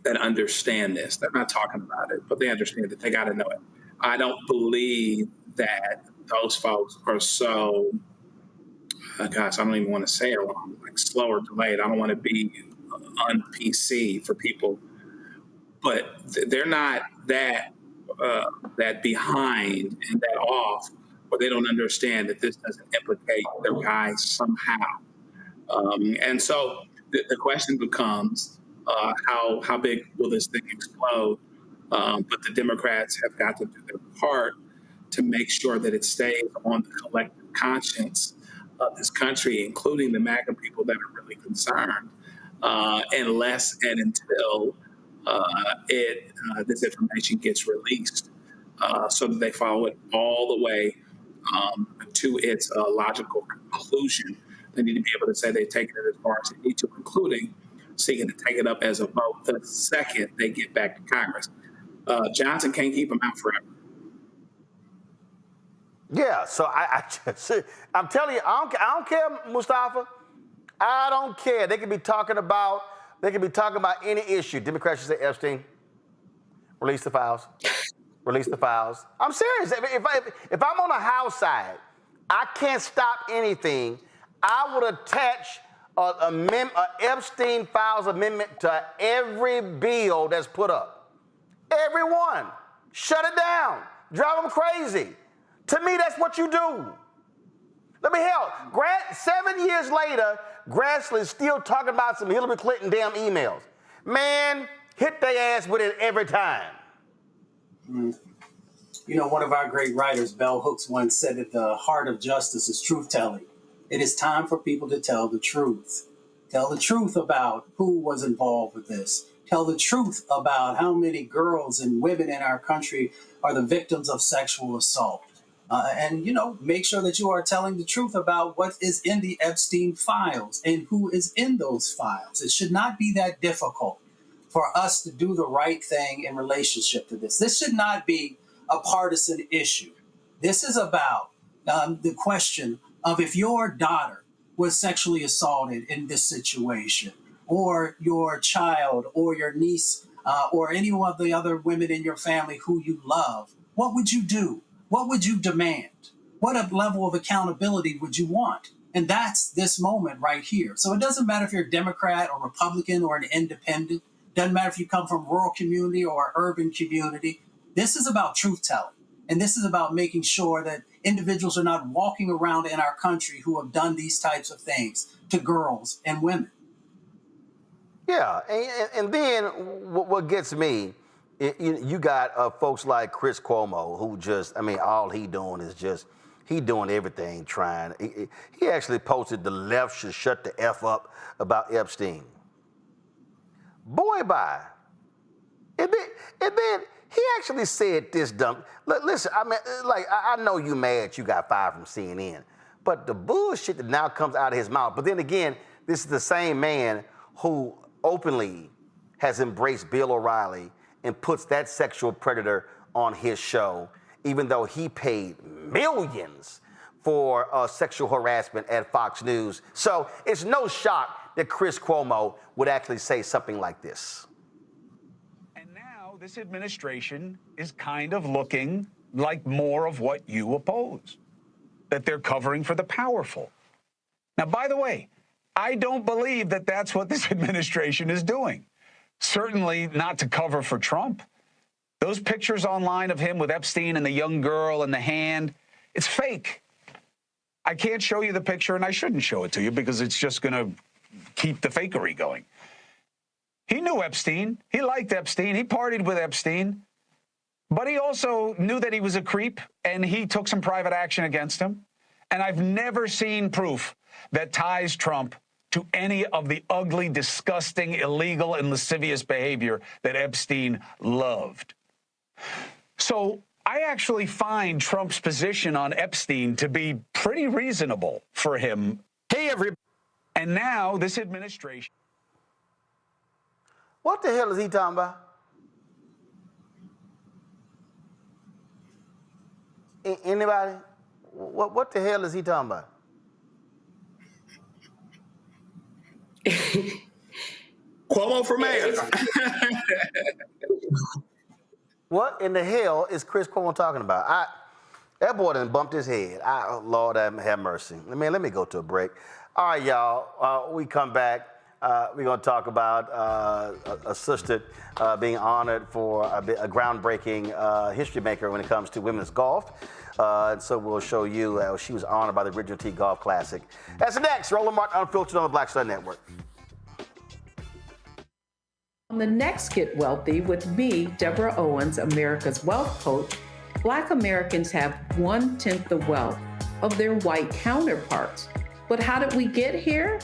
that understand this. They're not talking about it, but they understand it. They got to know it. I don't believe that those folks are so, gosh, I don't even want to say it wrong, like slow or delayed. I don't want to be un-PC for people, but they're not that behind and that off, or they don't understand that this doesn't implicate their guys somehow. And so the question becomes, how big will this thing explode? But the Democrats have got to do their part to make sure that it stays on the collective conscience of this country, including the MAGA people that are really concerned, unless and until this information gets released, so that they follow it all the way to its logical conclusion. They need to be able to say they've taken it as far as they need to, including seeking to take it up as a vote the second they get back to Congress. Johnson can't keep them out forever. Yeah, so I'm telling you, I don't care, Mustafa. I don't care. They could be talking about any issue. Democrats should say, Epstein, release the files. Release the files. I'm serious. If I'm on a House side, I can't stop anything. I would attach a Epstein files amendment to every bill that's put up. Every one. Shut it down. Drive them crazy. To me, that's what you do. Let me help. 7 years later, Grassley's still talking about some Hillary Clinton damn emails. Man, hit their ass with it every time. One of our great writers, Bell Hooks, once said that the heart of justice is truth-telling. It is time for people to tell the truth. Tell the truth about who was involved with this. Tell the truth about how many girls and women in our country are the victims of sexual assault. And make sure that you are telling the truth about what is in the Epstein files and who is in those files. It should not be that difficult for us to do the right thing in relationship to this. This should not be a partisan issue. This is about the question of if your daughter was sexually assaulted in this situation, or your child or your niece or any of the other women in your family who you love, what would you do? What would you demand? What a level of accountability would you want? And that's this moment right here. So it doesn't matter if you're a Democrat or Republican or an independent. Doesn't matter if you come from a rural community or urban community. This is about truth telling. And this is about making sure that individuals are not walking around in our country who have done these types of things to girls and women. Yeah, and then what gets me, you got folks like Chris Cuomo, who all he doing is he doing everything trying. He actually posted the left should shut the F up about Epstein. Boy, bye. And then he actually said this dumb. Listen, I know you mad you got fired from CNN, But the bullshit that now comes out of his mouth. But then again, this is the same man who openly has embraced Bill O'Reilly and puts that sexual predator on his show, even though he paid millions for sexual harassment at Fox News. So it's no shock that Chris Cuomo would actually say something like this. And now this administration is kind of looking like more of what you oppose, that they're covering for the powerful. Now, by the way, I don't believe that that's what this administration is doing. Certainly not to cover for Trump. Those pictures online of him with Epstein and the young girl and the hand, it's fake. I can't show you the picture, and I shouldn't show it to you because it's just going to keep the fakery going. He knew Epstein. He liked Epstein. He partied with Epstein. But he also knew that he was a creep, and he took some private action against him. And I've never seen proof that ties Trump to any of the ugly, disgusting, illegal, and lascivious behavior that Epstein loved. So I actually find Trump's position on Epstein to be pretty reasonable for him. Hey, everybody. And now this administration. What the hell is he talking about? Anybody? What the hell is he talking about? Cuomo for mayor. What in the hell is Chris Cuomo talking about? That boy done bumped his head. Lord have mercy. Man, let me go to a break. All right, y'all. We come back. We're going to talk about a sister being honored for a groundbreaking history maker when it comes to women's golf. And so we'll show you she was honored by the Original Tee Golf Classic. That's next. Roland Martin Unfiltered on the Black Star Network. On the next Get Wealthy with me, Deborah Owens, America's Wealth Coach, Black Americans have 1/10 the wealth of their white counterparts. But how did we get here?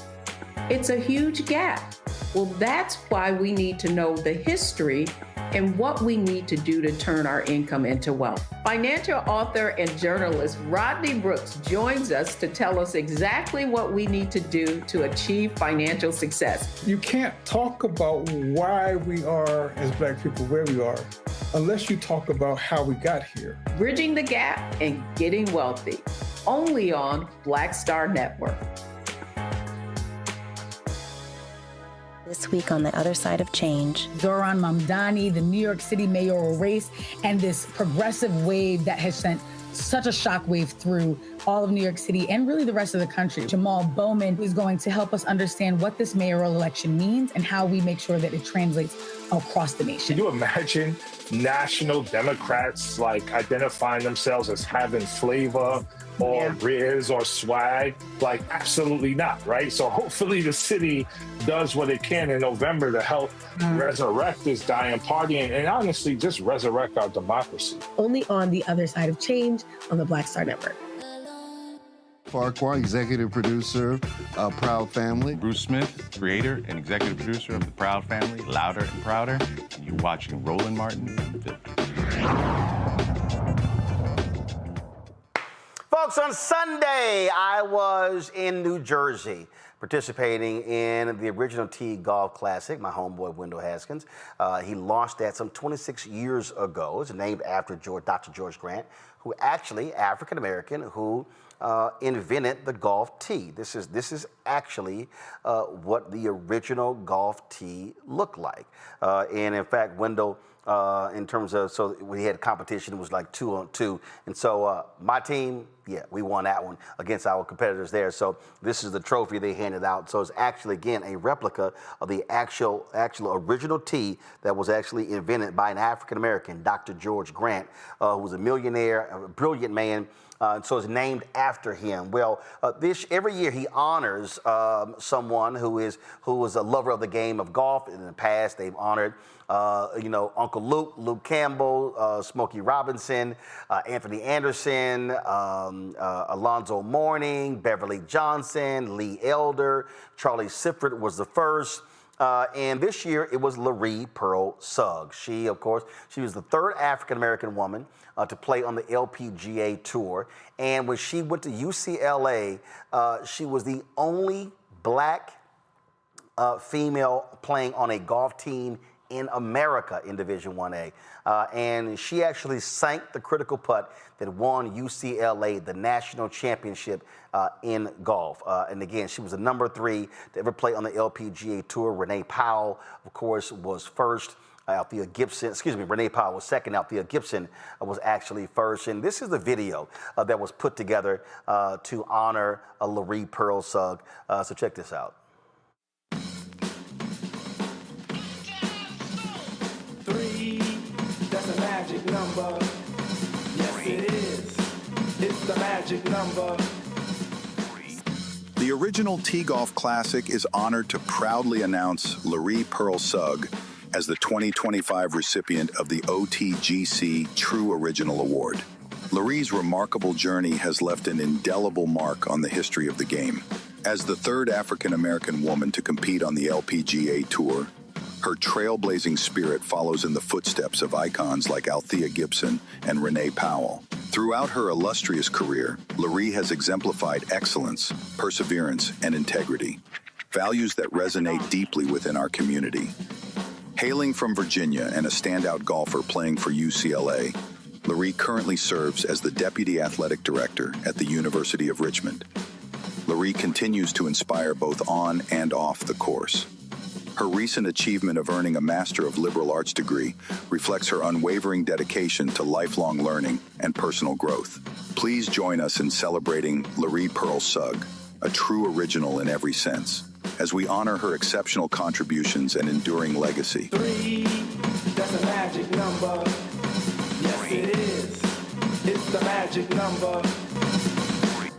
It's a huge gap. Well, that's why we need to know the history and what we need to do to turn our income into wealth. Financial author and journalist Rodney Brooks joins us to tell us exactly what we need to do to achieve financial success. You can't talk about why we are, as Black people, where we are, unless you talk about how we got here. Bridging the Gap and Getting Wealthy, only on Black Star Network. This week on The Other Side of Change. Zohran Mamdani, the New York City mayoral race, and this progressive wave that has sent such a shockwave through all of New York City and really the rest of the country. Jamal Bowman is going to help us understand what this mayoral election means and how we make sure that it translates across the nation. Can you imagine national Democrats like identifying themselves as having flavor or riz or swag? Like, absolutely not, right? So hopefully the city does what it can in November to help resurrect this dying party and honestly just resurrect our democracy. Only on The Other Side of Change on the Black Star Network. Farquhar, executive producer of Proud Family. Bruce Smith, creator and executive producer of The Proud Family, Louder and Prouder. And you're watching Roland Martin Unfiltered. Folks, on Sunday, I was in New Jersey participating in the Original Tee Golf Classic, my homeboy Wendell Haskins. He launched that some 26 years ago. It's named after Dr. George Grant, who actually, African-American, who invented the golf tee. This is actually what the original golf tee looked like. And in fact, Wendell, in terms of, so we had competition, it was like 2-on-2. And so my team, we won that one against our competitors there. So this is the trophy they handed out. So it's actually, again, a replica of the actual original tee that was actually invented by an African-American, Dr. George Grant, who was a millionaire, a brilliant man. So it's named after him. Well, every year he honors someone who is a lover of the game of golf. In the past, they've honored Uncle Luke Campbell, Smokey Robinson, Anthony Anderson, Alonzo Mourning, Beverly Johnson, Lee Elder, Charlie Sifford was the first. And this year it was Laree Pearl Suggs. She, of course, she was the third African-American woman to play on the LPGA Tour. And when she went to UCLA, she was the only black female playing on a golf team in America in Division 1A. And she actually sank the critical putt that won UCLA the national championship in golf. And again, she was the number 3 to ever play on the LPGA Tour. Renee Powell, of course, was first. Althea Gibson, Renee Powell was second. Althea Gibson was actually first. And this is the video that was put together to honor Laree Pearl Suggs. So check this out. 3, that's a magic number. Yes, it is. It's the magic number. The original T-Golf Classic is honored to proudly announce Laree Pearl Suggs as the 2025 recipient of the OTGC True Original Award. Laree's remarkable journey has left an indelible mark on the history of the game. As the third African-American woman to compete on the LPGA Tour, her trailblazing spirit follows in the footsteps of icons like Althea Gibson and Renee Powell. Throughout her illustrious career, Laree has exemplified excellence, perseverance, and integrity, values that resonate deeply within our community. Hailing from Virginia and a standout golfer playing for UCLA, Laree currently serves as the Deputy Athletic Director at the University of Richmond. Laree continues to inspire both on and off the course. Her recent achievement of earning a Master of Liberal Arts degree reflects her unwavering dedication to lifelong learning and personal growth. Please join us in celebrating Laree Pearl Suggs, a true original in every sense, as we honor her exceptional contributions and enduring legacy. 3, that's a magic number. Yes, it is. It's the magic number.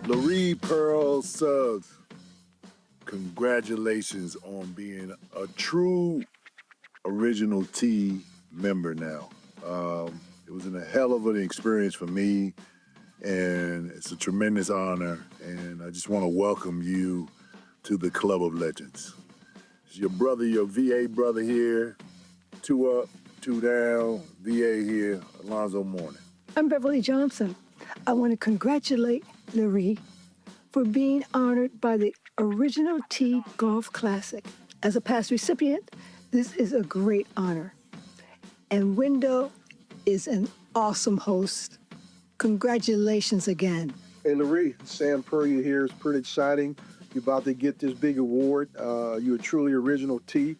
Laree Pearl Suggs, congratulations on being a true original T member now. It was a hell of an experience for me, and it's a tremendous honor, and I just want to welcome you to the Club of Legends. It's your brother, your VA brother here, 2 up, 2 down, VA here, Alonzo Mourning. I'm Beverly Johnson. I want to congratulate Laree for being honored by the Original T Golf Classic. As a past recipient, this is a great honor. And Window is an awesome host. Congratulations again. Hey, Laree, Sam Puryear here. It's pretty exciting. You're about to get this big award. You're a truly original T.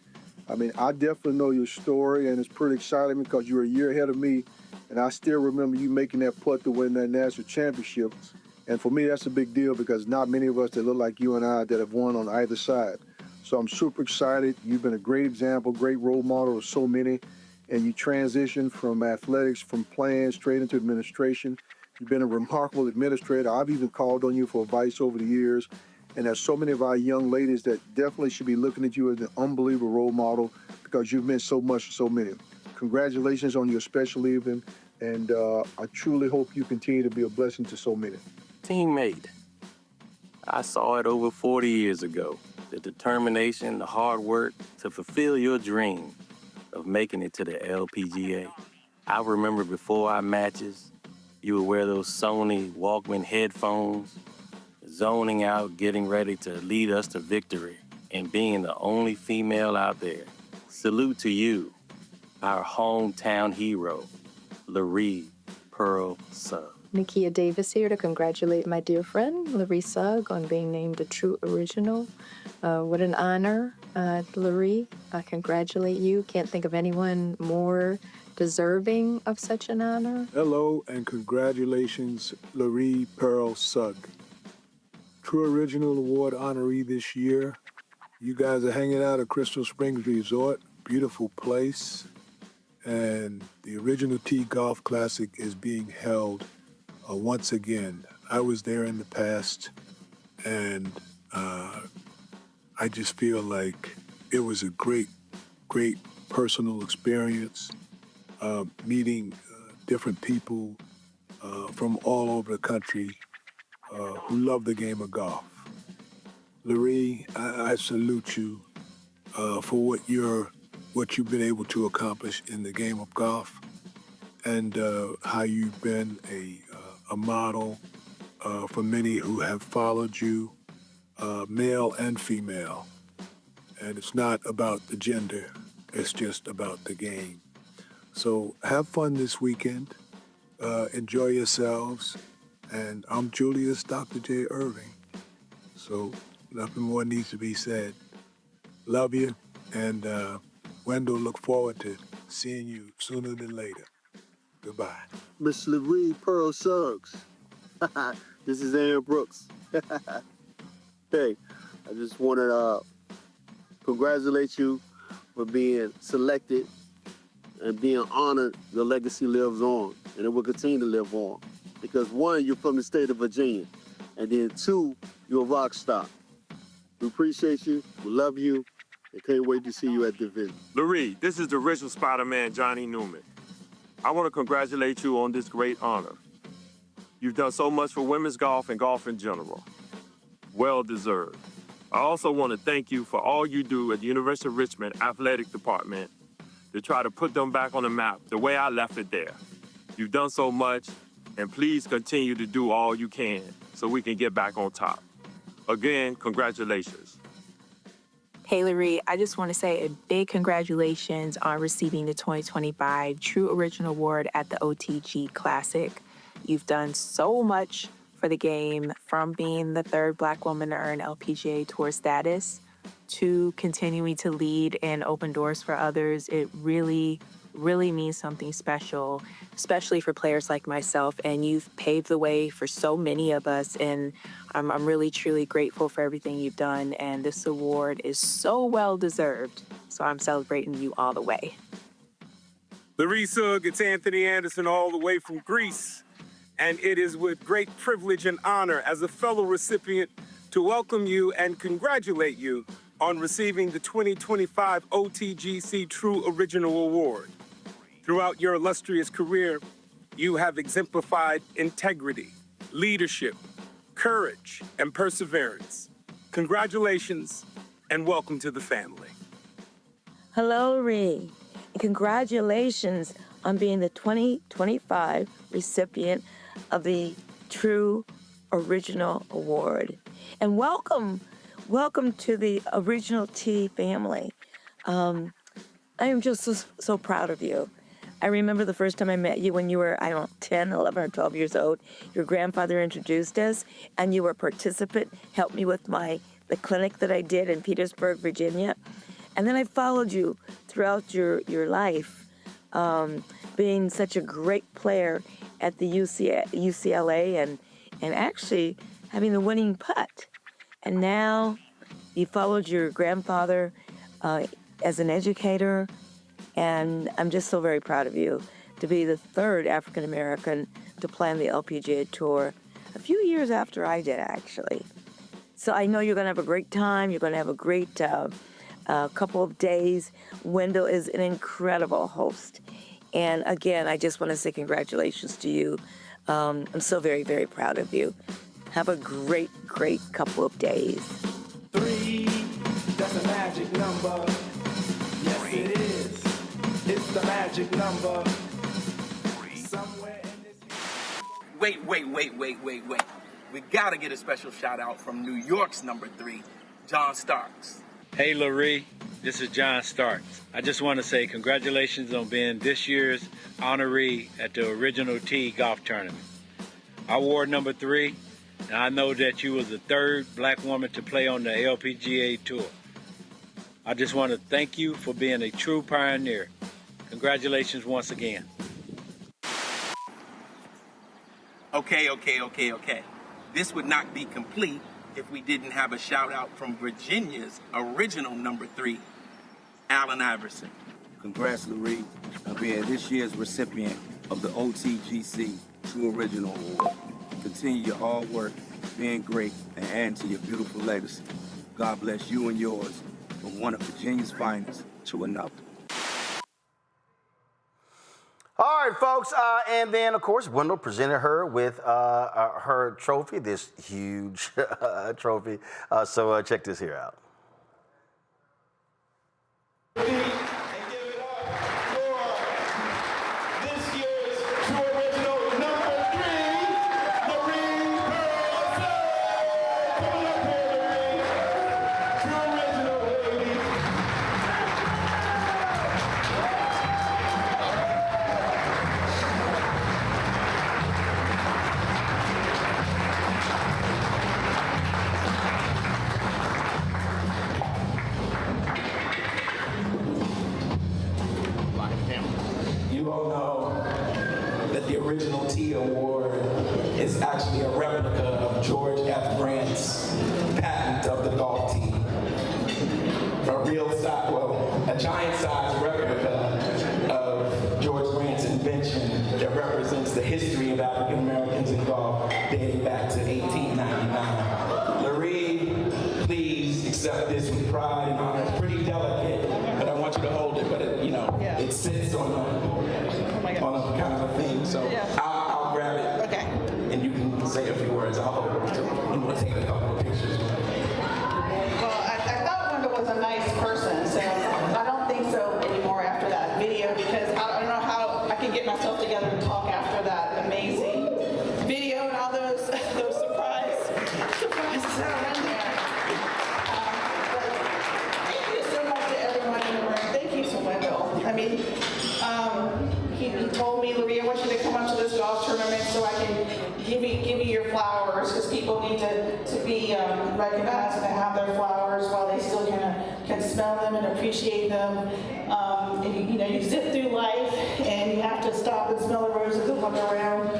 I mean, I definitely know your story, and it's pretty exciting because you're a year ahead of me, and I still remember you making that putt to win that national championship. And for me, that's a big deal because not many of us that look like you and I that have won on either side. So I'm super excited. You've been a great example, great role model of so many, and you transitioned from athletics, from playing straight into administration. You've been a remarkable administrator. I've even called on you for advice over the years. And there's so many of our young ladies that definitely should be looking at you as an unbelievable role model because you've meant so much to so many. Congratulations on your special evening, and I truly hope you continue to be a blessing to so many. Teammate, I saw it over 40 years ago. The determination, the hard work to fulfill your dream of making it to the LPGA. I remember before our matches, you would wear those Sony Walkman headphones, zoning out, getting ready to lead us to victory, and being the only female out there. Salute to you, our hometown hero, Laree Pearl Suggs. Nakia Davis here to congratulate my dear friend, Laree Suggs, on being named a true original. What an honor, Laree. I congratulate you. Can't think of anyone more deserving of such an honor. Hello, and congratulations, Laree Pearl Suggs. True Original Award honoree this year. You guys are hanging out at Crystal Springs Resort. Beautiful place. And the Original T Golf Classic is being held once again. I was there in the past, and I just feel like it was a great, great personal experience, meeting different people from all over the country who love the game of golf. Laree, I salute you, for what you've been able to accomplish in the game of golf, and how you've been a model for many who have followed you, male and female. And it's not about the gender, it's just about the game. So have fun this weekend, enjoy yourselves, and I'm Julius Dr. J. Irving. So nothing more needs to be said. Love you, and Wendell, look forward to seeing you sooner than later. Goodbye. Miss Laree Pearl Suggs. This is Aaron Brooks. Hey, I just want to congratulate you for being selected and being honored. Your legacy lives on, and it will continue to live on. Because one, you're from the state of Virginia, and then two, you're a rock star. We appreciate you, we love you, and can't wait to see you at the event. Laree, this is the original Spider-Man, Johnny Newman. I want to congratulate you on this great honor. You've done so much for women's golf and golf in general. Well deserved. I also want to thank you for all you do at the University of Richmond Athletic Department to try to put them back on the map the way I left it there. You've done so much, and please continue to do all you can so we can get back on top. Again, congratulations. Hey, Laree, I just want to say a big congratulations on receiving the 2025 True Original Award at the OTG Classic. You've done so much for the game, from being the third Black woman to earn LPGA Tour status to continuing to lead and open doors for others. It really, really means something special, especially for players like myself. And you've paved the way for so many of us. And I'm really, truly grateful for everything you've done. And this award is so well deserved. So I'm celebrating you all the way. Laree Sugg, it's Anthony Anderson all the way from Greece. And it is with great privilege and honor as a fellow recipient to welcome you and congratulate you on receiving the 2025 OTGC True Original Award. Throughout your illustrious career, you have exemplified integrity, leadership, courage, and perseverance. Congratulations, and welcome to the family. Hello, Laree. Congratulations on being the 2025 recipient of the True Original Award. And welcome to the Original T family. I am just so proud of you. I remember the first time I met you when you were, 10, 11, or 12 years old. Your grandfather introduced us, and you were a participant, helped me with the clinic that I did in Petersburg, Virginia. And then I followed you throughout your life, being such a great player at the UCLA and actually having the winning putt. And now you followed your grandfather as an educator, and I'm just so very proud of you to be the third African American to play on the LPGA Tour a few years after I did, actually. So I know you're going to have a great time. You're going to have a great couple of days. Wendell is an incredible host. And again, I just want to say congratulations to you. I'm so very, very proud of you. Have a great, great couple of days. 3, that's a magic number. Yes, it is. It's the magic number. Somewhere in this... Wait. We gotta get a special shout out from New York's number 3, John Starks. Hey, Laree, this is John Starks. I just want to say congratulations on being this year's honoree at the Original T Golf Tournament. I wore number 3, and I know that you was the third Black woman to play on the LPGA Tour. I just want to thank you for being a true pioneer. Congratulations once again. Okay. This would not be complete if we didn't have a shout out from Virginia's original number 3, Allen Iverson. Congrats, Laree, on being this year's recipient of the OTGC True Original Award. Continue your hard work, being great, and adding to your beautiful legacy. God bless you and yours from one of Virginia's finest to another. All right, folks, and then, of course, Wendell presented her with her trophy, this huge trophy. So check this here out. Original Tee Award is actually a replica of George F. Grant's patent of the golf tee. A giant-sized replica of George Grant's invention that represents the history of African Americans in golf dating back to 1899. Larry, please accept this with pride and honor. It's pretty delicate, but I want you to hold it. But it sits on a kind of a thing. So I'll grab it. Okay. And you can say a few words. I'll hold it too. And we'll take a couple of pictures. Well, I thought Wendell was a nice person, so I don't think so anymore after that video, because I don't know how I can get myself together and talk after that amazing video and all those surprises that are in there. Thank you so much to everyone in the room. Thank you to Wendell. I mean, he told me, Larry, I want you to come up to this golf tournament so I can give you your flowers, because people need to be recognized and to have their flowers while they still can smell them and appreciate them. And you zip through life and you have to stop and smell the roses and look around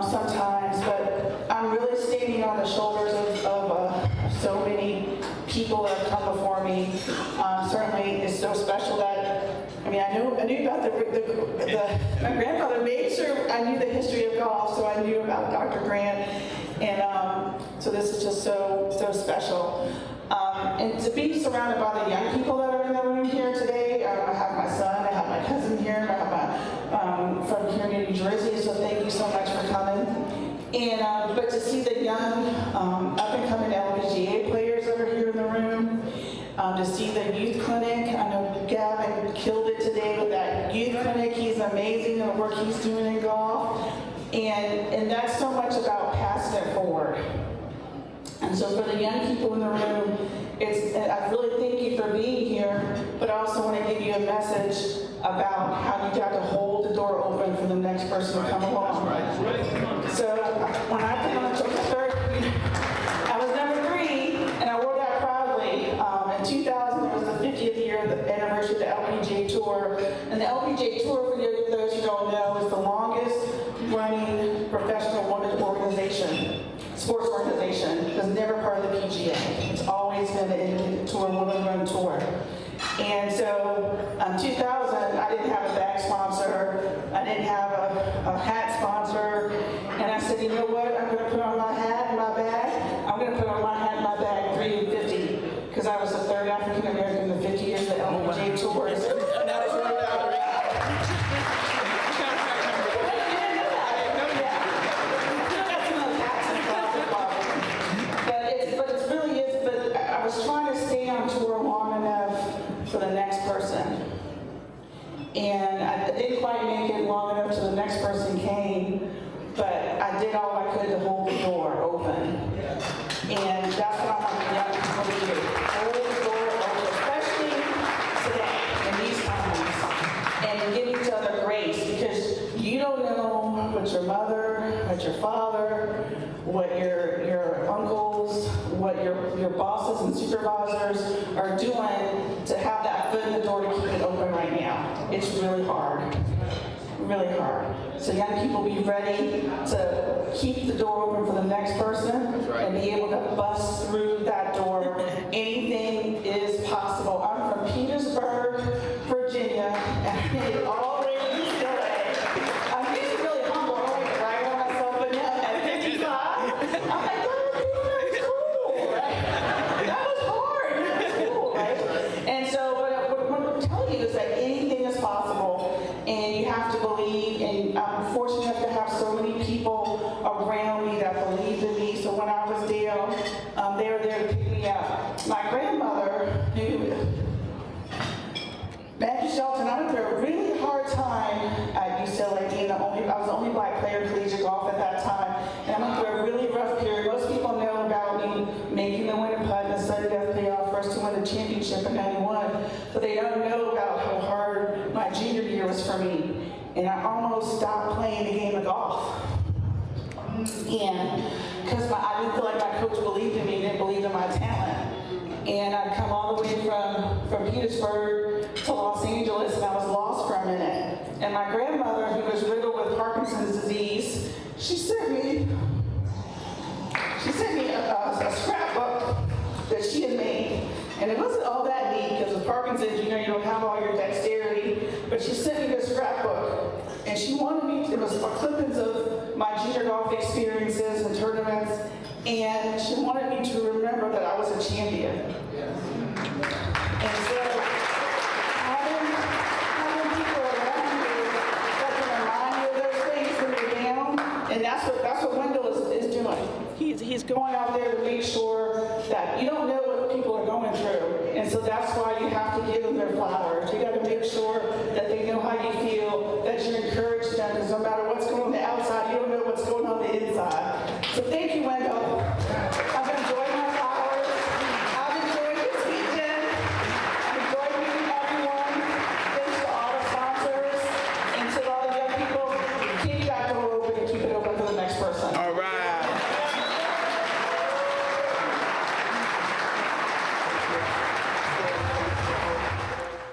sometimes. But I'm really standing on the shoulders of so many people that have come before me. Certainly, it's so special that I knew about my grandfather made sure I knew the history of golf, so I knew about Dr. Grant, and so this is just so special. And to be surrounded by the young people that are in the room here today, I have my son, I have my cousin here, I have my from here in New Jersey, so thank you so much for coming. And but to see the young up-and-coming LPGA players that are here in the room, to see the youth clinic. I know Gavin killed it today with that youth clinic. He's amazing in the work he's doing in golf. And that's so much about passing it forward. And so for the young people in the room, I really thank you for being here, but I also want to give you a message about how you got to hold the door open for the next person to come along. So when I came on the third, I was number 3, and I wore that proudly. In 2000, it was the 50th year, the anniversary of the LPGA Tour. And the LPGA Tour, for those who don't know, is the longest running professional women's organization, sports organization. It was never part of the PGA. It's always been an independent tour, women-run tour. And so in 2000, I didn't have a bag sponsor. I didn't have a hat sponsor. And I said, you know what? I'm going to put on my hat and my bag. I'm going to put on my hat and my bag 3 and 50. Because I was the 3rd African American in the 50 years of the LPGA tours. And I was really proud of that. But it really is, but I was trying to stay on tour long enough for the next person. And I didn't quite make it long enough till the next person came, but I did all I could to hold the door open. And that's what I want the young people to do. Hold the door open, especially today, in these times, and give each other grace, because you don't know what your mother, what your father, what your uncles, what your bosses and supervisors are doing to have that foot in the door to keep it open right now. It's really hard. Really hard. So young people, be ready to keep the door open for the next person and be able to bust through that door. Anything is possible. I'm from Petersburg, Virginia, and I made it all the way to UCLA. I'm usually really humble, I don't like to brag on myself, but now at 55, I'm like, that's cool, right? That was hard, that was cool, right? And so what I'm telling you is that anything is possible, and you have to believe, and I'm fortunate enough to have so many people around me that believed in me. So when I was down, they were there to pick me up. My grandmother, Maggie Shelton, I went through a really hard time at UCLA being I was the only black player in collegiate golf at that time, and I went through a really rough period. Most people know about me making the winter putt in the sudden death playoff for us to win the championship in '91, but they don't know about how hard my junior year was for me. And I almost stopped playing the game of golf. And because I didn't feel like my coach believed in me, didn't believe in my talent. And I'd come all the way from Petersburg to Los Angeles, and I was lost for a minute. And my grandmother, who was riddled with Parkinson's Parkinson's disease, she sent me a scrapbook that she had made. And it wasn't all that neat because with Parkinson's, you don't have all your dexterity, but she sent me this scrapbook. And she wanted me, it was clippings of my junior golf experiences and tournaments, and she wanted me to remember that I was a champion. And so having people around you that can remind you of those things when you're down, and that's what Wendell is doing. He's going out there to make sure that you don't know what people are going through. And so that's why you have to give them their flowers. You got to make sure that they know how you feel, that you encourage them, because no matter what's going on the outside, you don't know what's going on the inside. So thank you, Wendell. I've enjoyed my flowers. I've enjoyed this weekend. I've enjoyed meeting everyone. Thanks to all the sponsors and to all the young people. Keep that door open and keep it open for the next person. All right.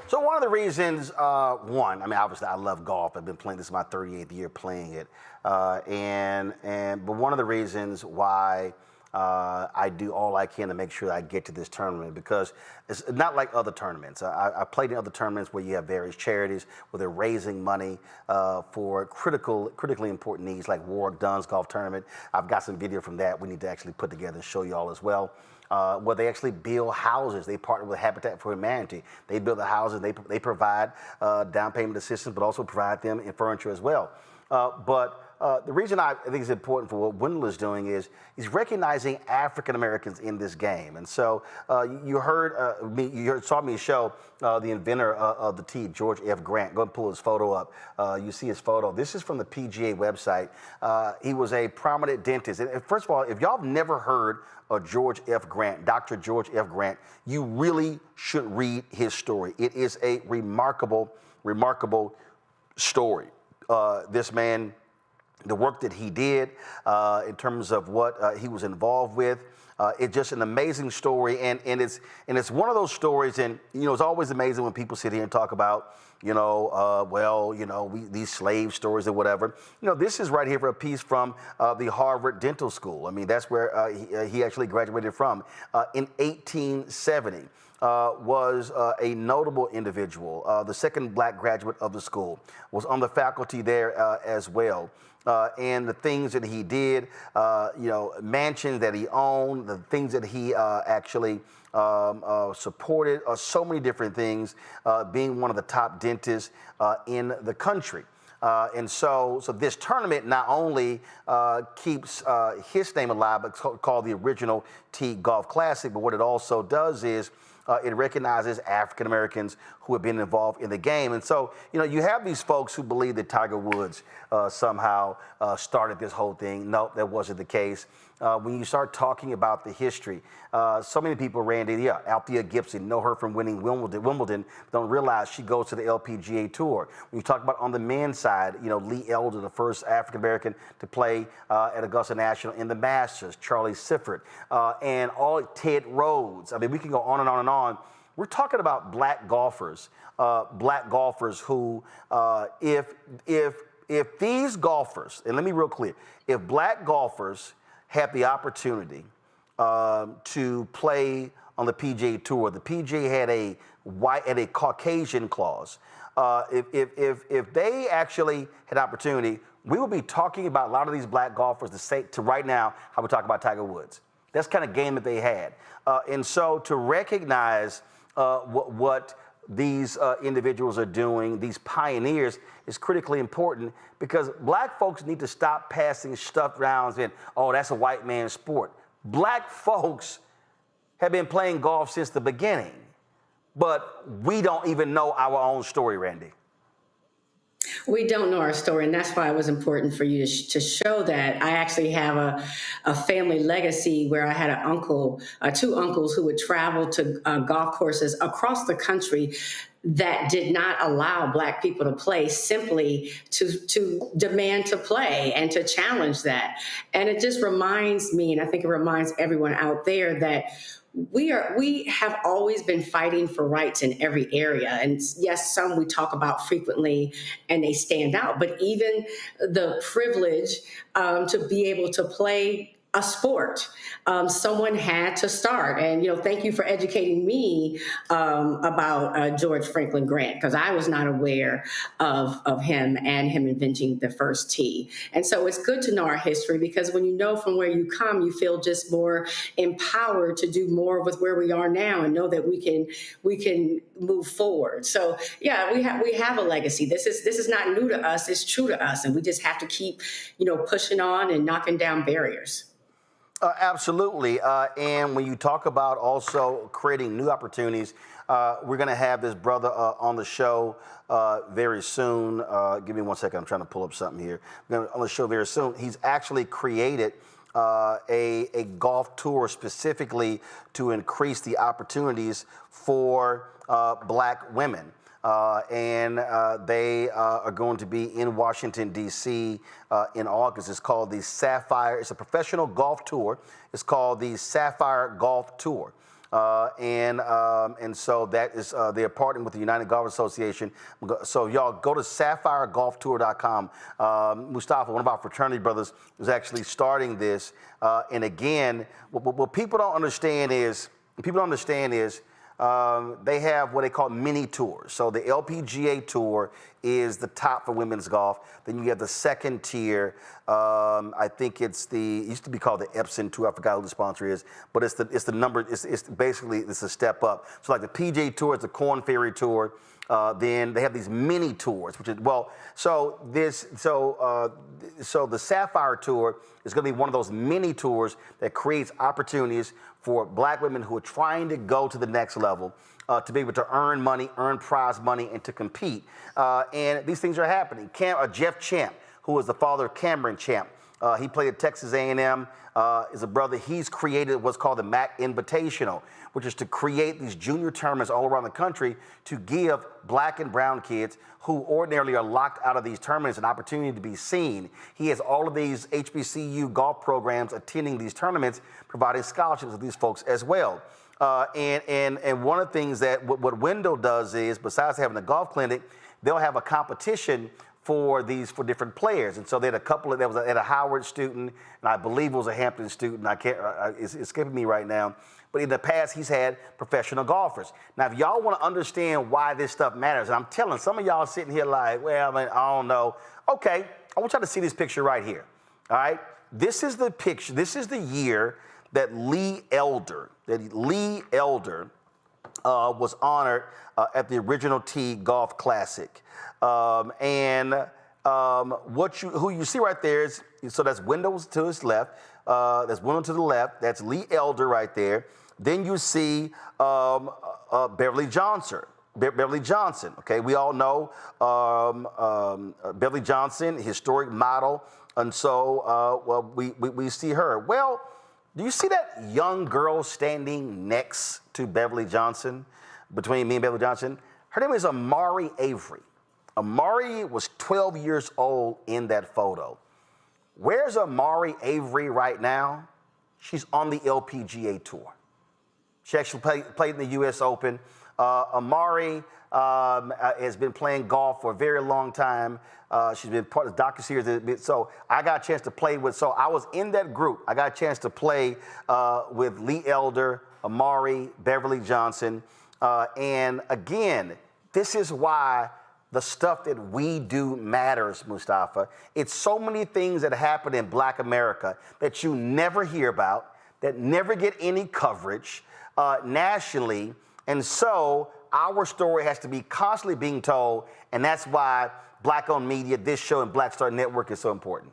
So one of the reasons, obviously I love golf. I've been playing, this is my 38th year playing it. But one of the reasons why I do all I can to make sure I get to this tournament, because it's not like other tournaments. I played in other tournaments where you have various charities where they're raising money for critically important needs, like Warwick Dunn's golf tournament. I've got some video from that we need to actually put together and show you all as well. Where they actually build houses. They partner with Habitat for Humanity. They build the houses. They provide down payment assistance, but also provide them in furniture as well. The reason I think it's important for what Wendell is doing is he's recognizing African Americans in this game. And so you saw me show the inventor of the tee, George F. Grant. Go ahead and pull his photo up. You see his photo. This is from the PGA website. He was a prominent dentist. And first of all, if y'all have never heard of George F. Grant, Dr. George F. Grant, you really should read his story. It is a remarkable story. This man, the work that he did in terms of what he was involved with, it's just an amazing story, and it's one of those stories, and it's always amazing when people sit here and talk about these slave stories or whatever. This is right here for a piece from the Harvard Dental School. I mean, that's where he actually graduated from in 1870. Was a notable individual, the second black graduate of the school, was on the faculty there as well. And the things that he did, mansions that he owned, the things that he actually supported, so many different things, being one of the top dentists in the country. And so this tournament not only keeps his name alive, but it's called the Original Tee Golf Classic, but what it also does is it recognizes African Americans who have been involved in the game. And so, you have these folks who believe that Tiger Woods somehow started this whole thing. No, that wasn't the case. When you start talking about the history, so many people, Randy, Althea Gibson, know her from winning Wimbledon, don't realize she goes to the LPGA Tour. When you talk about on the men's side, Lee Elder, the first African-American to play at Augusta National in the Masters, Charlie Sifford, and all Ted Rhodes. I mean, we can go on and on and on. We're talking about black golfers who, if these golfers, and let me be real clear, if black golfers had the opportunity to play on the PGA Tour, the PGA had a Caucasian clause. If they actually had opportunity, we would be talking about a lot of these black golfers to right now how we talk about Tiger Woods. That's the kind of game that they had. And so to recognize what these individuals are doing, these pioneers, is critically important, because black folks need to stop passing stuff around and, oh, that's a white man's sport. Black folks have been playing golf since the beginning, but we don't even know our own story, Randy. We don't know our story, and that's why it was important for you to show that. I actually have a family legacy where I had an uncle, two uncles who would travel to golf courses across the country that did not allow Black people to play, simply to demand to play and to challenge that. And it just reminds me, and I think it reminds everyone out there, that we have always been fighting for rights in every area. And yes, some we talk about frequently and they stand out, but even the privilege to be able to play a sport. Someone had to start. And, thank you for educating me about George Franklin Grant, because I was not aware of him and him inventing the first tee. And so it's good to know our history, because when you know from where you come, you feel just more empowered to do more with where we are now and know that we can move forward. So yeah, we have a legacy. This is not new to us. It's true to us. And we just have to keep, pushing on and knocking down barriers. Absolutely. And when you talk about also creating new opportunities, we're going to have this brother on the show very soon. Give me 1 second. I'm trying to pull up something here. On the show very soon. He's actually created a golf tour specifically to increase the opportunities for black women. They are going to be in Washington, D.C. In August. It's called the Sapphire. It's a professional golf tour. It's called the Sapphire Golf Tour. And so that is, they're partnering with the United Golf Association. So y'all go to sapphiregolftour.com. Mustafa, one of our fraternity brothers, is actually starting this. And again, what people don't understand is, they have what they call mini tours. So the LPGA Tour is the top for women's golf. Then you have the second tier. I think it used to be called the Epson Tour. I forgot who the sponsor is, but it's the number. It's basically a step up. So like the PGA Tour is the Korn Ferry Tour. Then they have these mini tours, which is so the Sapphire Tour is going to be one of those mini tours that creates opportunities for black women who are trying to go to the next level, to be able to earn money, earn prize money, and to compete. And these things are happening. Jeff Champ, who is the father of Cameron Champ, he played at Texas A&M, is a brother. He's created what's called the MAC Invitational, which is to create these junior tournaments all around the country to give black and brown kids who ordinarily are locked out of these tournaments an opportunity to be seen. He has all of these HBCU golf programs attending these tournaments, providing scholarships to these folks as well. And one of the things that what Window does is, besides having a golf clinic, they'll have a competition for different players. And so they had a couple there was a Howard student, and I believe it was a Hampton student. It's escaping me right now. But in the past, he's had professional golfers. Now, if y'all want to understand why this stuff matters, and I'm telling some of y'all sitting here like, well, I don't know. Okay, I want y'all to see this picture right here. All right, this is the picture. This is the year that Lee Elder was honored at the Original Tee Golf Classic. Who you see right there is, so that's Windows to his left, that's Window to the left, that's Lee Elder right there. Then you see Beverly Johnson. Okay, we all know Beverly Johnson, historic model, and so we see her. Well, do you see that young girl standing next to Beverly Johnson, between me and Beverly Johnson? Her name is Amari Avery. Amari was 12 years old in that photo. Where's Amari Avery right now? She's on the LPGA Tour. She actually played in the U.S. Open. Amari has been playing golf for a very long time. She's been part of the docuseries. So I got a chance to play with, so I was in that group. I got a chance to play with Lee Elder, Amari, Beverly Johnson. And again, this is why the stuff that we do matters, Mustafa. It's so many things that happen in Black America that you never hear about, that never get any coverage nationally. And so our story has to be constantly being told, and that's why Black-owned media, this show, and Black Star Network is so important.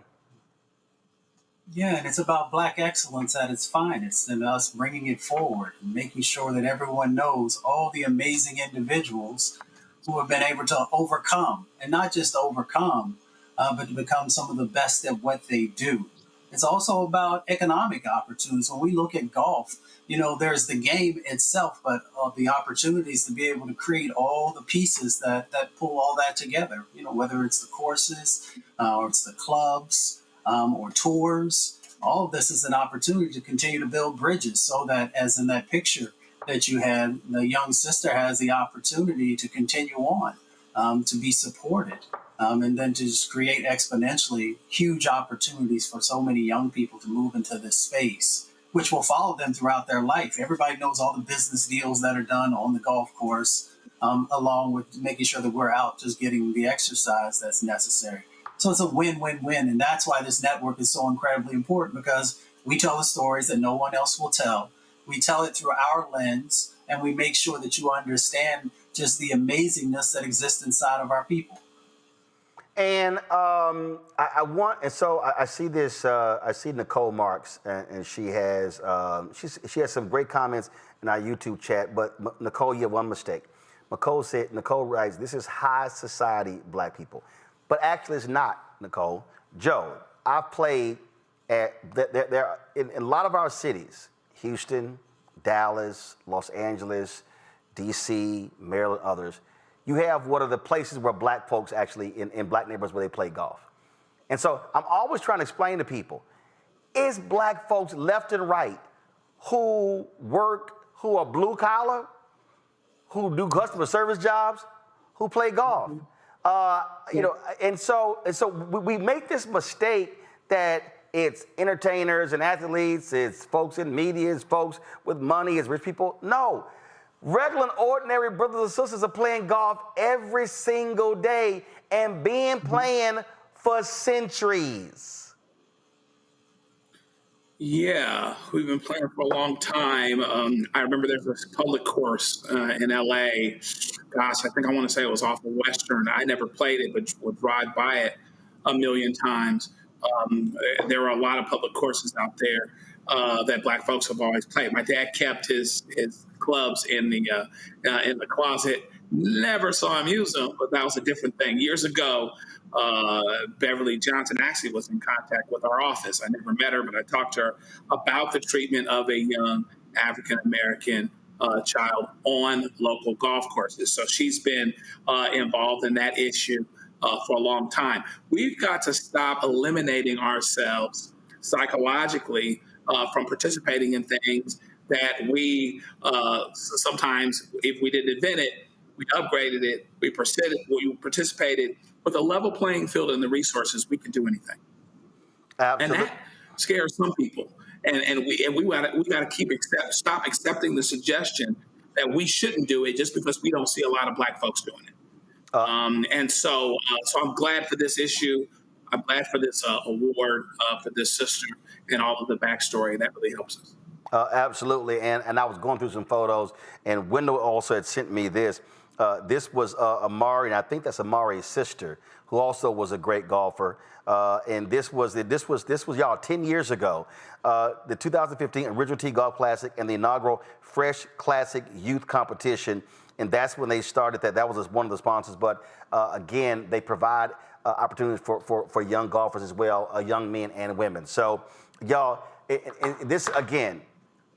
Yeah, and it's about Black excellence at its finest, and us bringing it forward and making sure that everyone knows all the amazing individuals who have been able to overcome, and not just overcome, but to become some of the best at what they do. It's also about economic opportunities. When we look at golf, there's the game itself, but the opportunities to be able to create all the pieces that pull all that together, whether it's the courses or it's the clubs or tours, all of this is an opportunity to continue to build bridges so that, as in that picture that you had, the young sister has the opportunity to continue on, to be supported, and then to just create exponentially huge opportunities for so many young people to move into this space, which will follow them throughout their life. Everybody knows all the business deals that are done on the golf course, along with making sure that we're out just getting the exercise that's necessary. So it's a win-win-win, and that's why this network is so incredibly important, because we tell the stories that no one else will tell. We tell it through our lens, and we make sure that you understand just the amazingness that exists inside of our people. And I see this. I see Nicole Marks, and she has some great comments in our YouTube chat. But Nicole, you have one mistake. Nicole writes, "This is high society Black people," but actually it's not, Nicole. Joe, I've played at there in a lot of our cities: Houston, Dallas, Los Angeles, D.C., Maryland, others. You have what are the places where Black folks actually, in Black neighborhoods where they play golf. And so I'm always trying to explain to people, it's Black folks left and right who work, who are blue collar, who do customer service jobs, who play golf. You know, and so we make this mistake that it's entertainers and athletes, it's folks in media, it's folks with money, it's rich people. No. Regular and ordinary brothers and sisters are playing golf every single day and been playing for centuries. Yeah, we've been playing for a long time. I remember there was a public course in LA. Gosh, I think I want to say it was off of Western. I never played it, but would ride by it a million times. There are a lot of public courses out there that Black folks have always played. My dad kept his clubs in the closet. Never saw him use them, but that was a different thing. Years ago, Beverly Johnson actually was in contact with our office. I never met her, but I talked to her about the treatment of a young African-American child on local golf courses. So she's been involved in that issue for a long time. We've got to stop eliminating ourselves psychologically from participating in things that we sometimes, if we didn't invent it, we upgraded it, we participated with a level playing field and the resources, we can do anything. Absolutely. And that scares some people. And we got to stop accepting the suggestion that we shouldn't do it just because we don't see a lot of Black folks doing it. And so I'm glad for this issue. I'm glad for this award for this sister and all of the backstory. That really helps us. Absolutely. And I was going through some photos, and Wendell also had sent me this. This was Amari, and I think that's Amari's sister, who also was a great golfer. And this was y'all 10 years ago, the 2015 Original Tee Golf Classic and the inaugural Fresh Classic Youth Competition. And that's when they started that. That was one of the sponsors. But again, they provide opportunities for young golfers as well, young men and women. So y'all, this again,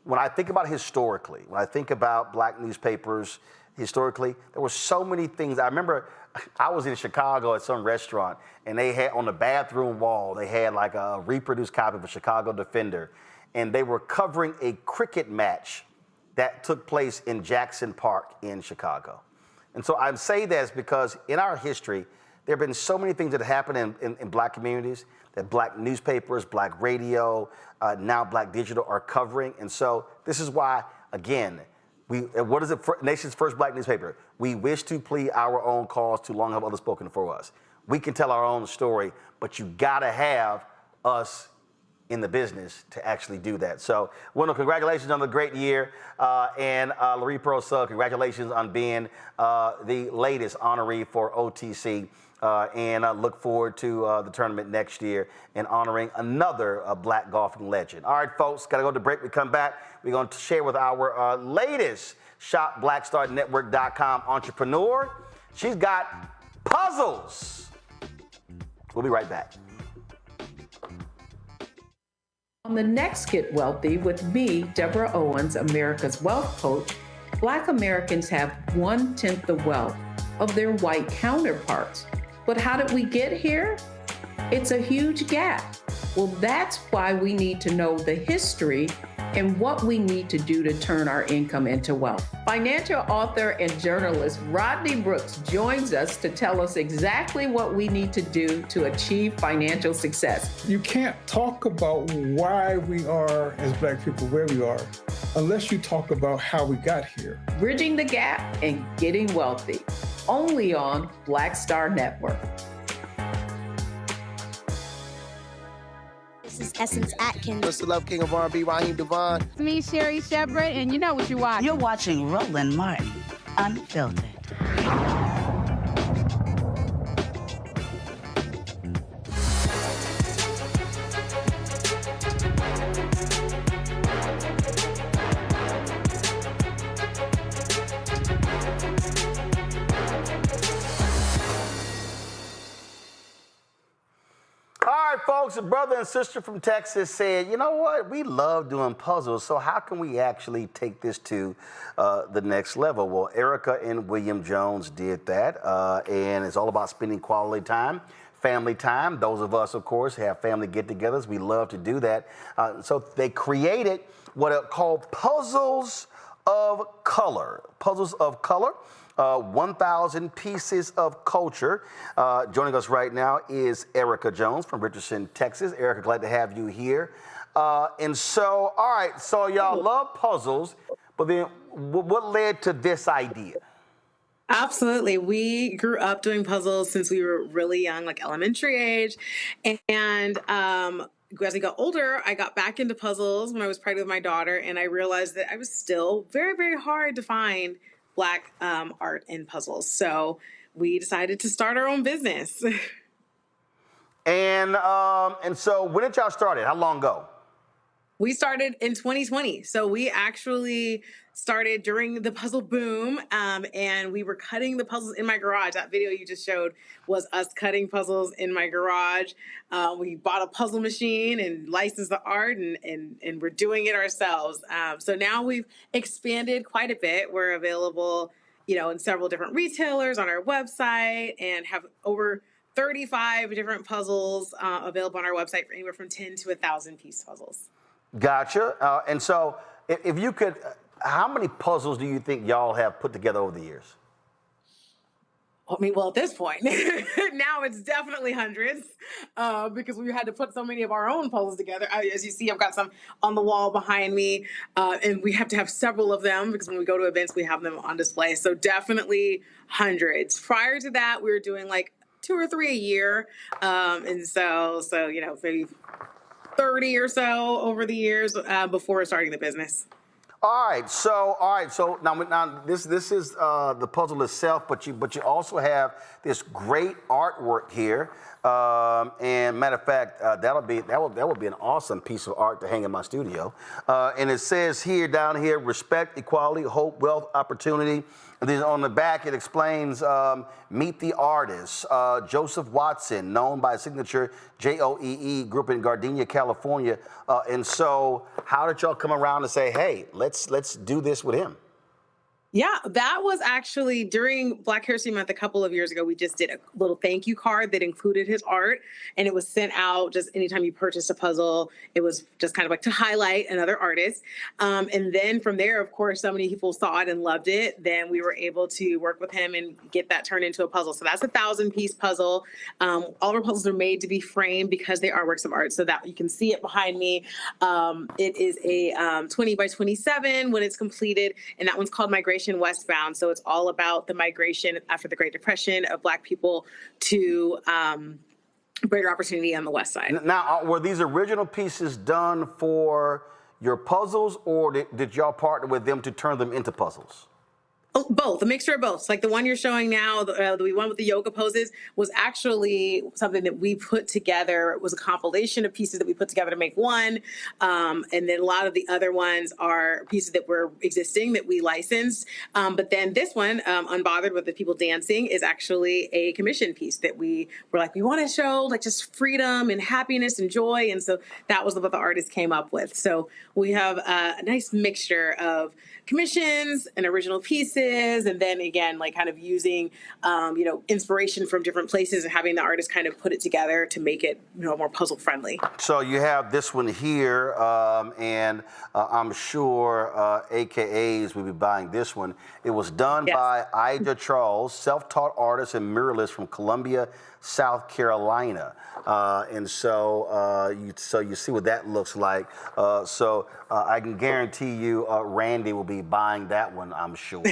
when I think about historically, when I think about Black newspapers historically, there were so many things. I remember I was in Chicago at some restaurant, and they had on the bathroom wall, they had like a reproduced copy of a Chicago Defender, and they were covering a cricket match that took place in Jackson Park in Chicago. And so I say this because in our history, there have been so many things that happen in Black communities that Black newspapers, Black radio, now Black digital are covering. And so this is why, again, what is it? Nation's first Black newspaper. We wish to plead our own cause, too long have others spoken for us. We can tell our own story, but you gotta have us in the business to actually do that. So, Wendell, congratulations on the great year. And Loree Pearl Sugg, congratulations on being the latest honoree for OTC. And look forward to the tournament next year and honoring another Black golfing legend. All right, folks, got to go to break. We come back. We're going to share with our latest ShopBlackStarNetwork.com entrepreneur. She's got puzzles. We'll be right back. On the next Get Wealthy with me, Deborah Owens, America's Wealth Coach, Black Americans have 1/10 the wealth of their white counterparts. But how did we get here? It's a huge gap. Well, that's why we need to know the history and what we need to do to turn our income into wealth. Financial author and journalist Rodney Brooks joins us to tell us exactly what we need to do to achieve financial success. You can't talk about why we are, as Black people, where we are, unless you talk about how we got here. Bridging the Gap and Getting Wealthy, only on Black Star Network. This is Essence Atkins. Mr. Love King of R&B, Raheem Devon. It's me, Sherry Shepard, and you know what you watch. You're watching Roland Martin, Unfiltered. Folks, a brother and sister from Texas said, you know what, we love doing puzzles, so how can we actually take this to the next level? Well, Erica and William Jones did that, and it's all about spending quality time, family time. Those of us, of course, have family get-togethers. We love to do that. So they created what are called puzzles of color. Puzzles of color. 1,000 pieces of culture. Joining us right now is Erica Jones from Richardson, Texas. Erica, glad to have you here. And so, all right, so y'all love puzzles, but then what led to this idea? Absolutely. We grew up doing puzzles since we were really young, like elementary age. And as I got older, I got back into puzzles when I was pregnant with my daughter, and I realized that I was still very, very hard to find Black art and puzzles. So we decided to start our own business. And so when did y'all start it? How long ago? We started in 2020. So we actually started during the puzzle boom, and we were cutting the puzzles in my garage. That video you just showed was us cutting puzzles in my garage. We bought a puzzle machine and licensed the art, and we're doing it ourselves. So now we've expanded quite a bit. We're available, in several different retailers on our website, and have over 35 different puzzles available on our website for anywhere from 10 to 1,000 piece puzzles. Gotcha. And so if you could, how many puzzles do you think y'all have put together over the years? I mean, well, at this point, now it's definitely hundreds, because we had to put so many of our own puzzles together. As you see, I've got some on the wall behind me, and we have to have several of them because when we go to events, we have them on display. So definitely hundreds. Prior to that, we were doing like 2 or 3 a year. And so, maybe 30 or so over the years before starting the business. All right. So now this is the puzzle itself, but you also have this great artwork here. And matter of fact, that will be an awesome piece of art to hang in my studio. And it says down here, respect, equality, hope, wealth, opportunity. And then on the back, it explains, meet the artist, Joseph Watson, known by signature JOEE, grew up in Gardenia, California. And so how did y'all come around and say, hey, let's do this with him? Yeah, that was actually during Black History Month a couple of years ago. We just did a little thank you card that included his art, and it was sent out just anytime you purchased a puzzle. It was just kind of like to highlight another artist. And then from there, of course, so many people saw it and loved it. Then we were able to work with him and get that turned into a puzzle. So that's a 1,000-piece puzzle. All of our puzzles are made to be framed because they are works of art, so that you can see it behind me. It is a 20 by 27 when it's completed, and that one's called Migration Westbound. So it's all about the migration after the Great Depression of Black people to greater opportunity on the West Side. Now, were these original pieces done for your puzzles, or did y'all partner with them to turn them into puzzles? Oh, both, a mixture of both. So like the one you're showing now, the one with the yoga poses, was actually something that we put together. It was a compilation of pieces that we put together to make one. And then a lot of the other ones are pieces that were existing that we licensed. But then this one, Unbothered with the People Dancing, is actually a commission piece that we were like, we want to show like just freedom and happiness and joy. And so that was what the artist came up with. So we have a nice mixture of commissions and original pieces, and then again, like kind of using, inspiration from different places and having the artist kind of put it together to make it, more puzzle friendly. So you have this one here, and I'm sure AKAs will be buying this one. It was done by Ida Charles, self-taught artist and muralist from Columbia, South Carolina. And so you see what that looks like. So I can guarantee you Randy will be buying that one, I'm sure.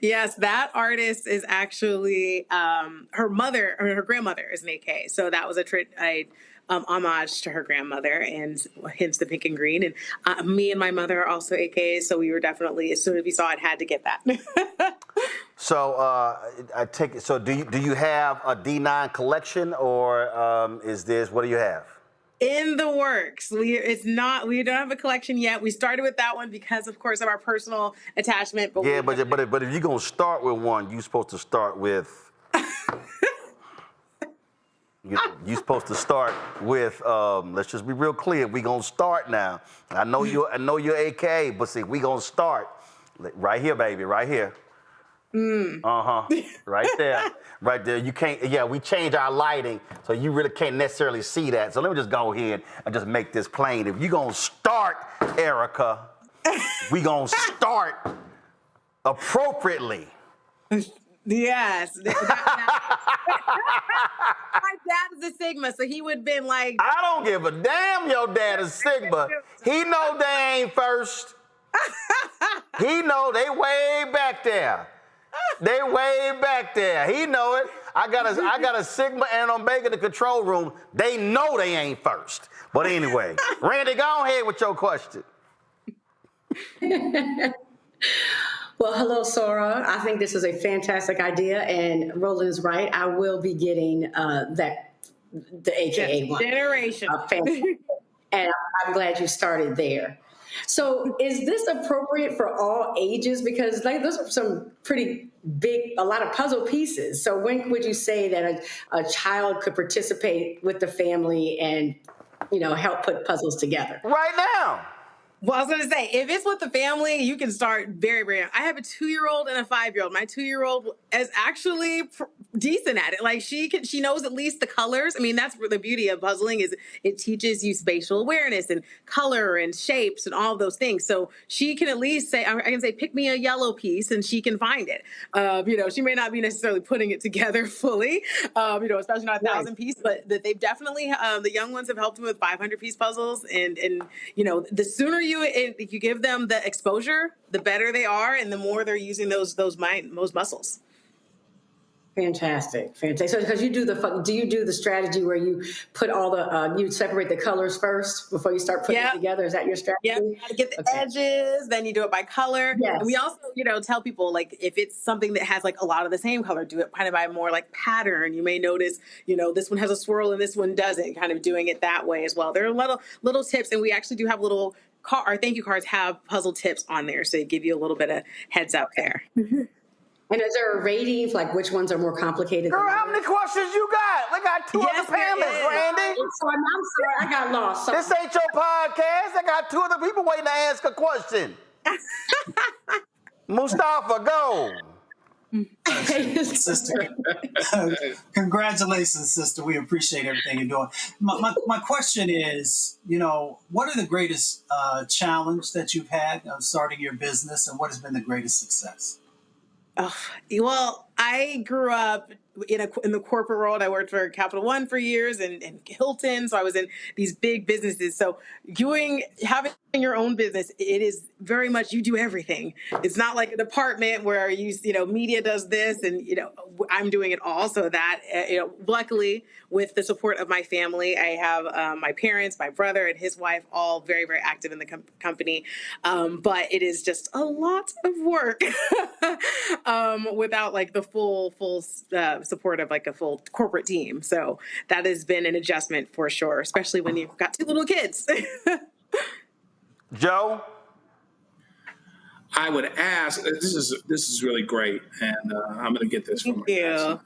Yes, that artist is actually her mother, or her grandmother is an AK. So that was a homage to her grandmother, and hence the pink and green. And me and my mother are also AKs, so we were definitely, as soon as we saw it, had to get that. So I take it. So do you have a D9 collection, or is this, what do you have? In the works. We don't have a collection yet. We started with that one because, of course, of our personal attachment. But but if you're gonna start with one, you're supposed to start with. You're supposed to start with. Let's just be real clear. We gonna start now. I know you're AK, but see, we gonna start right here, baby, right here. Right there. Right there. You can't, we changed our lighting, so you really can't necessarily see that. So let me just go ahead and just make this plain. If you're going to start, Erica, we going to start appropriately. Yes. My dad is a Sigma, so he would have been like... I don't give a damn your dad is Sigma. He know they ain't first. He know they way back there. They way back there. He know it. I got a Sigma and an Omega in the control room. They know they ain't first. But anyway, Randy, go ahead with your question. Well, hello, Sora. I think this is a fantastic idea, and Roland is right. I will be getting the AKA one. Generation. And I'm glad you started there. So is this appropriate for all ages? Because those are some pretty big, a lot of puzzle pieces. So when would you say that a child could participate with the family and, help put puzzles together? Right now. Well, I was going to say, if it's with the family, you can start very, very young. I have a 2-year-old and a 5-year-old. My 2-year-old is actually decent at it. Like she knows at least the colors. I mean, that's the beauty of puzzling is it teaches you spatial awareness and color and shapes and all of those things. So she can at least say, I can say, pick me a yellow piece, and she can find it. She may not be necessarily putting it together fully, especially not a 1,000-piece, but they've definitely, the young ones have helped me with 500-piece puzzles. And the sooner you give them the exposure, the better they are, and the more they're using those muscles. Fantastic. So because do you do the strategy where you put all you separate the colors first before you start putting it together? Is that your strategy? Yeah, you gotta get the edges, then you do it by color. Yes. And we also, tell people, like, if it's something that has like a lot of the same color, do it kind of by more like pattern. You may notice, this one has a swirl and this one doesn't, kind of doing it that way as well. There are little tips, and we actually do have our thank you cards have puzzle tips on there, so they give you a little bit of heads up there. And is there a rating, like which ones are more complicated? Girl, how many questions you got? We got two other panelists, Randy. So I'm sorry, I got lost. So. This ain't your podcast. I got two other people waiting to ask a question. Mustafa, go. Sister, congratulations, sister. We appreciate everything you're doing. My question is, what are the greatest challenge that you've had starting your business, and what has been the greatest success? Oh, well, I grew up in the corporate world. I worked for Capital One for years and Hilton. So I was in these big businesses. So having your own business, it is very much you do everything. It's not like a department where media does this and I'm doing it all. So that luckily with the support of my family, I have my parents, my brother, and his wife all very, very active in the company. But it is just a lot of work without like the full support of like a full corporate team. So that has been an adjustment for sure, especially when you've got 2 little kids. Joe? I would ask, this is really great, and I'm going to get this from you.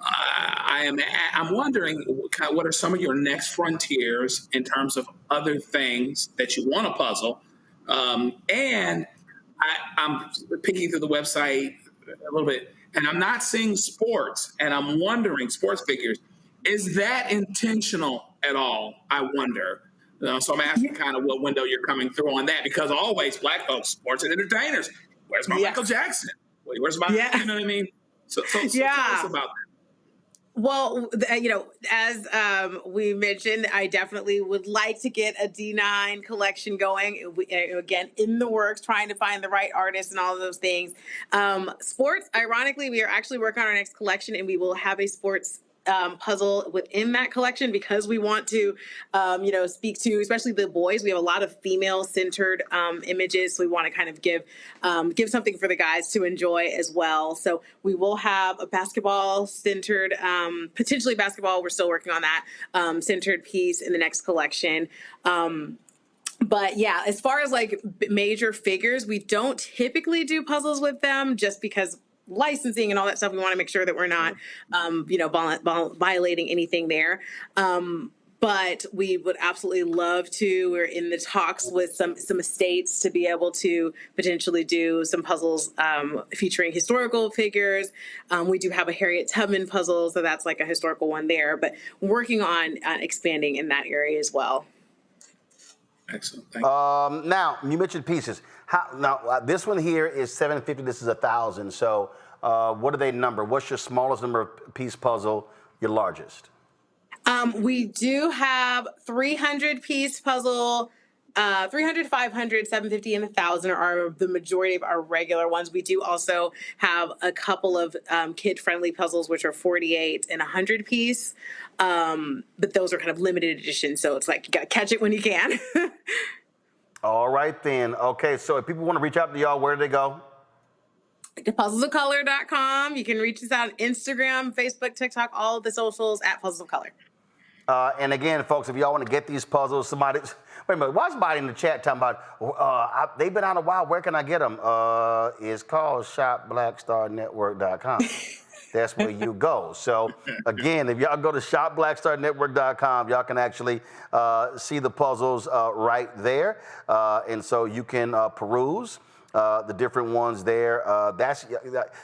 I'm wondering what are some of your next frontiers in terms of other things that you want to puzzle And I'm picking through the website a little bit, and I'm not seeing sports, and I'm wondering, sports figures, is that intentional at all? I wonder. So I'm asking kind of what window you're coming through on that, because always Black folks, sports and entertainers. Where's my Michael Jackson? Where's my, you know what I mean? So tell us about that. Well, as we mentioned, I definitely would like to get a D9 collection going. Again, in the works, trying to find the right artists and all of those things. Sports, ironically, we are actually working on our next collection, and we will have a sports puzzle within that collection, because we want to, speak to especially the boys. We have a lot of female-centered images, so we want to kind of give something for the guys to enjoy as well. So we will have a basketball-centered, potentially basketball. We're still working on that centered piece in the next collection. But yeah, as far as like major figures, we don't typically do puzzles with them, just because licensing and all that stuff. We want to make sure that we're not, violating anything there. But we would absolutely love to. We're in the talks with some estates to be able to potentially do some puzzles featuring historical figures. We do have a Harriet Tubman puzzle, so that's like a historical one there. But we're working on expanding in that area as well. Excellent. Thank you. Now, you mentioned pieces. This one here is $750. This is $1,000. So what do they number? What's your smallest number of piece puzzle, your largest? We do have 300-piece puzzle. 300, 500, 750, and 1,000 are the majority of our regular ones. We do also have a couple of kid-friendly puzzles, which are 48 and 100 piece. But those are kind of limited edition, so it's like you got to catch it when you can. All right, then. Okay, so if people want to reach out to y'all, where do they go? puzzlesofcolor.com. You can reach us out on Instagram, Facebook, TikTok, all of the socials at Puzzles of Color. And again, folks, if y'all want to get these puzzles, wait a minute, why somebody in the chat talking about, they've been out a while, where can I get them? It's called shopblackstarnetwork.com. That's where you go. So again, if y'all go to shopblackstarnetwork.com, y'all can actually see the puzzles right there. And so you can peruse the different ones there.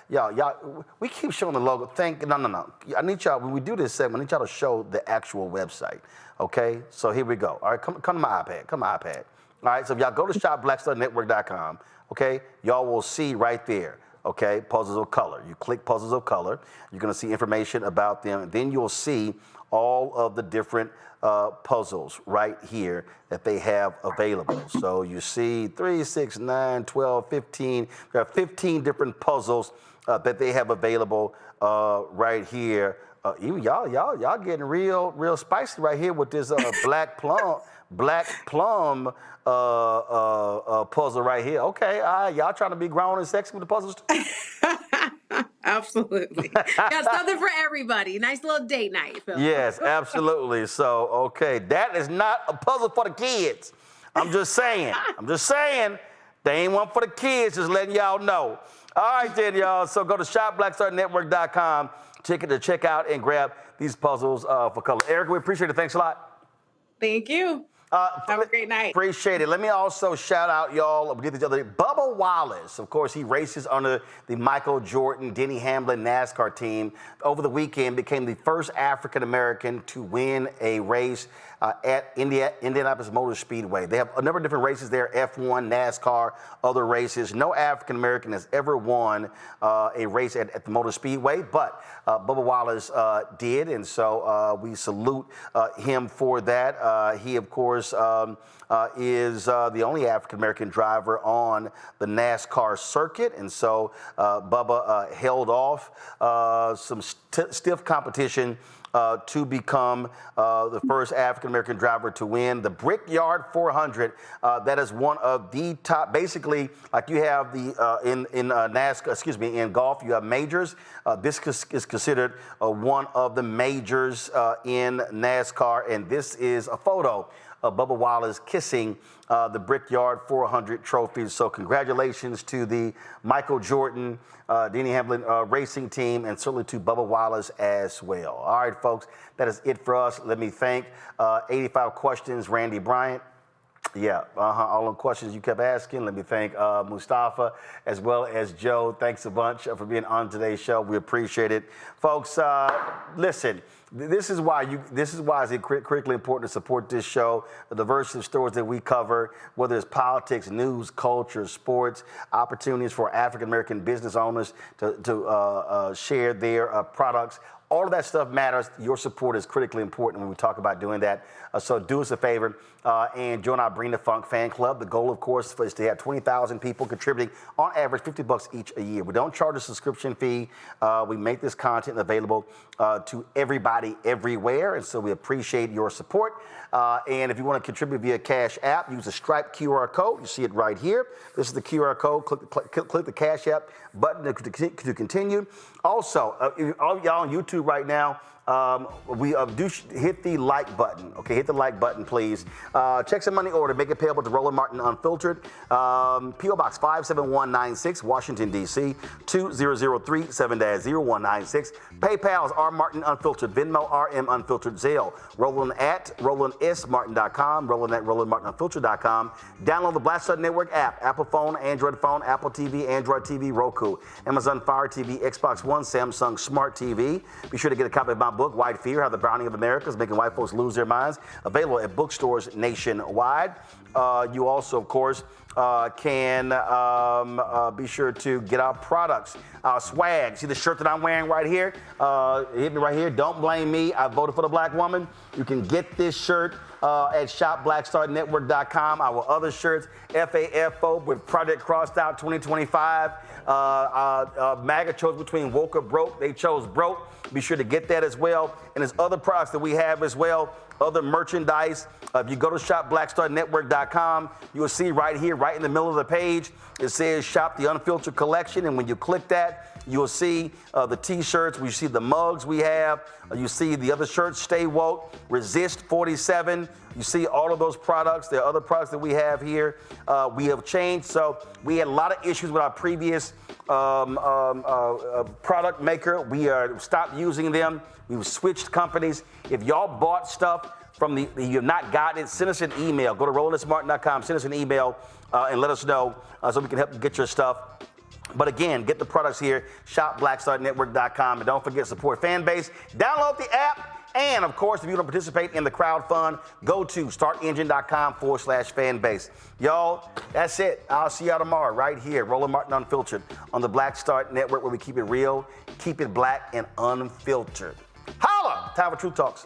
Y'all, we keep showing the logo. No. I need y'all, when we do this segment, I need y'all to show the actual website. Okay, so here we go. All right, come to my iPad. All right, so if y'all go to shopblackstarnetwork.com, okay, y'all will see right there, okay, Puzzles of Color. You click Puzzles of Color, you're gonna see information about them, and then you'll see all of the different puzzles right here that they have available. So you see 3, 6, 9, 12, 15, there are 15 different puzzles that they have available right here. Y'all getting real spicy right here with this black plum puzzle right here. Okay, y'all trying to be grown and sexy with the puzzles too? Absolutely. Got something for everybody. Nice little date night, Phil. Yes, absolutely. So, okay, that is not a puzzle for the kids. I'm just saying. They ain't one for the kids, just letting y'all know. All right, then, y'all. So go to shopblackstarnetwork.com to check out and grab these puzzles for color. Erica, we appreciate it. Thanks a lot. Thank you. Have a great night. Appreciate it. Let me also shout out, y'all, we get each other. Bubba Wallace, of course, he races under the Michael Jordan, Denny Hamlin NASCAR team. Over the weekend, became the first African-American to win a race at Indianapolis Motor Speedway. They have a number of different races there, F1, NASCAR, other races. No African-American has ever won a race at the Motor Speedway, but Bubba Wallace did, and so we salute him for that. He, of course, is the only African-American driver on the NASCAR circuit, and so Bubba held off some stiff competition to become the first African-American driver to win the Brickyard 400. That is one of the top, basically, like you have the in NASCAR, in golf, you have majors. This is considered one of the majors in NASCAR, and this is a photo of Bubba Wallace kissing the Brickyard 400 trophies. So congratulations to the Michael Jordan, Denny Hamlin racing team, and certainly to Bubba Wallace as well. All right, folks, that is it for us. Let me thank 85 Questions, Randy Bryant, Yeah, all the questions you kept asking. Let me thank Mustafa as well as Joe. Thanks a bunch for being on today's show. We appreciate it. Folks, listen, this is why it's critically important to support this show, the diversity of stories that we cover, whether it's politics, news, culture, sports, opportunities for African-American business owners to share their products. All of that stuff matters. Your support is critically important when we talk about doing that. So do us a favor and join our Bring the Funk fan club. The goal, of course, is to have 20,000 people contributing on average $50 each a year. We don't charge a subscription fee. We make this content available to everybody everywhere, and so we appreciate your support. And if you want to contribute via Cash App, use the Stripe QR code. You see it right here. This is the QR code. Click the Cash App button to continue. Also, all of y'all on YouTube right now, we do hit the like button. Okay, hit the like button, please. Check some money order. Make it payable to Roland Martin Unfiltered. P.O. Box 57196, Washington, D.C. 20037-0196. PayPal is R Martin Unfiltered. Venmo RM Unfiltered. Zelle. Roland at RolandSMartin.com. Roland at RolandMartinUnfiltered.com. Download the Black Star Network app. Apple phone, Android phone, Apple TV, Android TV, Roku, Amazon Fire TV, Xbox One, Samsung Smart TV. Be sure to get a copy of my book, White Fear, How the Browning of America is Making White Folks Lose Their Minds, available at bookstores nationwide. You also, of course, can be sure to get our products, our swag. See the shirt that I'm wearing right here? Hit me right here. Don't blame me. I voted for the black woman. You can get this shirt at shopblackstarnetwork.com. Our other shirts, FAFO with Project Crossed Out 2025. MAGA chose between woke or broke. They chose broke. Be sure to get that as well. And there's other products that we have as well, other merchandise. If you go to shopblackstarnetwork.com, you will see right here, right in the middle of the page, it says Shop the Unfiltered Collection. And when you click that, you'll see the T-shirts. You see the mugs we have. You see the other shirts, Stay Woke, Resist 47. You see all of those products. There are other products that we have here. We have changed. So we had a lot of issues with our previous product maker. We stopped using them. We've switched companies. If y'all bought stuff from you have not gotten it, send us an email. Go to RolandSMartin.com, send us an email and let us know so we can help you get your stuff. But again, get the products here, shopblackstarnetwork.com. And don't forget, support Fanbase. Download the app. And, of course, if you want to participate in the crowd fund, go to startengine.com/fanbase. Y'all, that's it. I'll see y'all tomorrow right here, Roland Martin Unfiltered, on the Black Star Network, where we keep it real, keep it black, and unfiltered. Holla! Time for Truth Talks.